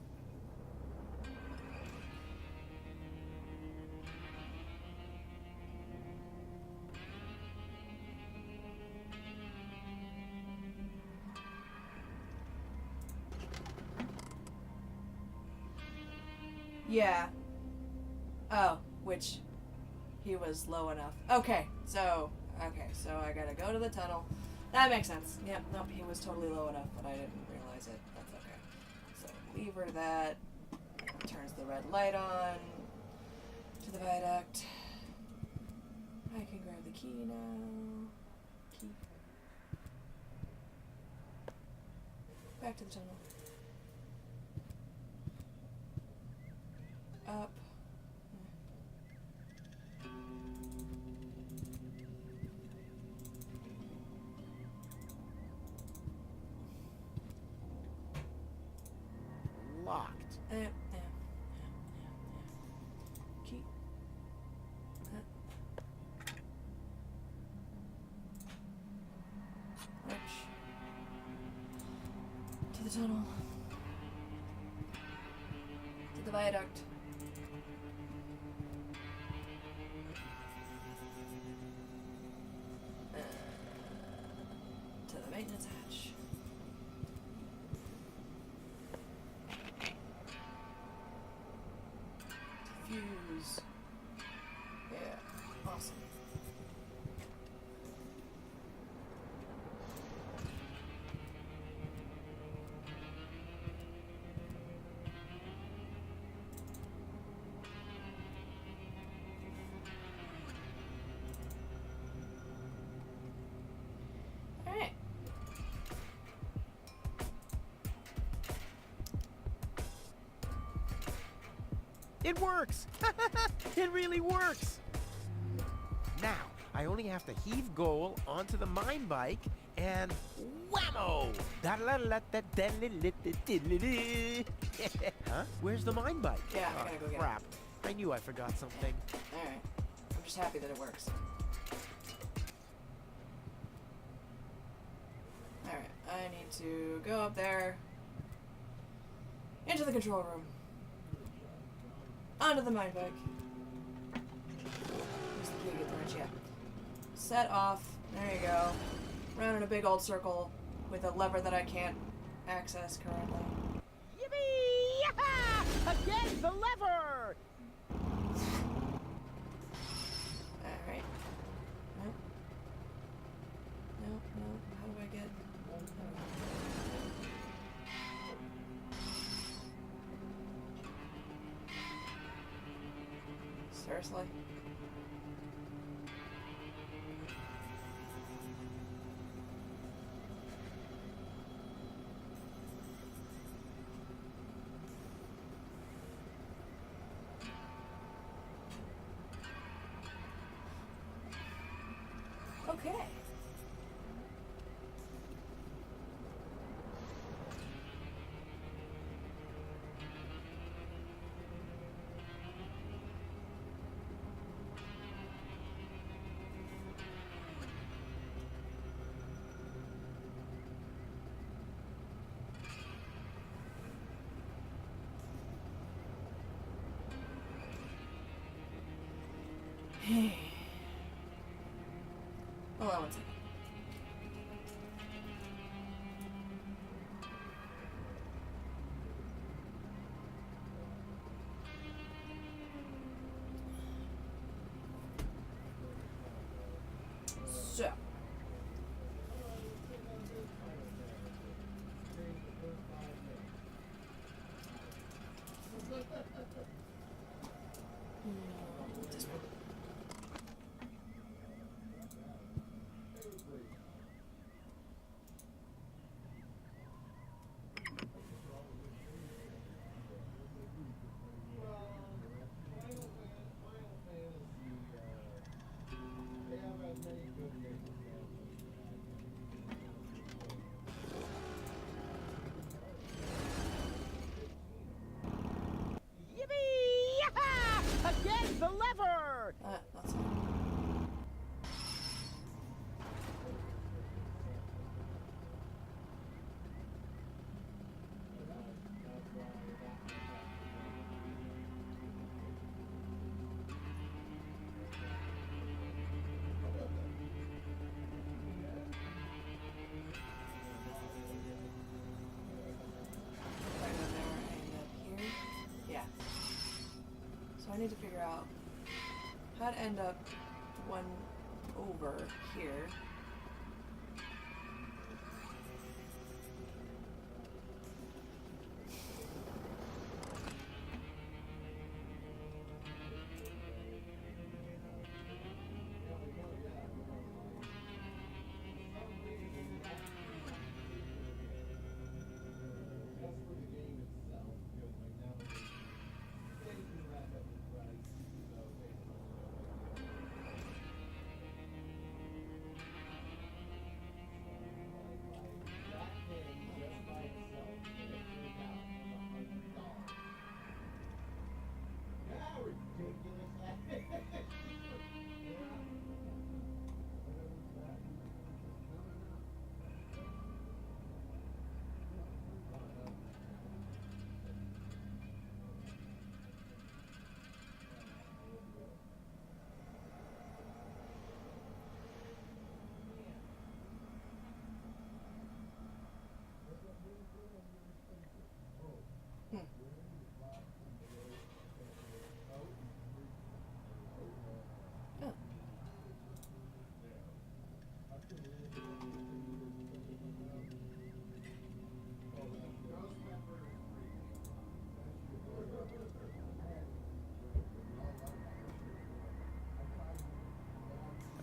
Yeah. Oh, which he was low enough. Okay, so I gotta go to the tunnel. That makes sense. Yep, nope, he was totally low enough, but I didn't realize it. That's okay. So lever that. Turns the red light on. To the viaduct. I can grab the key now. Key. Back to the tunnel. Up. Locked. Key. March. To the tunnel. To the viaduct. To the maintenance hatch. Fuse. Yeah, awesome. All right. It works! It really works! Now, I only have to heave goal onto the mine bike and whammo! Huh? Where's the mine bike? Yeah, I gotta go get it. Crap. I knew I forgot something. Alright. I'm just happy that it works. Alright, I need to go up there. Into the control room. Onto the mine bike. Use the key to get the wrench, yeah. Set off. There you go. Round in a big old circle with a lever that I can't access currently. Yippee! Yaha! Again, the lever! Alright. Nope. Nope, nope. How do I get... Seriously? Okay. Hold on one second. So. This one. Yippee! Again, the lever! That's it. Yeah. So I need to figure out how to end up one over here.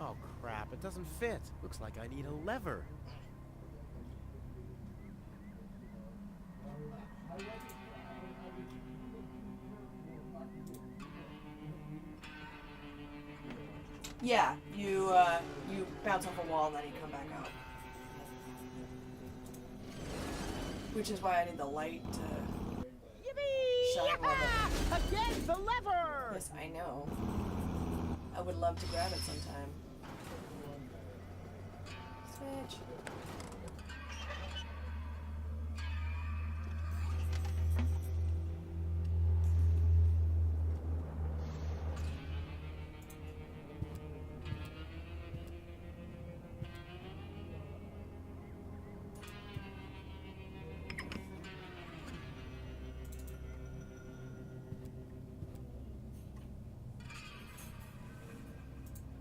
Oh crap, it doesn't fit. Looks like I need a lever. Yeah, you bounce off a wall and then you come back out. Which is why I need the light to shine while the... Again, the lever! Yes, I know. I would love to grab it sometime. Switch.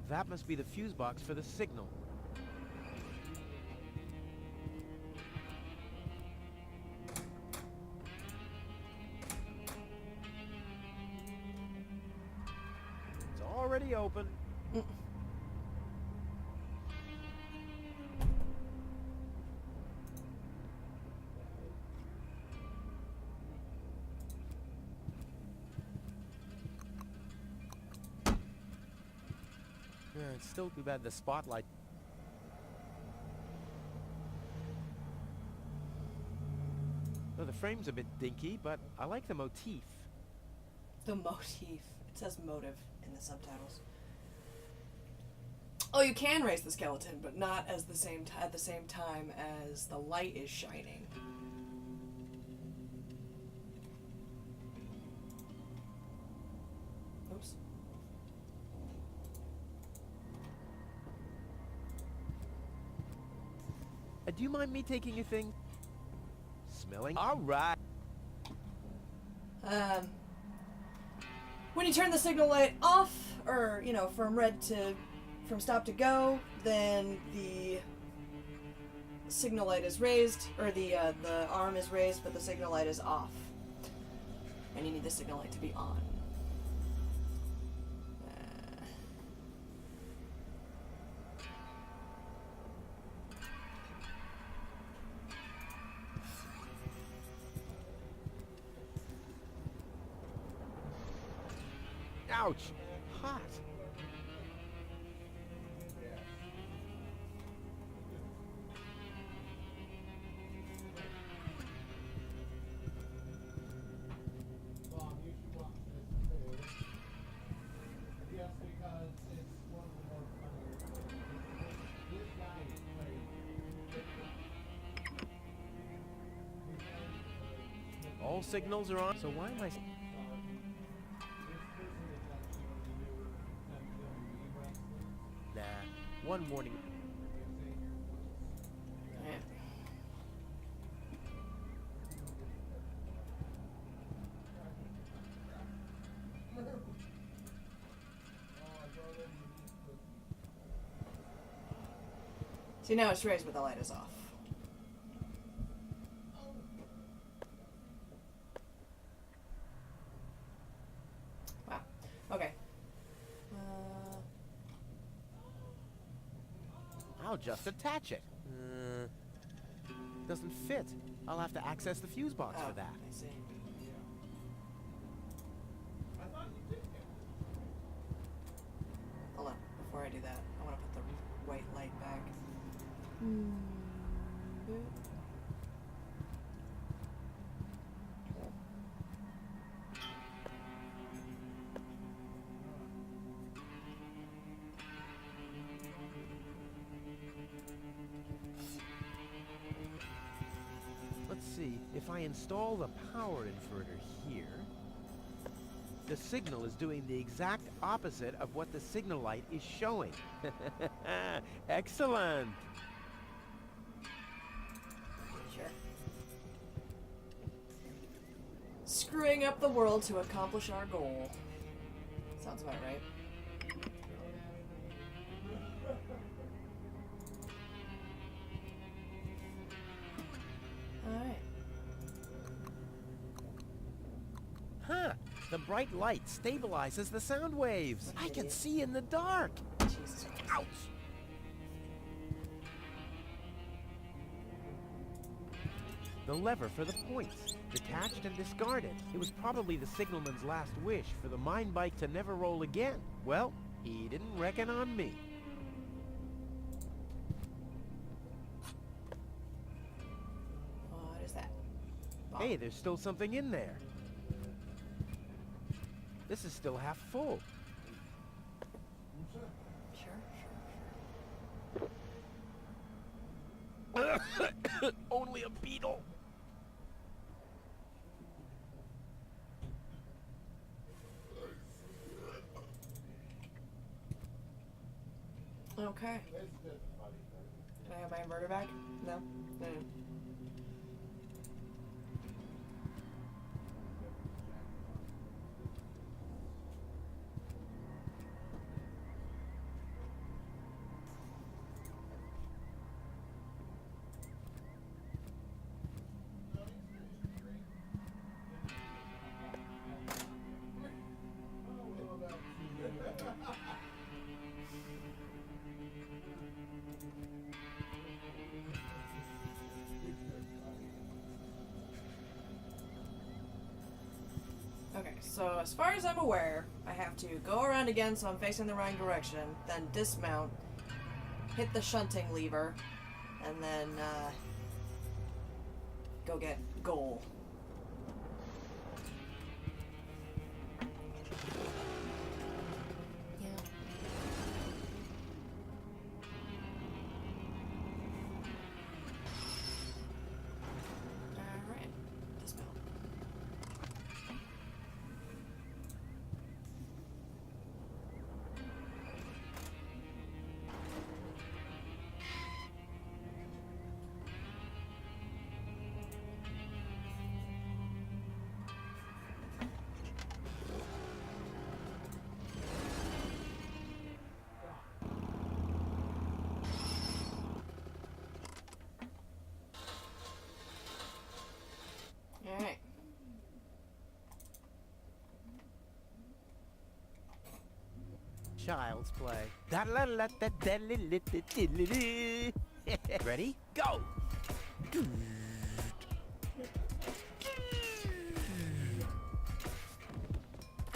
That must be the fuse box for the signal. It's already open. Yeah, it's still too bad the spotlight. Well, the frame's a bit dinky, but I like the motif. The motif. It says motive in the subtitles. Oh, you can raise the skeleton, but not as the same at the same time as the light is shining. Oops. Do you mind me taking your thing? Smelling? All right. When you turn the signal light off, or, you know, from stop to go, then the signal light is raised, or the arm is raised, but the signal light is off. And you need the signal light to be on. Ouch! Hot. All signals are on, so why am I... Nah, one warning. See, now it's raised, but the light is off. Wow. Okay. I'll just attach it. Doesn't fit. I'll have to access the fuse box for that. I see. Hold on. Before I do that, I want to put the white light back. Let's see, if I install the power inverter here, the signal is doing the exact opposite of what the signal light is showing. Excellent! Sure. Screwing up the world to accomplish our goal. Sounds about right. Alright. Huh! The bright light stabilizes the sound waves. I can see in the dark. Jesus. Ouch! The lever for the points, detached and discarded. It was probably the signalman's last wish for the mine bike to never roll again. Well, he didn't reckon on me. What is that? Hey, there's still something in there. This is still half full. Sure. Only a beetle. Okay. Can I have my inverter back? No? No. Okay, so as far as I'm aware, I have to go around again so I'm facing the right direction, then dismount, hit the shunting lever, and then go get goal. Alright, dismount. child's play. Ready? Go!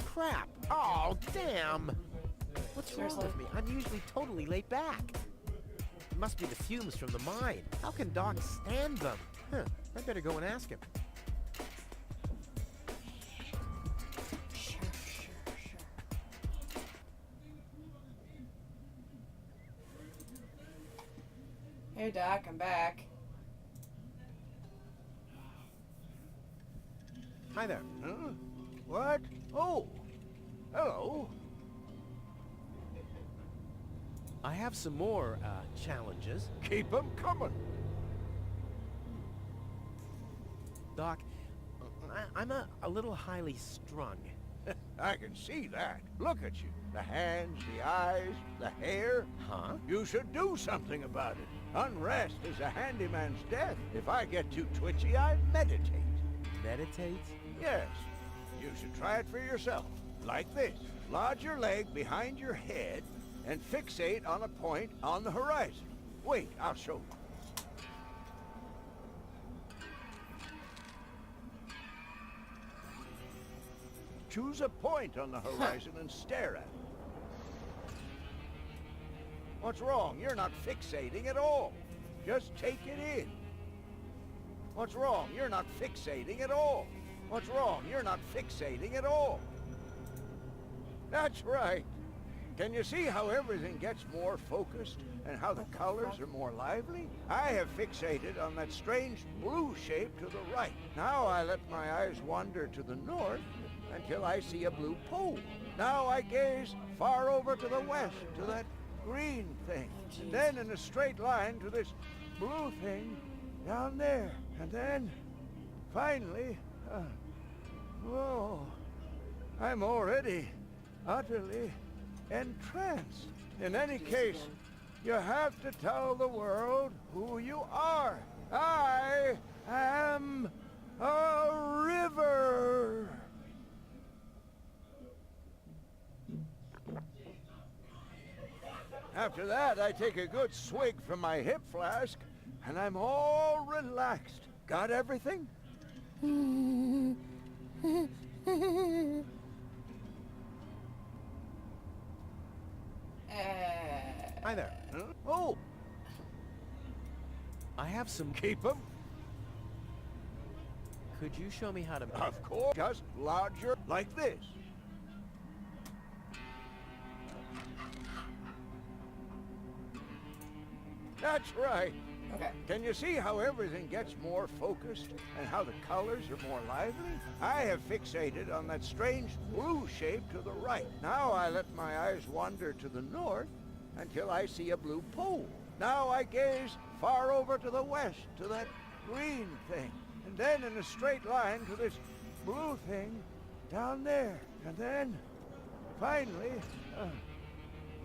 Crap! Oh, damn! What's wrong with me? I'm usually totally laid back. It must be the fumes from the mine. How can Doc stand them? Huh, I better go and ask him. Sure. Hey, Doc, I'm back. Hi there. Huh? What? Oh, hello. I have some more, challenges. Keep them coming. Doc, I'm a little highly strung. I can see that. Look at you. The hands, the eyes, the hair. Huh? You should do something about it. Unrest is a handyman's death. If I get too twitchy, I meditate. Meditate? Yes. You should try it for yourself. Like this. Lodge your leg behind your head and fixate on a point on the horizon. Wait, I'll show you. Choose a point on the horizon and stare at it. What's wrong? You're not fixating at all. Just take it in. What's wrong? You're not fixating at all. What's wrong? You're not fixating at all. That's right. Can you see how everything gets more focused and how the colors are more lively? I have fixated on that strange blue shape to the right. Now I let my eyes wander to the north until I see a blue pole. Now I gaze far over to the west to that green thing. And then in a straight line to this blue thing down there. And then, finally, whoa, I'm already utterly entranced. In any case, you have to tell the world who you are. I am a river. After that, I take a good swig from my hip flask, and I'm all relaxed. Got everything? Hi there. Huh? Oh! I have some... Keep 'em? Could you show me how to... Of course. Just lodge your... like this. That's right. Okay. Can you see how everything gets more focused and how the colors are more lively? I have fixated on that strange blue shape to the right. Now I let my eyes wander to the north until I see a blue pole. Now I gaze far over to the west to that green thing. And then in a straight line to this blue thing down there. And then, finally,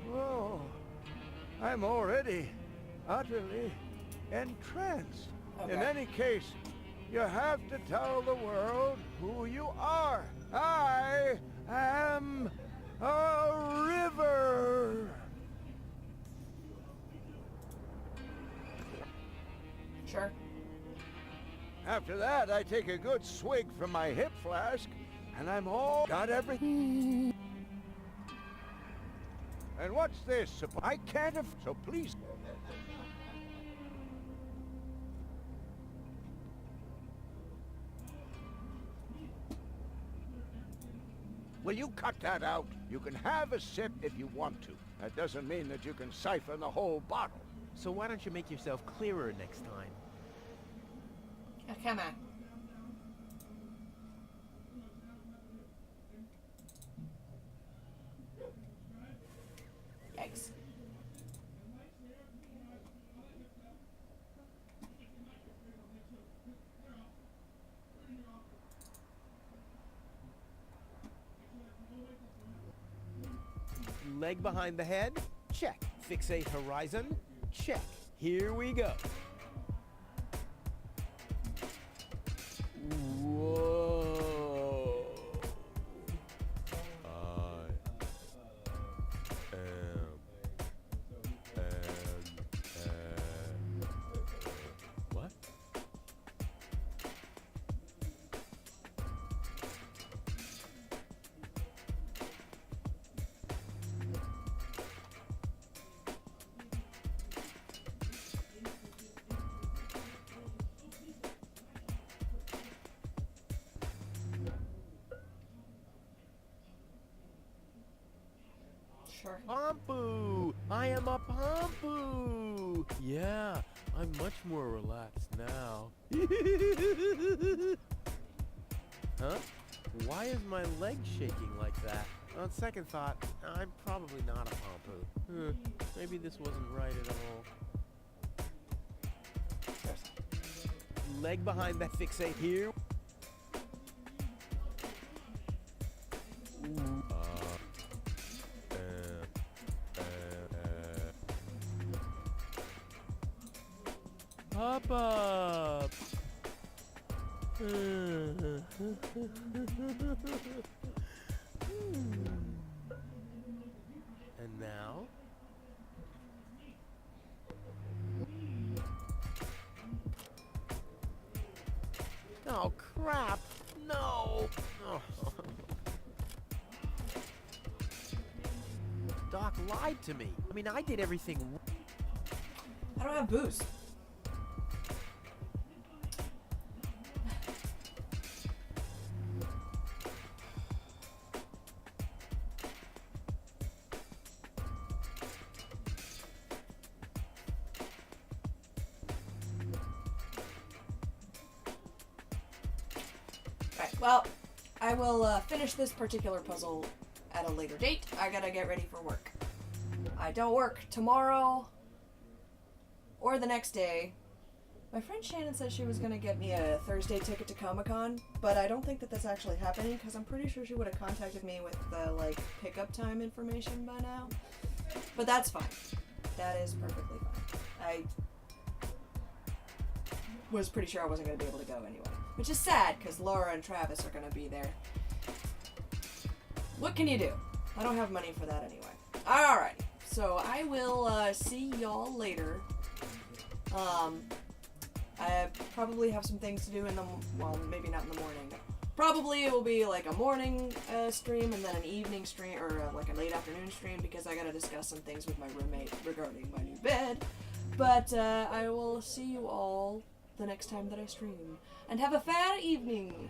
whoa, I'm already utterly entranced. Okay. In any case, you have to tell the world who you are. I am a river. Sure. After that, I take a good swig from my hip flask, and I'm all got everything. And what's this? I can't have... So please... Will you cut that out? You can have a sip if you want to. That doesn't mean that you can siphon the whole bottle. So why don't you make yourself clearer next time? Oh, come on. Yikes. Leg behind the head? Check. Fixate horizon? Check. Here we go. Whoa. I am her. Pompu! I am a Pompu! Yeah, I'm much more relaxed now. Huh? Why is my leg shaking like that? On second thought, I'm probably not a Pompu. Maybe this wasn't right at all. Leg behind that fixate here. Pop up. And now? Oh, crap. No. Oh. Doc lied to me. I mean, I did everything. I don't have booze. Right, well, I will finish this particular puzzle at a later date. I gotta get ready for work. I don't work tomorrow or the next day. My friend Shannon said she was gonna get me a Thursday ticket to Comic-Con, but I don't think that that's actually happening because I'm pretty sure she would have contacted me with the like pickup time information by now. But that's fine. That is perfectly fine. I was pretty sure I wasn't gonna be able to go anyway, which is sad because Laura and Travis are gonna be there. What can you do? I don't have money for that anyway. Alright, so I will see y'all later. I probably have some things to do in the, well, maybe not in the morning. Probably it will be like a morning stream and then an evening stream, or like a late afternoon stream, because I gotta discuss some things with my roommate regarding my new bed. But I will see you all the next time that I stream. And have a fair evening!